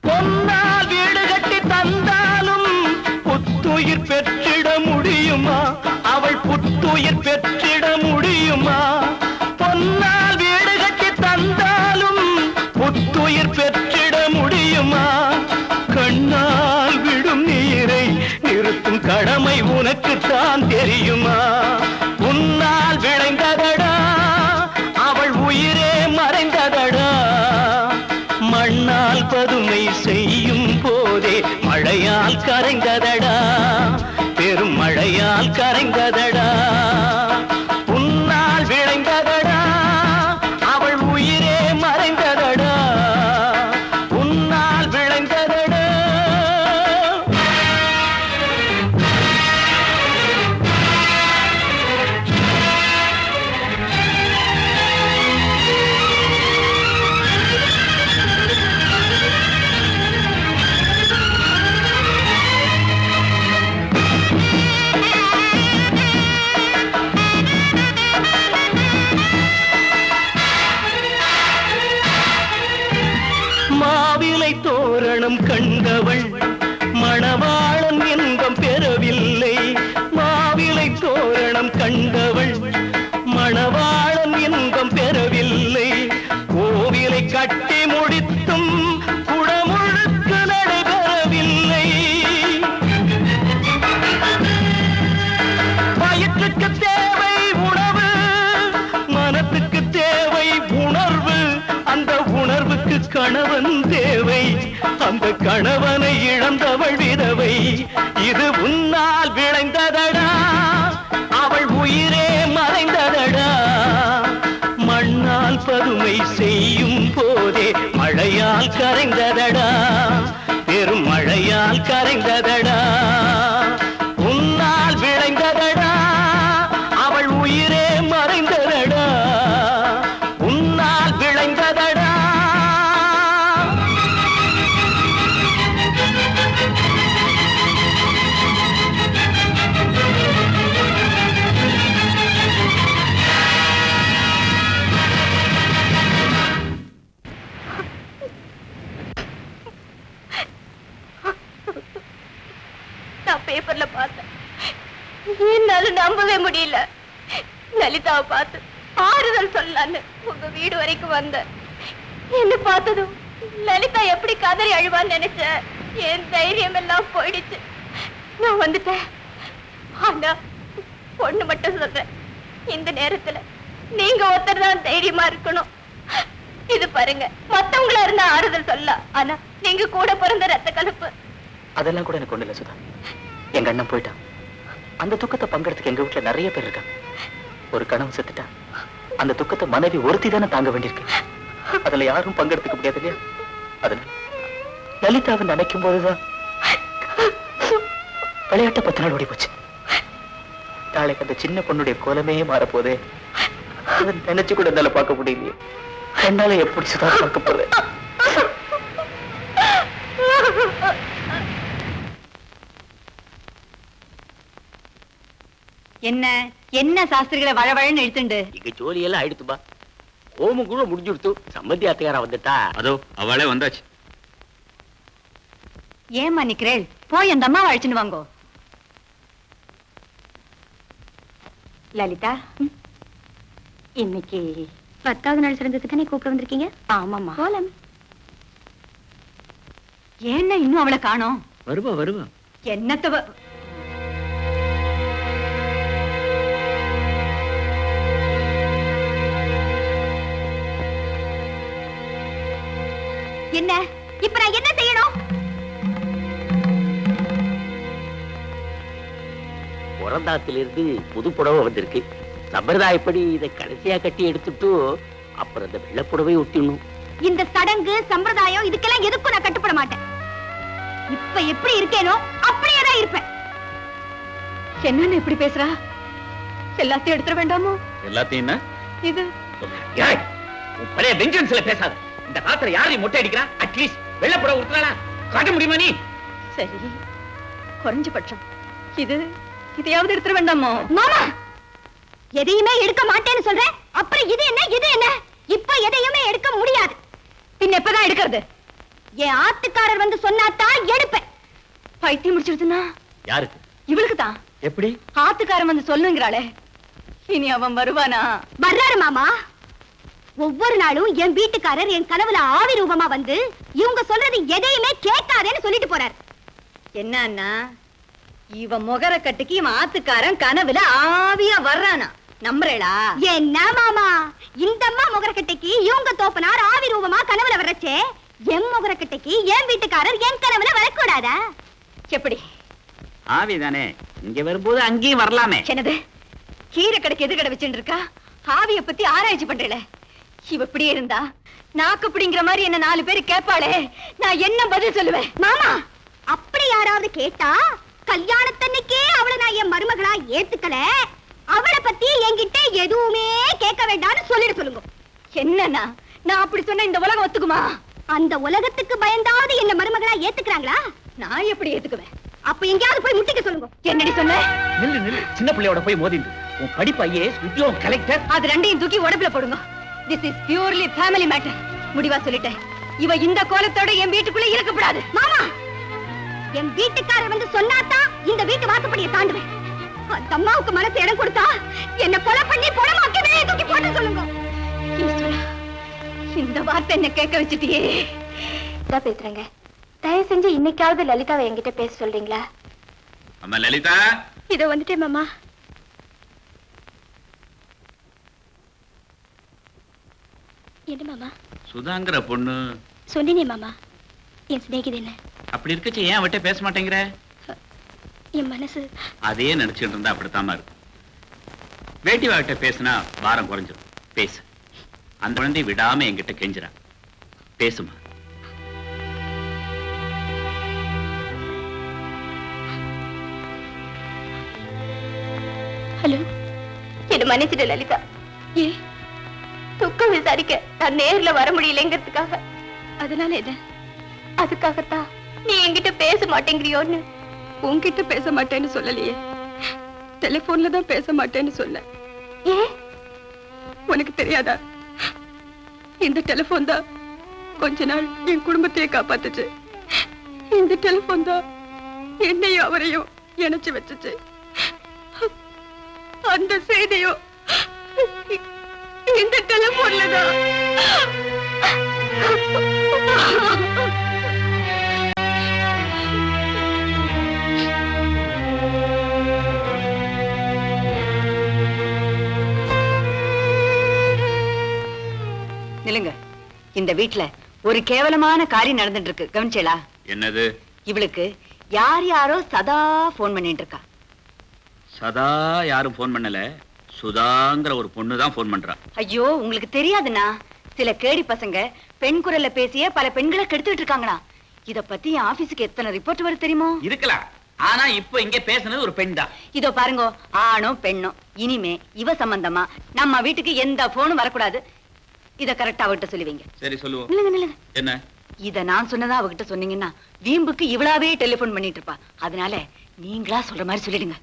பொன்னால் வீடு கட்டி தந்தாலும் புத்துயிர் பெற்றிட முடியுமா? அவள் புத்துயிர் பெற்றிட முடியுமா? பொன்னால் வீடு கட்டி தந்தாலும் புத்துயிர் பெற்றிட முடியுமா? கண்ணால் விடும் நீரை நிறுத்தும் கடமை உனக்குத்தான் தெரியுமா? உன்னால் விளைந்ததடா அவள் உயிரே மறைந்ததடா. மண்ணால் பதுமை செய்யும் போதே மழையால் கரைந்ததடா. பெரும் மழையால் கரைந்ததடா. உன்னால் விளைந்ததடா அவள் உயிரே மறைந்ததடா. உன்னால் விளைந்ததடா. மாவிலை தோரணம் கண்டவள் மணவாளன் இன்பம் பெறவில்லை. மாவிலை தோரணம் கண்டவள் மணவாளன் இன்பம் பெறவில்லை. கோவிலை கட்டி முடித்தும் குடமுழுக்கு நடைபெறவில்லை. வயிற்றுக்கு தேவை உணவு, மனத்துக்கு தேவை உணர்வு. அந்த உணர்வுக்கு கணவன் தேவை. அந்த கணவனை இழந்தவள் விதவை. இது உன்னால் விளைந்ததடா அவள் உயிரே மறைந்ததடா. மண்ணால் பதுமை செய்யும் போதே மழையால் கரைந்ததடா. பெரும் மழையால் கரைந்ததடா. உன்னால் விளைந்ததடா அவள் உயிரே மறைந்ததடா. உன் முடியல. லலிதாவை பார்த்து ஆறுதல் சொல்லலான்னு உங்க வீடு வரைக்கும் வந்த. என்ன பார்த்ததும் லலிதா எப்படி கதறி அழுவான்னு நினைச்ச. என் தைரியம் எல்லாம் போயிடுச்சு. நான் வந்துட்டேன். ஆனா பொண்ணு மட்டும் சொல்றேன், இந்த நேரத்துல நீங்க ஒருத்தர் தான் தைரியமா இருக்கணும். இது பாருங்க, மத்தவங்களா இருந்தா ஆறுதல் சொல்லலாம், ஆனா நீங்க கூட பிறந்த ரத்த கலப்பு. அதெல்லாம் கூட எனக்கு ஒண்ணு இல்ல சுதா. எங்க அண்ணன் போயிட்டான். அந்த துக்கத்தை பங்கெடுத்துக்க எங்க வீட்டுல நிறைய பேர் இருக்காங்க. ஒரு கனவு செத்துட்டா அந்த துக்கத்தை மனைவி ஒருத்தி தானே தாங்க வேண்டியிருக்கு. அதுல யாரும் பங்கெடுத்துக்க முடியாது இல்லையா? அதனால லலிதாவை நினைக்கும் போதுதான் விளையாட்ட 10 நாள் ஓடி போச்சு. நாளைக்கு அந்த சின்ன பொண்ணுடைய கோலமே மாறப்போதே. அதை நினைச்சு கூட என்னால பார்க்க முடியலையே. என்னால எப்படி சுதா பார்க்க போறேன்? என்ன என்ன சாஸ்திரிகளை வழவழன்னு இழுத்துண்டு இங்க ஜோலியெல்லாம் ஆயிடுத்துப்பா. ஹோமம் கூட முடிஞ்சுடுத்து. சம்மந்தி அத்தையாரா வந்துட்டா. அதோ அவளே வந்தாச்சு. ஏமா நிக்கிறேள்? போய் அந்த அம்மாவை அழைச்சுன்னு வாங்கோ. லலிதா, இன்னைக்கு 10வது நாள் சிறந்ததுக்கு தானே கூப்பிட வந்திருக்கீங்க? ஆமாமா. போலாம். ஏன்னா இன்னும் அவளை காணோம்? வருவா வருவா. என்னத்த என்ன இப்ப நான் என்ன செய்யணும்? புறந்தாத்திலிருந்து புது புடவை வந்திருக்கு. சம்பிரதாயப்படி இதை கடைசியா கட்டி எடுத்துட்டு அப்புறம் அந்த வெள்ளப்புடவை ஒட்டிடணும். இந்த சடங்கு சம்பிரதாயம் இதுக்கெல்லாம் எதுக்கும் நான் கட்டுப்பட மாட்டேன். இப்ப எப்படி இருக்கேனோ அப்படியே தான் இருப்பேன். என்னன்னு இப்படி பேசுறா? எல்லாத்தையும் எடுத்துட வேண்டாமோ? எல்லாத்தையும் இது பழைய வெஞ்சன்ஸ்ல பேசாத. இந்த காலத்துல யாரையும் மொட்டை அடிக்கிறா? அட்லீஸ்ட் வெள்ளப்புடவை உடுத்துறாளா காட்ட முடியுமா நீ? சரி, குறைஞ்சபட்சம் இதையாவது எடுத்துட வேண்டாமோ? மாமா, எதையுமே எடுக்க மாட்டேன்னு சொல்றேன். அப்புறம் இது என்ன இது என்ன? இப்ப எதையுமே எடுக்க முடியாது. பின்ன எப்பதான் எடுக்கிறது? என் ஆத்துக்காரர் வந்து சொன்னாதான் எடுப்பேன். பைத்தியம் முடிச்சிருதுன்னா யாருக்கு? இவளுக்கு தான். எப்படி? ஆத்துக்காரன் வந்து சொல்லுங்கிறாளே, இனி அவன் வருவானா? வர்றாரு மாமா. ஒவ்வொரு நாளும் என் வீட்டுக்காரர் என் கனவுல ஆவி ரூபமா வந்து இவங்க சொல்றது எதையுமே கேட்காதேன்னு சொல்லிட்டு போறாரு. என்னன்னா இவன் முகர கட்டுக்கு இவன் ஆத்துக்காரன் கனவுல ஆவியா வர்றானா? நம்புறேளா? என்ன மாமா, இந்த அம்மா முகரக்கட்டைக்கு இவங்க தோப்பனார் ஆவி ரூபமா கனவுல வரச்சே, என் முகரக்கட்டைக்கு என் வீட்டுக்காரர் என் கனவுல வரக்கூடாதா? எப்படி? ஆவிதானே, இங்க வரும்போது அங்கேயும் வரலாமே. என்னது கீரை கடைக்கு எதிர்கடை வச்சுட்டு இருக்கா? ஆவிய பத்தி ஆராய்ச்சி பண்றேல. இவ இப்படியே இருந்தா நாக்கு பிடிங்கிற மாதிரி என்ன 4 பேர் கேட்பாளே, நான் என்ன பதில் சொல்லுவேன்? மாமா, அப்படி யாராவது கேட்டா கல்யாணத்தன்னைக்கே அவளை நான் என் மருமகளா ஏத்துக்கல, அவளை பத்தி என்கிட்ட எதுவுமே கேட்க வேண்டாம்னு சொல்லிட சொல்லுங்க. என்னன்னா நான் அப்படி சொன்ன இந்த உலகம் ஒத்துக்குமா? அந்த உலகத்துக்கு பயந்தாவது என்ன மருமகளா ஏத்துக்கிறாங்களா? நான் எப்படி ஏத்துக்குவேன்? அப்ப எங்கேயாவது போய் முட்டிக்க சொல்லுங்க. என்னடி சொன்ன? நில்லு நில்லு. சின்ன பிள்ளையோட போய் மோதிண்டு உன் படிப்பு ஐஏஎஸ், உத்தியோகம் கலெக்டர். அது ரெண்டையும் தூக்கி உடம்புல போடுங்க. This is purely family matter. முடிவா சொல்லிட்டேன். இவ இந்த கோலத்தோட என் வீட்டுக்குள்ள இருக்கப்படாது. மாமா, என் வீட்டுக்காரர் வந்து சொன்னாதான் இந்த வீட்டு வாசப்படியை தாண்டுவேன். அந்த அம்மாவுக்கு மனசு இடம் கொடுத்தா என்ன கொலை பண்ணி பொலமாக்கி வெளியே தூக்கி போட்டு சொல்லுங்க. ஈஸ்வரா, இந்த வார்த்தை என்ன கேட்க வச்சுட்டியே. பேசுறேங்க, தயவு செஞ்சு இன்னைக்காவது லலிதாவை என்கிட்ட பேச சொல்றீங்களா? அம்மா லலிதா, இத வந்துட்டேன் மாமா. என்ன மாமா? சுதாங்கிற பொண்ணு சொன்னீனே மாமா, என் சிநேகிதன் என்ன. அப்படி இருக்கச்சு ஏன் அவட்ட பேச மாட்டேங்கிற? என் மனசு அதையே நினைச்சிட்டு இருந்தா அப்படித்தாமா இருக்கும். வேட்டி வாட்ட பேசினா வாரம் குறைஞ்சிடும். பேசு. அந்த குழந்தை விடாம என்கிட்ட கெஞ்சுறா. பேசுமா. ஹலோ, என்ன மன்னிச்சிடு லலிதா. ஏ துக்கம் விசாரிக்க நான் நேர்ல வர முடியலங்கிறதுக்காக. அதனால என்ன? அதுக்காகத்தான் நீ என்கிட்ட பேச மாட்டேங்கிறியோன்னு. உன்கிட்ட பேச மாட்டேன்னு சொல்லலையே, டெலிபோன்ல தான் பேச மாட்டேன்னு சொன்ன. ஏ உனக்கு தெரியாதா? இந்த டெலிபோன் தான் கொஞ்ச நாள் என் குடும்பத்தையே காப்பாத்துச்சு. இந்த டெலிபோன் தான் என்னையும் அவரையும் இணைச்சு வச்சுச்சு. அந்த செய்தியும் இந்த டெலிபோன்ல தான். நிலுங்க, இந்த வீட்டுல ஒரு கேவலமான காரியம் நடந்துட்டு இருக்கு, கவனிச்சேளா? என்னது? இவளுக்கு யார் யாரோ சதா போன் பண்ணிட்டு இருக்கா. சதா யாரும் போன் பண்ணல, சுதாங்கிற ஒரு பொண்ணு தான் போன் பண்றா. ஐயோ, உங்களுக்கு தெரியாதுண்ணா, சில கேடி பசங்க பெண் குரல்ல பேசிய பல பெண்களை கெடுத்துட்டு இருக்காங்களா. இத பத்தி என் ஆபீஸுக்கு எத்தனை ரிப்போர்ட் வருது தெரியுமோ? இருக்கலாம், ஆனா இப்ப இங்க பேசுனது ஒரு பெண் தான். இதோ பாருங்க, ஆணோ பெண்ணோ, இனிமே இவ சம்பந்தமா நம்ம வீட்டுக்கு எந்த போனும் வரக்கூடாது. இத கரெக்டா அவகிட்ட சொல்லுவீங்க. சரி, சொல்லுவோம். நில்லுங்க நில்லுங்க. என்ன? இத நான் சொன்னதா அவகிட்ட சொன்னீங்கன்னா வீம்புக்கு இவளாவே டெலிபோன் பண்ணிட்டு இருப்பா. அதனால நீங்களா சொல்ற மாதிரி சொல்லிடுங்க.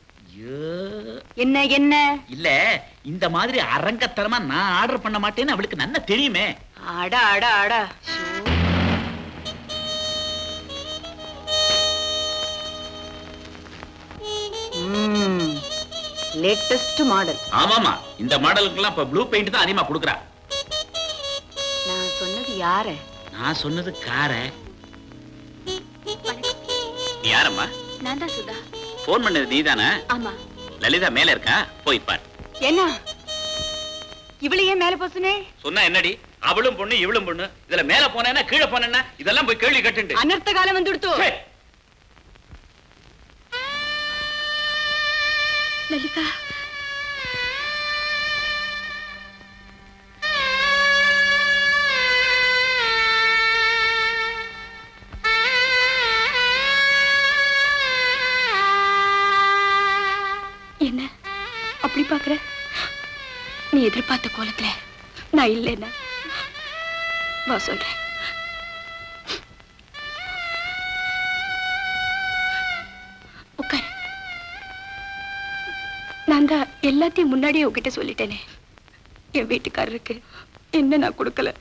என்ன என்ன இல்ல, இந்த மாதிரி அரங்கத்தனமா நான் ஆர்டர் பண்ண மாட்டேன்னு அவளுக்கு நல்லா தெரியுமே. அடா அடா அடா. Latest model. ஆமாமா, இந்த மாடலுக்குலாம் இப்ப ப்ளூ பெயிண்ட் தான் அதிகமா கொடுக்கறா. நான் சொன்னது யார? நான் சொன்னது கார. நீ யாரம்மா? நான் தான் சுதா. போன் பண்ணது நீதானே? ஆமா. லலிதா மேல இருக்கா, போய் பார். என்ன இவளையே மேல போசுனே? சொன்னா என்னடி, அவளும் பொண்ணு இவளும் பொண்ணு, இதுல மேல போனா கீழே போனா இதெல்லாம் போய் கேள்வி கட்டுண்டு. அனர்த்த காலம் வந்துடுத்து. லலிதா, என்ன அப்படி பாக்குற? நீ எதிர்பார்த்த கோலத்துல நான் இல்லைன்னா வா சொல்றேன். உட்காரு. நான் தான் எல்லாத்தையும் முன்னாடியே உங்ககிட்ட சொல்லிட்டேனே. என் வீட்டுக்காரருக்கு என்ன நான் கொடுக்கல,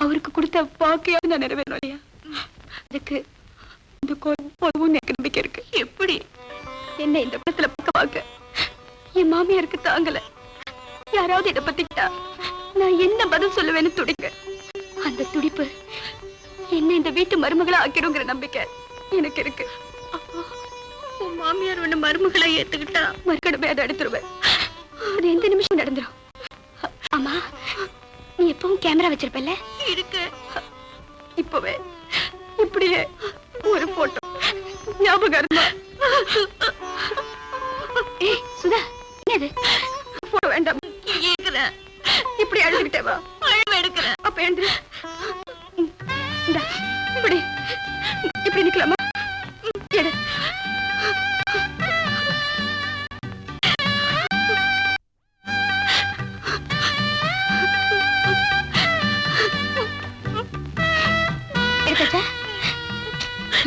அவருக்கு கொடுத்த வாக்கையாவது நான் நிறைவேறணும் இல்லையா? அதுக்கு இந்த கோலம் போதும் எனக்கு நம்பிக்கை இருக்கு. எப்படி என்ன இந்த படத்துல பார்க்க என் மாமியாருக்கு தாங்கல. யாராவது இதை பத்திக்கிட்டா நான் என்ன பதில் சொல்லுவேன்னு துடிக்க. அந்த துடிப்பு என்ன இந்த வீட்டு மருமகளா ஆக்கிடுங்கிற நம்பிக்கை எனக்கு இருக்கு. உன் மாமியார் ஒண்ணு மருமகளை ஏத்துக்கிட்டா மறுக்கடமை அதை எடுத்துருவேன். அது எந்த நிமிஷம் நடந்துரும். ஆமா, நீ எப்பவும் கேமரா வச்சிருப்பல்ல? இருக்கு. இப்பவே இப்படியே ஒரு போட்டோ ஞாபகம் இருந்தா. ஏய் சுதா, என்னது? போட்டோ வேண்டாம். இப்படி அழுதுகிட்டே வா. அழுவ எடுக்கிறேன். அப்ப எழுந்து. இப்படி இப்படி நிக்கலாமா? எடு.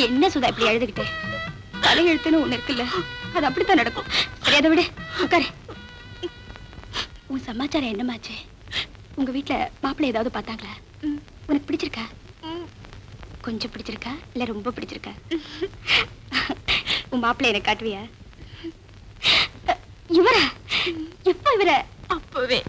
என்ன சுதா இப்படி அழுதுகிட்டே? தலையெழுத்துன்னு ஒண்ணு இருக்குல்ல, அது அப்படித்தான் நடக்கும். சரி, அதை விட உட்காரு. உன் சமாச்சாரம் என்னமாச்சு? உங்க வீட்டுல மாப்பிள்ளை ஏதாவது பார்த்தாங்களா? உனக்கு பிடிச்சிருக்கா? கொஞ்சம் பிடிச்சிருக்கா இல்ல ரொம்ப பிடிச்சிருக்கா? உன் மாப்பிள்ளை எனக்கு காட்டுவியா? இவர எப்ப? இவர அப்பவே.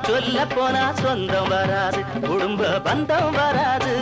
சொல்ல போனா சொந்தம் வராது, குடும்ப பந்தம் வராது.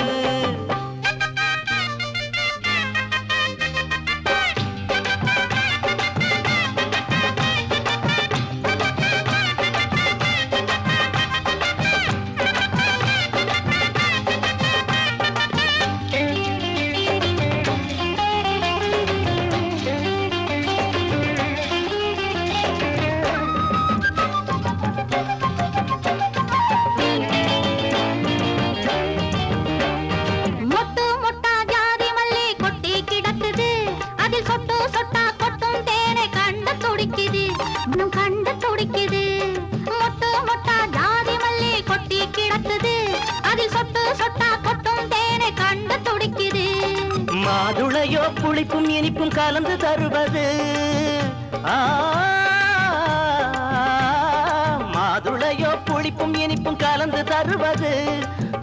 புளிப்பும் இனிப்பும் கலந்து தருவது மாதுளையோ புளிப்பும் இனிப்பும் கலந்து தருவது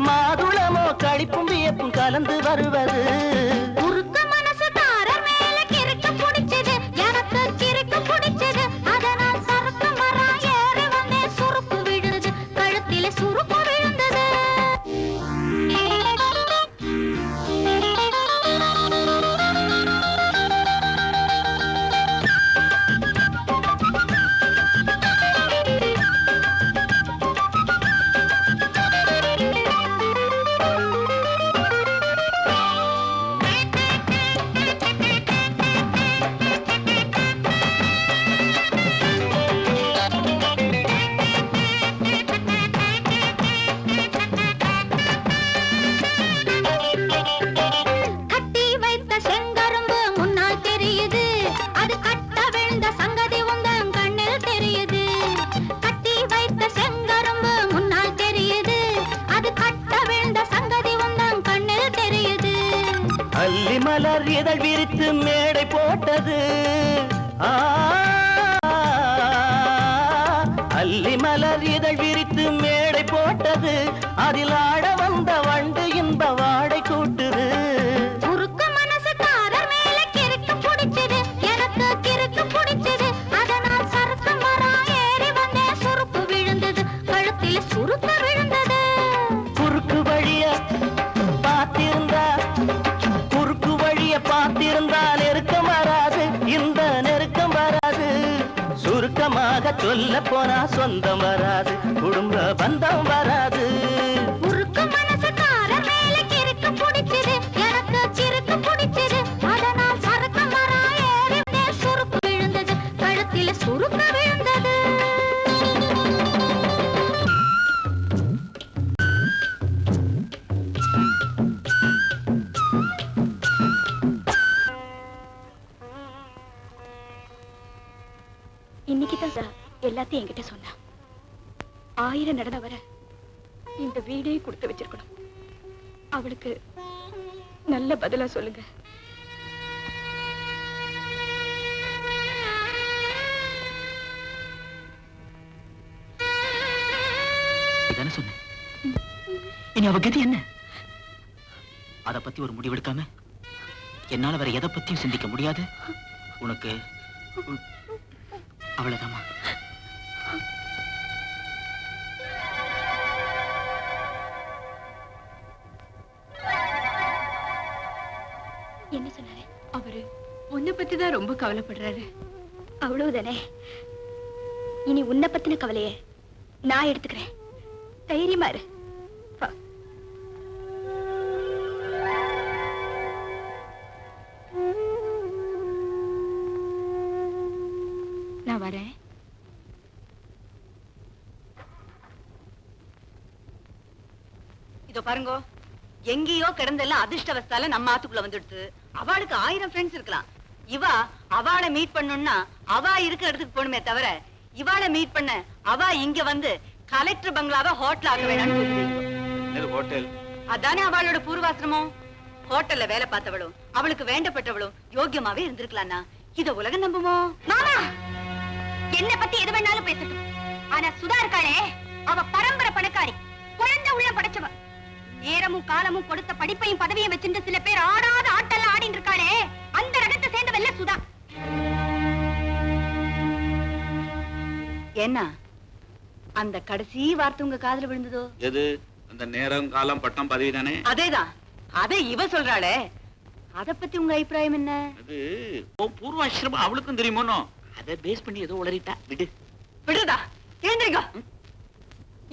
மாதுளமோ களிப்பும் வியப்பும் கலந்து வருவது உருக்க மனசுக்காரர் மேல கிறுக்கு பிடிச்சது எனக்கு கிறுக்கு பிடிச்சது அதனால் சறுக்கு மரம் ஏறி வந்தே சுருக்கு விழுது கழுத்தில சுருக்கு விழுந்தது கட்டி வைத்த செங்கரும்பு முன்னால் தெரியுது அது கட்ட விழுந்த சங்கதி உந்தன் கண்ணில் தெரியுது கட்டி வைத்த செங்கரும்பு முன்னால் தெரியுது அது கட்ட விழுந்த சங்கதி உந்தன் கண்ணில் தெரியுது அல்லி மலர் இதழ் விரித்து மேடை போட்டது அல்லி மலர் இதழ் விரித்து மேடை போட்டது அதில் ஆட வந்த வண்டு இன்ப வாடை கூட்டுது உருக்க மனசுக்காரர் மேல கிறுக்கு பிடிச்சது எனக்கு கிறுக்கு பிடிச்சது அதனால் சறுக்கு மரம் ஏறி வந்தே சுருக்கு விழுந்தது கழுத்தில் சுருக்கு விழுந்தது குறுக்கு வழிய பார்த்திருந்தா நெருக்கம் வராது இந்த நெருக்கம் வராது சுருக்கமாக சொல்ல போனா சொந்தம் வராது குடும்ப பந்தம் வராது உருக்க மனசுக்காரர் மேல கிறுக்கு பிடிச்சது எனக்கு கிறுக்கு பிடிச்சது அதனால் சறுக்கு மரம் ஏறி வந்தே சுருக்கு விழுந்தது கழுத்தில் சுருக்கு விழுந்தது இன்னைக்குதான் சார் எல்லாத்தையும் என்கிட்ட சொன்னா 1000 நடன வர இந்த வீடே கொடுத்து வச்சிருக்கணும். அவளுக்கு நல்ல பதிலா சொல்லுங்க. இதானே சொன்னேன். இனி அவ கதி என்ன? அத பத்தி ஒரு முடிவெடுக்காம என்னால வேற எதை பத்தியும் சிந்திக்க முடியாது. உனக்கு அவ்வளவுதாமா. என்ன சொன்னாரு? அவரு உன்னை பத்தி தான் ரொம்ப கவலைப்படுறாரு. அவ்வளவுதானே. இனி உன்னை பத்தின கவலைய நான் எடுத்துக்கிறேன். தைரியமா இரு. நான் வரேன். இதோ பாருங்க, எங்கேயோ கிடந்தெல்லாம் அதிர்ஷ்டவஸ்தால நம்ம ஆத்துக்குள்ள வந்துடுது. அவளுக்கு 1000 ஃப்ரெண்ட்ஸ் இருக்கலாம். இவா அவளை மீட் பண்ணணும்னா அவ இருக்கிற இடத்துக்கு போகணுமே தவிர இவாளை மீட் பண்ண அவ இங்க வந்து கலெக்டர் பங்களாவை ஹோட்டல் ஆக்க வேண்டாம்னு ஹோட்டல் அதானே அவளோட பூர்வாசிரமம். ஹோட்டல்ல வேலை பார்த்தவளும் அவளுக்கு வேண்டப்பட்டவளும் யோக்கியமாவே இருந்திருக்கலாம்னா இத உலகம் நம்புமோ? மாமா என்ன பத்தி எது வேணாலும் பேசட்டும். ஆனா சுதா இருக்காளே, அவ பரம்பரை பணக்காரி, குழந்தை உள்ள படைச்சவ. நேரமும் காலமும் கொடுத்த படிப்பையும் பதவியும் வச்சிருந்த சில பேர் ஆடாத ஆட்டெல்லாம் ஆடிட்டு இருக்காளே, அந்த ரகத்தை சேர்ந்தவல்ல சுதா. என்ன அந்த கடைசி வார்த்தை உங்க காதுல விழுந்ததோ? எது? அந்த நேரம் காலம் பட்டம் பதவி தானே? அதேதான். அதை இவ சொல்றாளே, அத பத்தி உங்க அபிப்பிராயம் என்ன? அது பூர்வாசிரமம் அவளுக்கும் தெரியுமோ? அதை பேஸ் பண்ணி ஏதோ உளறிட்டா. விடு. விடுறதா? எழுந்திரிங்க.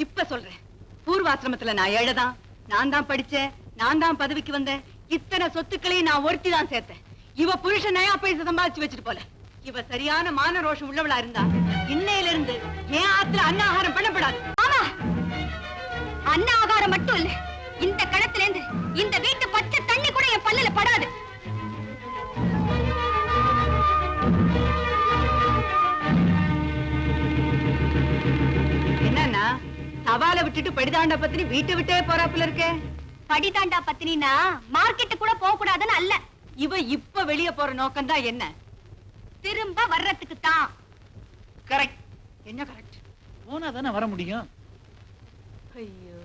இப்ப சொல்றேன், பூர்வாசிரமத்துல நான் ஏழதான், நான் தான் படிச்சேன், நான் தான் பதவிக்கு வந்தேன். இத்தனை சொத்துக்களையும் நான் ஒருத்தி தான் சேர்த்தேன். இவ புருஷன் நயா பைசா சம்பாதிச்சு வச்சுட்டு போல. இவ சரியான மான ரோஷம் உள்ளவளா இருந்தா இன்னையில இருந்து ஏன் ஆத்துல அன்னாகாரம் பண்ணப்படாது. ஆமா, அன்னாகாரம் மட்டும் இல்ல, இந்த கணத்துல இருந்து இந்த வீட்டு பச்சை தண்ணி கூட என் பல்லுல படாது. என்னன்னா சவாலை விட்டுட்டு படிதாண்டா பத்தினி வீட்டை விட்டே போறாப்புல இருக்கே. படிதாண்டா பத்தினா மார்க்கெட்டு கூட போக கூடாதுன்னு அல்ல, இவ இப்ப வெளிய போற நோக்கம் தான் என்ன? திரும்ப வர்றதுக்கு தான். கரெக்ட். என்ன கரெக்ட்? போனா தானே வர முடியும். ஐயோ,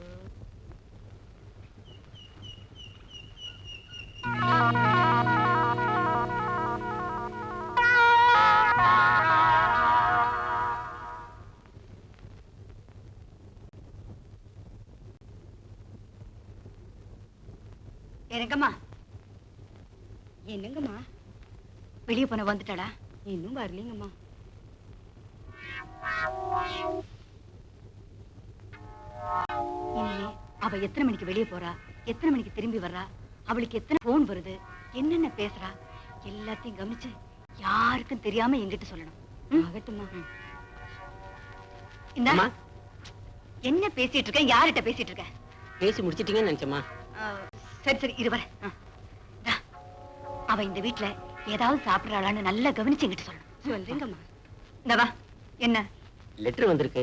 என்னங்கம்மா? என்னங்கம்மா? வெளிய போன வந்துட்டாளா? இன்னும் வரலீங்கம்மா. இனிமே அவ எத்தனை மணிக்கு வெளிய போறா, எத்தனை மணிக்கு திரும்பி வர்றா, அவளுக்கு எத்தனை போன் வருது, என்னென்ன பேசுறா, எல்லாத்தையும் கவனிச்சு யாருக்கும் தெரியாம என்கிட்ட சொல்லணும். ஆகட்டும்மா. இந்தா. அம்மா. என்ன பேசிட்டு இருக்க? யார்கிட்ட பேசிட்டு இருக்க? பேசி முடிச்சிட்டீங்கன்னு நினைச்சம்மா. சரி சரி இரு வரேன். இந்தா. அவ இந்த வீட்டுல ஏதாவது சாப்பிடறாளான்னு நல்லா கவனிச்சு என்கிட்ட சொல்லணும். சொல்றீங்கம்மா. இந்த வா. என்ன லெட்டர் வந்திருக்கு.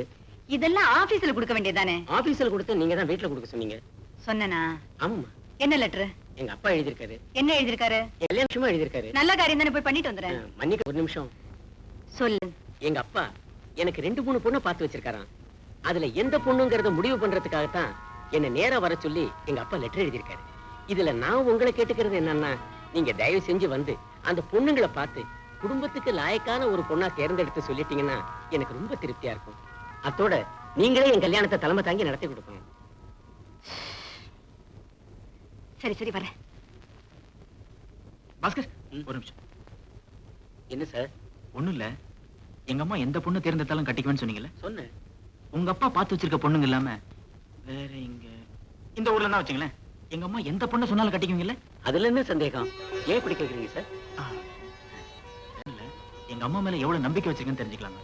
இதெல்லாம் ஆபீஸ்ல கொடுக்க வேண்டியதானே? ஆபீஸ்ல கொடுத்து நீங்க தான் வீட்டுல கொடுக்க சொன்னீங்க. சொன்னனா? ஆமா. என்ன லெட்டர்? எங்க அப்பா எழுதியிருக்காரு. என்ன எழுதிருக்காரு? எல்லா விஷயமும் எழுதியிருக்காரு. நல்ல காரியம் தானே, போய் பண்ணிட்டு வந்துறேன். மன்னிக்க ஒரு நிமிஷம். சொல்லு. எங்க அப்பா எனக்கு 2-3 பொண்ணை பார்த்து வச்சிருக்காராம். அதுல எந்த பொண்ணுங்கிறத முடிவு பண்றதுக்காகத்தான் என்ன நேரா வர சொல்லி எங்க அப்பா லெட்டர் எழுதியிருக்காரு. இதுல நான் உங்களை கேட்டுக்கிறது என்னன்னா, நீங்க தயவு செஞ்சு வந்து அந்த பொண்ணுங்களை பார்த்து குடும்பத்துக்கு லாயக்கான ஒரு பொண்ணா தேர்ந்தெடுத்து சொல்லிட்டீங்கன்னா எனக்கு ரொம்ப திருப்தியா இருக்கும். அத்தோட நீங்களே என் கல்யாணத்தை தலைமை தாங்கி நடத்தி கொடுக்கணும். சரி சரி வரேன். பாஸ்கர், ஒரு நிமிஷம். என்ன சார்? ஒண்ணும் இல்ல, எங்க அம்மா எந்த பொண்ணு தேர்ந்தெடுத்தாலும் கட்டிக்குவேன்னு சொன்னீங்கல்ல? சொன்னேன். உங்க அப்பா பார்த்து வச்சிருக்க பொண்ணுங்க இல்லாம வேற இங்க இந்த ஊர்ல தான் வச்சுங்களேன், எங்க அம்மா எந்த பொண்ணு சொன்னாலும் கட்டிக்குவீங்கல்ல? அதுல என்ன சந்தேகம்? ஏன் இப்படி கேக்குறீங்க சார்? இல்ல, எங்க அம்மா மேல எவ்வளவு நம்பிக்கை வச்சிருக்கேன்னு தெரிஞ்சுக்கலாங்க.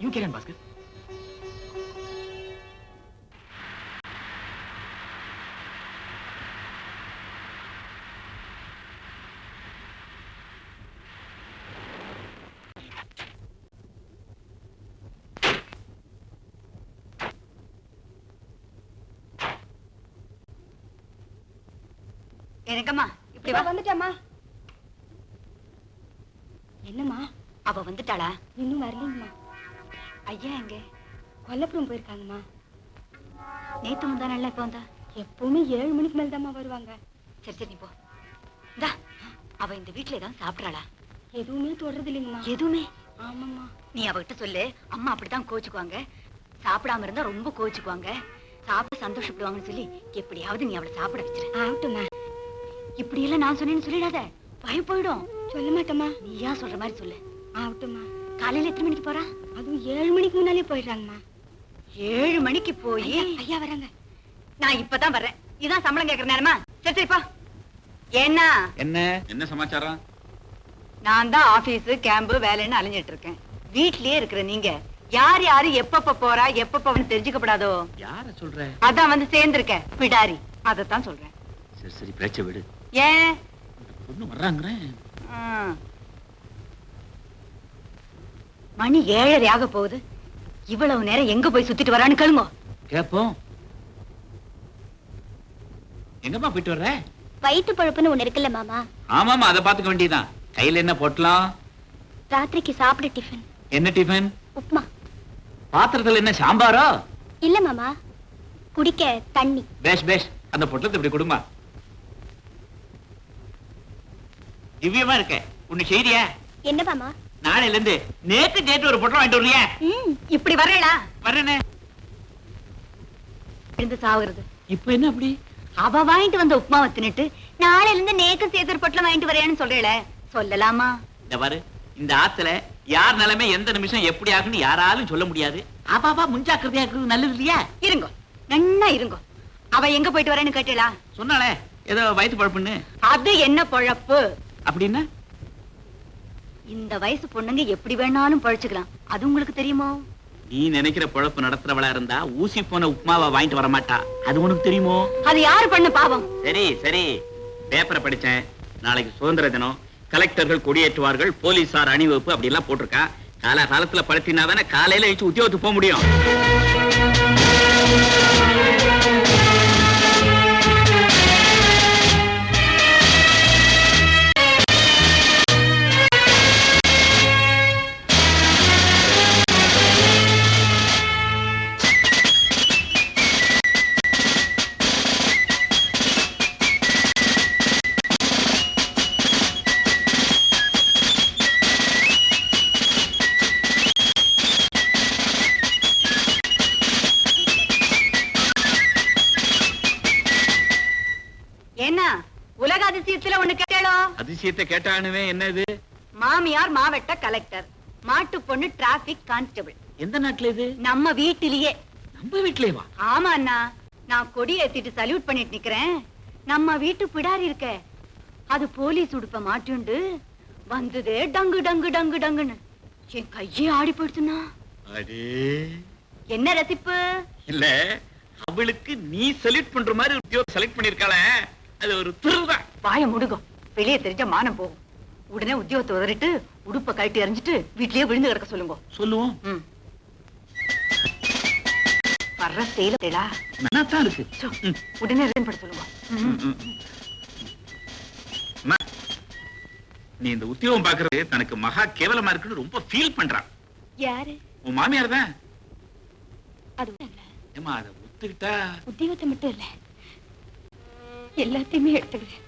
யூ கேரன் பாஸ்கர். எனக்கம்மா இப்படி வா. வந்துட்டாமா. என்னம்மா? அவ வந்துட்டாளா? இன்னும் வரலீங்கம்மா. ஐயா எங்க? கொல்லப்புறம் போயிருக்காங்கம்மா. நேத்து முந்தா நாள்ல இப்ப வந்தா? எப்பவுமே 7 மணிக்கு மேல தாம்மா வருவாங்க. சரி சரி நீ போ. இந்தா. அவ இந்த வீட்டுல ஏதாவது சாப்பிடறாளா? எதுவுமே தொடறது இல்லைங்கம்மா. எதுவுமே? ஆமாம்மா. நீ அவகிட்ட சொல்லு, அம்மா அப்படித்தான் கோச்சுக்குவாங்க, சாப்பிடாம இருந்தா ரொம்ப கோச்சுக்குவாங்க, சாப்பிட சந்தோஷப்படுவாங்கன்னு சொல்லி எப்படியாவது நீ அவளை சாப்பிட வச்சிரு. ஆகட்டும்மா. இப்படி எல்லாம் நான் சொன்னேன்னு சொல்லிடாத, பயம் போயிடும். சொல்ல மாட்டேம்மா. நீயா சொல்ற மாதிரி சொல்லு. ஆகட்டும்மா. காலையில எத்தனை மணிக்கு போறா? அதுவும் 7 மணிக்கு முன்னாலே போயிடுறாங்கம்மா. 7 மணிக்கு போய் ஐயா வராங்க. நான் இப்பதான் வர்றேன். இதான் சம்பளம் கேட்கற நேரமா? சரி சரிப்பா. என்ன என்ன சமாச்சாரம்? நான் தான் ஆபீஸ் கேம்பு வேலைன்னு அலைஞ்சிட்டு இருக்கேன். வீட்லயே இருக்கிற நீங்க யார் யாரு எப்பப்ப போறா எப்பப்ப தெரிஞ்சுக்கப்படாதோ? யார சொல்ற? அதான் வந்து சேர்ந்திருக்க பிடாரி, அதத்தான் சொல்றேன். சரி சரி, பேச்ச விடு. ஏன் பொண்ணு வர்றாங்க? மணி 7:30 ஆக போகுது. இவ்வளவு நேரம் எங்க போய் சுத்திட்டு வரான்னு கேளுங்க. கேப்போம். எங்கம்மா போயிட்டு வர்ற? வயிற்று பழுப்புன்னு ஒண்ணு இருக்குல்ல மாமா. ஆமாமா, அதை பாத்துக்க வேண்டியதுதான். கையில என்ன போட்டலாம்? ராத்திரிக்கு சாப்பிட டிஃபன். என்ன டிஃபன்? உப்மா. பாத்திரத்துல என்ன சாம்பாரோ? இல்ல மாமா, குடிக்க தண்ணி. பேஷ் பேஷ், அந்த பொட்டலத்தை இப்படி கொடுமா. திவ்யமா இருக்க. உன்னை செய்தியா? என்ன மாமா? நாளையில இருந்து நேத்து ஒரு பொட்டலம் வாங்கிட்டு வர்றியா? இப்படி வரேடா. வர்றேனே. இருந்து சாவுறது. இப்ப என்ன அப்படி? அவ வாங்கிட்டு வந்த உப்மாவை தின்னுட்டு நாளையில இருந்து நேக்கு சேதர் பொட்டலம் வாங்கிட்டு வரேன்னு சொல்றேல, சொல்லலாமா? இந்த பாரு, இந்த ஆத்துல யார் நிலைமை எந்த நிமிஷம் எப்படி ஆகுன்னு யாராலும் சொல்ல முடியாது. ஆபாபா முன்ஜாக்கிரதையா இருக்கிறது நல்லது இல்லையா? இருங்கோ, நன்னா இருங்கோ. அவ எங்க போயிட்டு வரேன்னு கேட்டீங்களா? சொன்னாலே ஏதோ வயிற்று பழப்புன்னு. அது என்ன பழப்பு அப்படின்னா? இந்த வயசு பொண்ணுங்க எப்படி வேணாலும் பழச்சுக்கலாம், அது உங்களுக்கு தெரியுமோ? நீ நினைக்கிற பொழப்பு நடத்துறவளா இருந்தா ஊசி போன உப்மாவை வாங்கிட்டு வர மாட்டா, அது உனக்கு தெரியுமோ? அது யாரு பண்ண பாவம்? சரி சரி, பேப்பரை படிச்சேன். நாளைக்கு சுதந்திர தினம், கலெக்டர்கள் கொடியேற்றுவார்கள், போலீசார் அணிவகுப்பு அப்படி எல்லாம் போட்டிருக்கா. காலகாலத்துல படுத்தினாதானே காலையில எழுச்சி உத்தியோகத்துக்கு போக முடியும். அதிசயத்தை கேட்டானுவே என்னது? மாமியார் மாவட்ட கலெக்டர், மாட்டு பொண்ணு டிராபிக் கான்ஸ்டபிள். எந்த நாட்டுல இது? நம்ம வீட்டிலேயே. நம்ம வீட்லயே வா. ஆமா அண்ணா, நான் கொடி ஏத்திட்டு சல்யூட் பண்ணிட்டு நிக்கிறேன். நம்ம வீட்டு பிடாரி இருக்க, அது போலீஸ் உடுப்ப மாட்டுண்டு வந்ததே டங்கு டங்கு டங்கு டங்குன்னு என் கையே ஆடி போயிடுச்சுன்னா. அடே, என்ன ரசிப்பு? இல்ல, அவளுக்கு நீ செலக்ட் பண்ற மாதிரி ஒரு உத்தியோகம் செலக்ட் பண்ணிருக்காள, அது ஒரு திருதான். வாய முடுகும், வெளியே தெரிஞ்ச மானம் போகும். உடனே உத்தியோகத்தை உதறிட்டு உடுப்ப கழட்டி எறிஞ்சிட்டு வீட்லயே விழுந்து கிடக்க சொல்லுங்க. சொல்லுவோம். வர்ற செயலா நன்னாத்தான் இருக்கு. உடனே ரிசைன் பண்ண சொல்லுங்க. அம்மா, நீ இந்த உத்தியோகம் பாக்குறது தனக்கு மகா கேவலமா இருக்குன்னு ரொம்ப ஃபீல் பண்றான். யாரு? உன் மாமியார் தான். அது ஏமா, அதை ஒத்துக்கிட்டா உத்தியோகத்தை மட்டும் இல்ல, எல்லாத்தையுமே எடுத்துக்கிறேன்.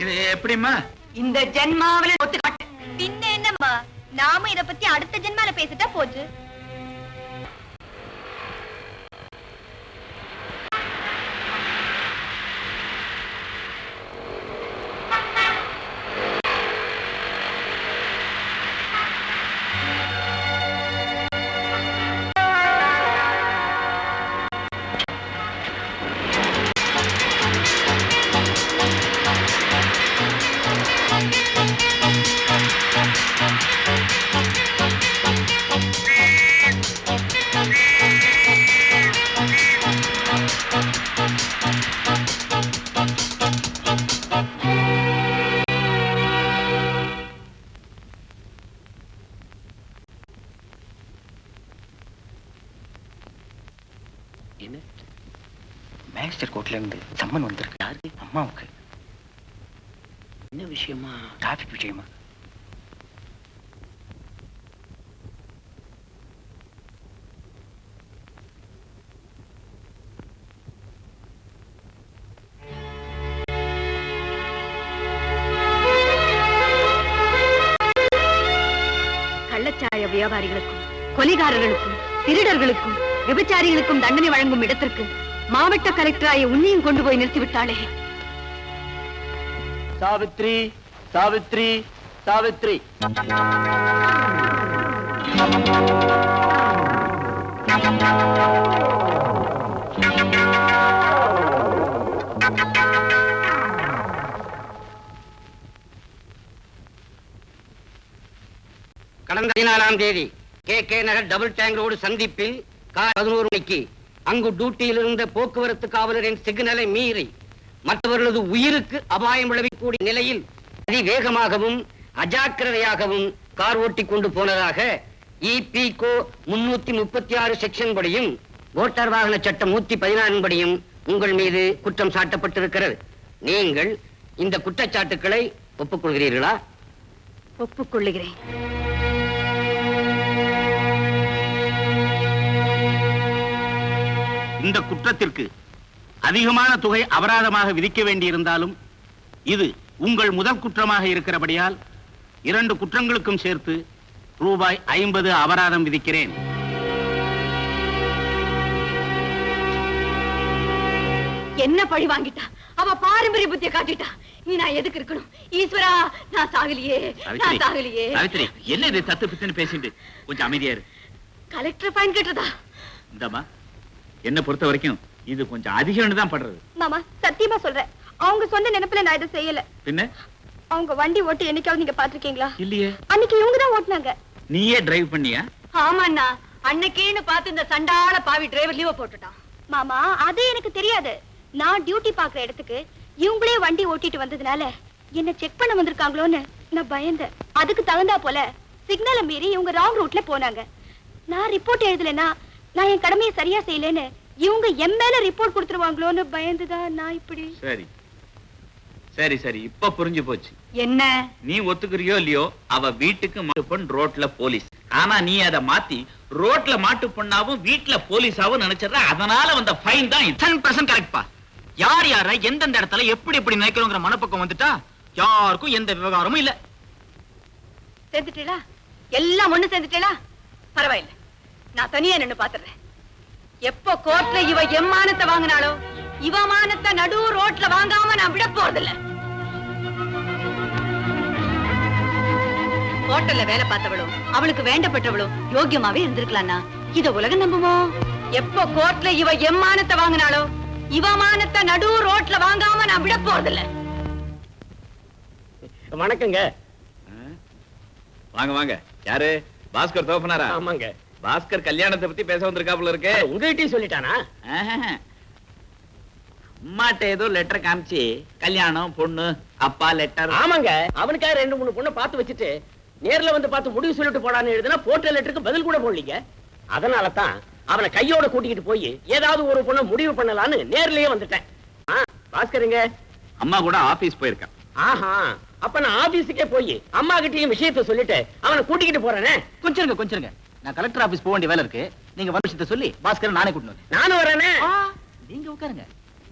இது எப்படிம்மா? இந்த ஜென்மாவில ஒத்துக்காட்டு. பின்ன என்னம்மா, நாம இத பத்தி அடுத்த ஜென்மால பேசிட்டா போச்சு. என்ன? மேஜிஸ்ட்ரேட் கோர்ட்ல இருந்து சம்மன் வந்திருக்கு. யாரு? அம்மாவுக்கு. என்ன விஷயமா? டிராபிக் விஷயமா? கள்ளச்சாய வியாபாரிகளுக்கும் கொலைகாரர்களுக்கும் திருடர்களுக்கும் விபச்சாரிகளுக்கும் தண்டனை வழங்கும் இடத்திற்கு மாவட்ட கலெக்டராய உன்னையும் கொண்டு போய் நிறுத்திவிட்டாளே. சாவித்ரி, சாவித்ரி, சாவித்ரி. கடந்த 14ஆம் தேதி கே நகர் டபுள் டேங்க் ரோடு சந்திப்பில் காலை 11 மணிக்கு அங்கு டியூட்டியில் இருந்த போக்குவரத்து காவலரின் சிக்னலை மீறி மற்றவர்களது உயிருக்கு அபாயம் விளைவிக்கக்கூடிய நிலையில் அதிவேகமாகவும் அஜாக்கிரதையாகவும் கார் ஓட்டிக் கொண்டு போனதாக இபிகோ 336 செக்ஷன் படியும் மோட்டார் வாகன சட்டம் 114 படியும் உங்கள் மீது குற்றம் சாட்டப்பட்டிருக்கிறது. நீங்கள் இந்த குற்றச்சாட்டுக்களை ஒப்புக்கொள்கிறீர்களா? ஒப்புக்கொள்ளுகிறேன். இந்த குற்றத்திற்கு அதிகமான தொகை அபராதமாக விதிக்க வேண்டியிருந்தாலும் இது உங்கள் முதல் குற்றமாக இருக்கிறபடியால் 2 குற்றங்களுக்கும் சேர்த்து ரூபாய் 50 அபராதம் விதிக்கிறேன். என்ன பழி வாங்கிட்டா? அவ பாரம்பரிய புத்தியை காட்டிட்டா. நீ நான் எதுக்கு இருக்கணும்? ஈஸ்வரா, நான் சாகலியே, நான் சாகலியே. சாவித்ரி, என்ன இது தத்து பித்துன்னு பேசிட்டு? கொஞ்சம் அமைதியா இரு. கலெக்டர் ஃபைன் கேட்டதா? இந்தம்மா, என்ன பொறுத்த வரைக்கும் இது கொஞ்சம் அதிகம்னு தான் படுறது. மாமா, சத்தியமா சொல்றேன், அவங்க சொந்த நினைப்புல நான் இதை செய்யல. பின்ன அவங்க வண்டி ஓட்டி என்னைக்காவது நீங்க பாத்திருக்கீங்களா? இல்லையே. அன்னைக்கு இவங்க தான் ஓட்டுனாங்க. நீயே டிரைவ் பண்ணியா? ஆமாண்ணா, அன்னைக்கேன்னு பார்த்து இந்த சண்டால பாவி டிரைவர் லீவ போட்டுட்டான். மாமா, அது எனக்கு தெரியாது. நான் டியூட்டி பாக்குற இடத்துக்கு இவங்களே வண்டி ஓட்டிட்டு வந்ததுனால என்ன செக் பண்ண வந்திருக்காங்களோன்னு நான் பயந்தேன். அதுக்கு தகுந்தா போல சிக்னலை மீறி இவங்க ராங் ரூட்ல போனாங்க. நான் ரிப்போர்ட் எழுதலைன்னா நான் என் கடமையை சரியா செய்யலன்னு இவங்க என் மேல ரிப்போர்ட் கொடுத்துருவாங்களோன்னு பயந்துதான் நான் இப்படி. சரி சரி சரி, இப்ப புரிஞ்சு போச்சு. என்ன? நீ ஒத்துக்கிறியோ இல்லையோ, அவ வீட்டுக்கு மாட்டு பொண், ரோட்ல போலீஸ். ஆனா நீ அதை மாத்தி ரோட்ல மாட்டு பொண்ணாவும் வீட்டுல போலீஸாவும் நினைச்சிடற. அதனால வந்த ஃபைன் தான் 10% கரெக்ட்பா. யார் யார எந்தெந்த இடத்துல எப்படி எப்படி நினைக்கிறோங்கிற மனப்பக்கம் வந்துட்டா யாருக்கும் எந்த விவகாரமும் இல்ல. சேர்ந்துட்டீங்களா? எல்லாம் ஒண்ணு சேர்ந்துட்டீங்களா? பரவாயில்ல, நான் தனியா நின்னு பாத்துறேன். எப்போ கோர்ட்ல இவ எம்மானத்தை வாங்கினாலோ இவ மானத்தை நடு ரோட்ல வாங்காம நான் விட போறதில்ல. ஹோட்டல்ல வேலை பார்த்தவளும் அவளுக்கு வேண்டப்பட்டவளும் யோக்கியமாவே இருந்திருக்கலாம்னா இத உலகம் நம்புமோ? எப்ப கோர்ட்ல இவ எம்மானத்தை வாங்கினாலோ இவ மானத்தை நடு ரோட்ல வாங்காம நான் விட போறதில்ல. வணக்கங்க. வாங்க வாங்க. யாரு? பாஸ்கர் தோப்பனாரா? ஆமாங்க. பாஸ்கர் கல்யாணத்தை பத்தி பேச வந்திருக்காப்புல இருக்கு. உங்ககிட்டயும் சொல்லிட்டானா? அம்மாட்ட ஏதோ லெட்டர் காமிச்சு கல்யாணம் பொண்ணு அப்பா லெட்டர். ஆமாங்க. அவனுக்காக 2-3 பொண்ணை பார்த்து வச்சுட்டு நேர்ல வந்து பார்த்து முடிவு சொல்லிட்டு போடான்னு எழுதுனா போட்ட லெட்டருக்கு பதில் கூட போடலீங்க. அதனால தான் அவனை கையோட கூட்டிக்கிட்டு போய் ஏதாவது ஒரு பொண்ணை முடிவு பண்ணலான்னு நேர்லயே வந்துட்டேன். பாஸ்கருங்க அம்மா கூட ஆபீஸ் போயிருக்கேன். ஆஹா, அப்ப நான் ஆபீஸுக்கே போய் அம்மா கிட்டயும் விஷயத்தை சொல்லிட்டு அவனை கூட்டிக்கிட்டு போறேனே. கொஞ்சம் நான் கலெக்டர் ஆபீஸ் போக வேண்டிய வேலை இருக்கு. நீங்க வர விஷயத்தை சொல்லி பாஸ்கர் நானே கூட்டிட்டு வரேன். நானும் வரேனே. நீங்க உட்காருங்க,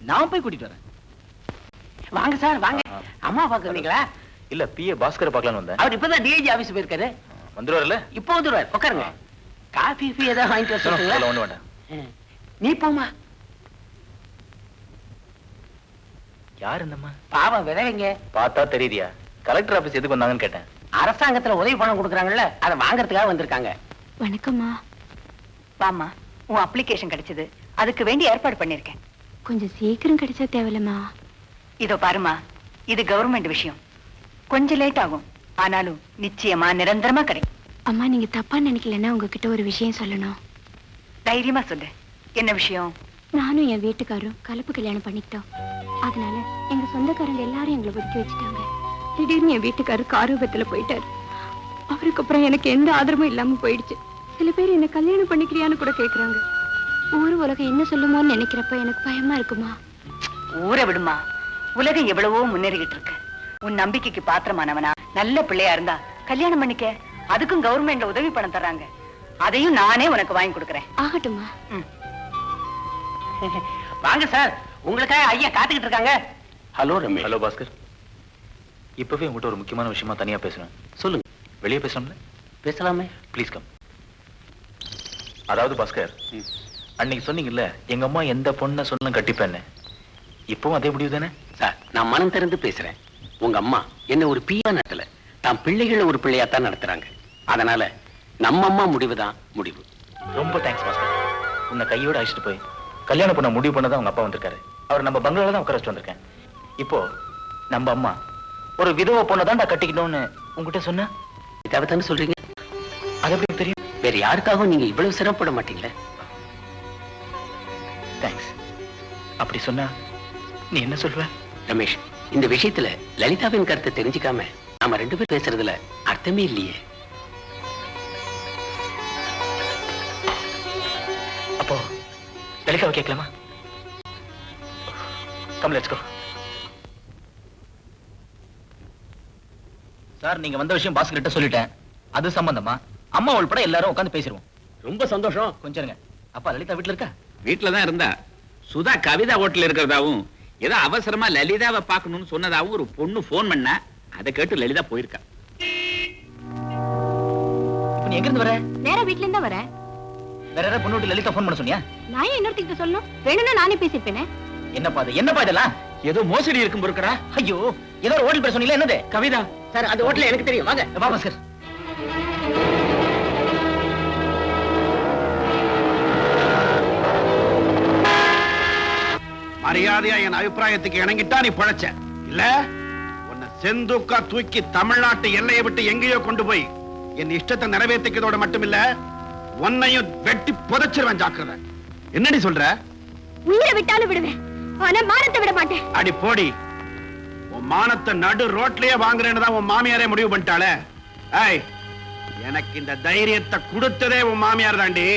நான் போய் கூட்டிட்டு வரேன். வாங்க சார் வாங்க. அம்மா பாக்குறீங்களா? இல்ல பிஏ பாஸ்கர் பார்க்கலாம்னு வந்தேன். அவர் இப்பதான் டிஐஜி ஆபீஸ் போயிருக்காரு. வந்துருவாருல? இப்போ வந்துருவார். உட்காருங்க. காபி ஏதாவது வாங்கிட்டு வர சொல்லுங்களா? ஒண்ணு வேண்டாம். நீ போமா. யார் இந்தம்மா? பாவம் விதவைங்க. பார்த்தா தெரியுதியா? கலெக்டர் ஆபீஸ் எதுக்கு வந்தாங்கன்னு கேட்டேன். அரசாங்கத்துல உதவி பணம் கொடுக்குறாங்கல்ல, அதை வாங்கறதுக்காக வந்திருக்காங்க. வணக்கம்மா. வாமா, உன் அப்ளிகேஷன் கிடைச்சது. அதுக்கு வேண்டி ஏற்பாடு பண்ணிருக்கேன். கொஞ்சம் சீக்கிரம் கிடைச்சா தேவலமா. இதோ பாருமா, இது கவர்மெண்ட் விஷயம். கொஞ்சம் லேட் ஆகும், ஆனாலும் நிச்சயமா நிரந்தரமா கிடைக்கும். அம்மா, நீங்க தப்பா நினைக்கலன்னா உங்ககிட்ட ஒரு விஷயம் சொல்லணும். தைரியமா சொல்லு, என்ன விஷயம்? நானும் என் வீட்டுக்காரரும் கலப்பு கல்யாணம் பண்ணிக்கிட்டோம். அதனால எங்க சொந்தக்காரங்க எல்லாரும் எங்களை ஒதுக்கி வச்சுட்டாங்க. திடீர்னு என் வீட்டுக்காரர் காரூபத்துல போயிட்டாரு. அவருக்கு அப்புறம் எனக்கு எந்த ஆதரவும் இல்லாம போயிடுச்சு. சில பேர் என்ன கல்யாணம் பண்ணிக்கிறியான்னு கூட கேக்குறாங்க. ஊர் உலகம் என்ன சொல்லுமோன்னு நினைக்கிறப்ப எனக்கு பயமா இருக்குமா. ஊரை விடுமா, உலகம் எவ்வளவோ முன்னேறிக்கிட்டு இருக்கு. உன் நம்பிக்கைக்கு பாத்திரமானவனா நல்ல பிள்ளையா இருந்தா கல்யாணம் பண்ணிக்க. அதுக்கும் கவர்மெண்ட்ல உதவி பணம் தர்றாங்க. அதையும் நானே உனக்கு வாங்கி கொடுக்கறேன். ஆகட்டுமா? வாங்க சார், உங்களுக்காக ஐயா காத்துக்கிட்டு இருக்காங்க. ஹலோ ரமேஷ். ஹலோ பாஸ்கர். இப்பவே உங்ககிட்ட ஒரு முக்கியமான விஷயமா தனியா பேசணும். சொல்லுங்க. வெளியே பேசணும்ல? பேசலாமே. Please come. அதாவது பாஸ்கர், அன்னைக்கு சொன்னீங்கல்ல எங்க அம்மா எந்த பொண்ணை சொன்ன கட்டிப்பேன்னு, இப்பவும் அதே முடிவு தானே? சார், நான் மனம் திறந்து பேசுறேன். உங்க அம்மா என்ன ஒரு பியா நடத்தல, தான் பிள்ளைகளை ஒரு பிள்ளையாத்தான் நடத்துறாங்க. அதனால நம்ம அம்மா முடிவுதான் முடிவு. ரொம்ப தேங்க்ஸ் பாஸ்கர். உன்னை கையோட அழைச்சிட்டு போய் கல்யாணம் பண்ண முடிவு பண்ணதான் உங்க அப்பா வந்திருக்காரு. அவர் நம்ம பங்களால தான் உட்கார வச்சுட்டு வந்திருக்கேன். இப்போ நம்ம அம்மா ஒரு விதவை பொண்ணை தான் கட்டிக்கணும்னு உங்ககிட்ட சொன்ன. இதாவதானே சொல்றீங்க? அது எப்படி தெரியும்? வேற யாருக்காகவும் நீங்க இவ்வளவு சிரமப்பட மாட்டீங்களே. தேங்க்ஸ். அப்படி சொன்னா நீ என்ன சொல்ற? ரமேஷ், இந்த விஷயத்துல லலிதாவின் கருத்தை தெரிஞ்சுக்காம நாம 2 பேர் பேசுறதுல அர்த்தமே இல்லையே. அப்போ லலிதாவை கேட்கலாமா? Come let's go. சார், நீங்க வந்த விஷயம் பாஸ்கர் கிட்ட சொல்லிட்டேன். அது சம்பந்தமா அம்மா உள்பட எல்லாரும் உட்கார்ந்து பேசிடுவோம். ரொம்ப சந்தோஷம். கொஞ்சம் இருங்க. அப்பா லலிதா வீட்டுல இருக்கா? வீட்டுல தான் இருந்தா. சுதா கவிதா ஹோட்டல் இருக்கிறதாவும் ஏதோ அவசரமா லலிதாவை பார்க்கணும்னு சொன்னதாவும் ஒரு பொண்ணு போன் பண்ணா. அதை கேட்டு லலிதா போயிருக்கா. இப்ப நீ எங்க இருந்து வர? நேரா வீட்ல இருந்தா வரேன். வேற யாராவது பொண்ணு வீட்டு லலிதா போன் பண்ண சொன்னியா? நான் ஏன் இன்னொருத்திக்கிட்ட சொல்லணும்? வேணும்னா நானே பேசிருப்பேனே. என்னப்பா இதெல்லாம்? ஏதோ மோசடி இருக்கும் பொறுக்கிறா. ஐயோ, ஏதோ ஒரு ஹோட்டல் பேர் சொன்னீங்களா? என்னது? கவிதா சார், அந்த ஹோட்டல் எனக்கு தெரியும். வாங்க. வா பாஸ்கர். மரியாதையா என் அபிப்பிராயத்துக்கு இணங்கிட்டா நீ பழச்ச இல்ல. உன்னை செந்துக்கா தூக்கி தமிழ்நாட்டு எல்லையை விட்டு எங்கேயோ கொண்டு போய் என் இஷ்டத்தை நிறைவேற்றிக்கிறதோட மட்டும் இல்ல, உன்னையும் வெட்டி புதைச்சிருவேன். ஜாக்கிரதை. என்னடி சொல்ற? உயிரை விட்டாலும் விடுவேன், ஆனா மானத்தை விட மாட்டேன். அடி போடி. உன் மானத்தை நடு ரோட்லயே வாங்குறேன்னு தான் உன் மாமியாரே முடிவு பண்ணிட்டாளே. ஏய், எனக்கு இந்த தைரியத்தை கொடுத்ததே உன் மாமியார் தாண்டி.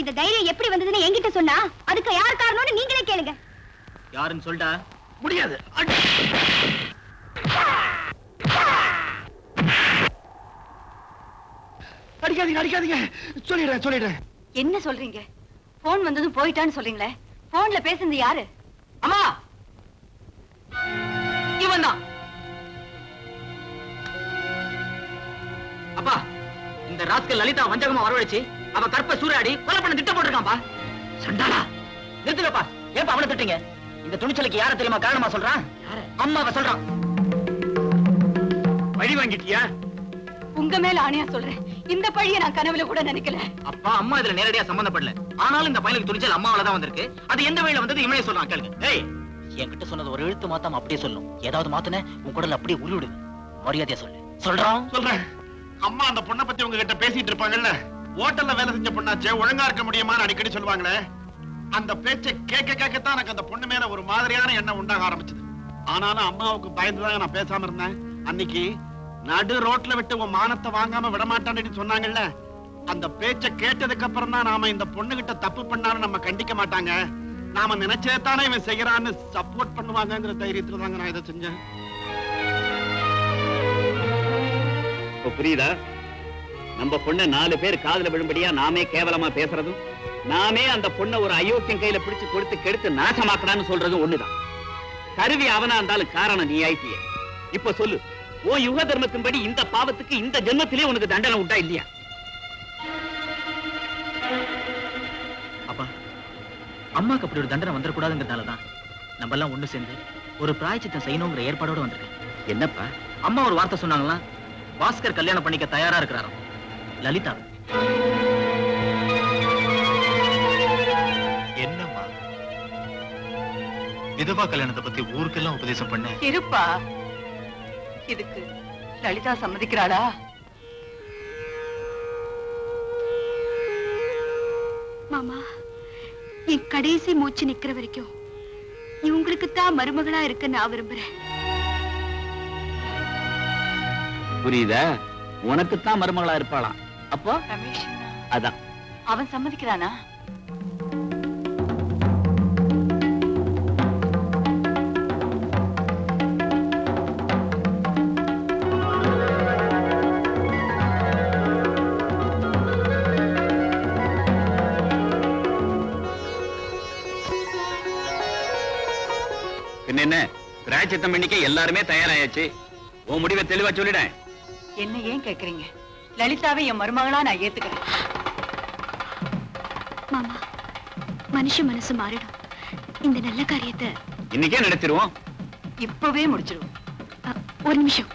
இந்த தைரியம் எப்படி வந்ததுன்னு என்கிட்ட சொன்னா அதுக்கு யார் காரணம்னு நீங்களே கேளுங்க. யாருன்னு சொல்லிட்டா? முடியாது. அடிக்காதீங்க அடிக்காதீங்க, சொல்லிடுறேன். என்ன சொல்றீங்க? போன் வந்ததும் போயிட்டான்னு சொல்றீங்களே, போன்ல பேசுனது யாரு? அம்மா, இவன் தான். அப்பா, இந்த ராஸ்கல் லலிதா வஞ்சகமா வரவழைச்சு அவ கற்ப சூறாடி கொலை பண்ண திட்டம் போட்டிருக்கான்பா. சண்டாளா, நிறுத்துங்கப்பா. ஏப்பா அவனை திட்டீங்க? இந்த துணிச்சலுக்கு யார தெரியுமா காரணமா சொல்றான்? அம்மாவை சொல்றான். வழி வாங்கிட்டியா? உங்க மேல ஆணையா சொல்றேன், இந்த பழிய நான் கனவுல கூட நினைக்கல. அப்பா, அம்மா இதுல நேரடியா சம்பந்தப்படல. ஆனாலும் இந்த பையனுக்கு துணிச்சல் அம்மாவால தான் வந்திருக்கு. அது எந்த வழியில வந்தது இவனே சொல்றான். கேளுங்க. ஏய், என்கிட்ட சொன்னது ஒரு எழுத்து மாத்தாம அப்படியே சொல்லும். ஏதாவது மாத்துன உன் குடல் அப்படியே உருவிடுது. மரியாதையா சொல்லு. சொல்றேன். அம்மா அந்த பொண்ணை பத்தி உங்ககிட்ட பேசிட்டு இருப்பாங்கல்ல, ஹோட்டல்ல வேலை செஞ்ச பொண்ணாச்சே, ஒழுங்கா இருக்க முடியுமான்னு அடிக்கடி சொல்லுவாங்களே, அந்த பேச்சை கேட்கத்தான் எனக்கு அந்த பொண்ணு மேல ஒரு மாதிரியான எண்ணம் உண்டாக ஆரம்பிச்சது. ஆனாலும் அம்மாவுக்கு பயந்துதான் நான் பேசாம இருந்தேன். அன்னைக்கு நடு ரோட்ல விட்டு உன் மானத்தை வாங்காம விடமாட்டான்னு சொன்னாங்கல்ல, அந்த பேச்சை கேட்டதுக்கு அப்புறம் தான் நாம இந்த பொண்ணு கிட்ட தப்பு பண்ணாலும் நம்ம கண்டிக்க மாட்டாங்க, நாம நினைச்சேதானே இவன் செய்யறான்னு சப்போர்ட் பண்ணுவாங்கிற தைரியத்துல தாங்க நான் இதை செஞ்சேன். புரியுதா? நம்ம பொண்ண 4 பேர் காதுல விழும்படியா நாமே கேவலமா பேசுறதும், நாமே அந்த பொண்ணை ஒரு அயோக்கியம் கையில பிடிச்சு கொடுத்து கெடுத்து நாசமாக்கறான்னு சொல்றதும் ஒண்ணுதான். கருவி அவனா இருந்தாலும் காரணம் நீ ஆயிட்டிய. இப்ப சொல்லு, உன் யுக தர்மத்தின்படி இந்த பாவத்துக்கு இந்த ஜென்மத்திலே உனக்கு தண்டனை உண்டா இல்லையா? அப்பா, அம்மாக்கு அப்படி ஒரு தண்டனை வந்துடக்கூடாதுங்கிறதுனாலதான் நம்ம எல்லாம் ஒண்ணு சேர்ந்து ஒரு பிராயச்சித்தம் செய்யணுங்கிற ஏற்பாடோட வந்திருக்கேன். என்னப்பா? அம்மா ஒரு வார்த்தை சொன்னாங்களா, பாஸ்கர் கல்யாணம் பண்ணிக்க தயாரா இருக்கிறாராம் லலிதா. என்னம்மா விதவா கல்யாணத்தை பத்தி ஊருக்கெல்லாம் உபதேசம் பண்ண இருப்பா, இதுக்கு லலிதா சம்மதிக்கிறாளா? மாமா, என் கடைசி மூச்சு நிக்கிற வரைக்கும் இவங்களுக்கு தான் மருமகளா இருக்க நான் விரும்புறேன். புரியுதா? உனக்குத்தான் மருமகளா இருப்பாளாம். அப்போ ரமேஷ், அதான் அவன் சம்மதிக்கிறானா? என்ன பிராயச்சித்தம் பண்ணிக்க எல்லாருமே தயாராயாச்சு. உன் முடிவை தெளிவா சொல்லிடேன். என்ன ஏன் கேக்குறீங்க? லலிதாவை என் மருமகளா நான் ஏத்துக்கிறேன். மாமா, மனுஷ மனசு மாறிடும். இந்த நல்ல காரியத்தை இன்னைக்கே நடத்திடுவோம். இப்பவே முடிச்சிருவோம். ஒரு நிமிஷம்.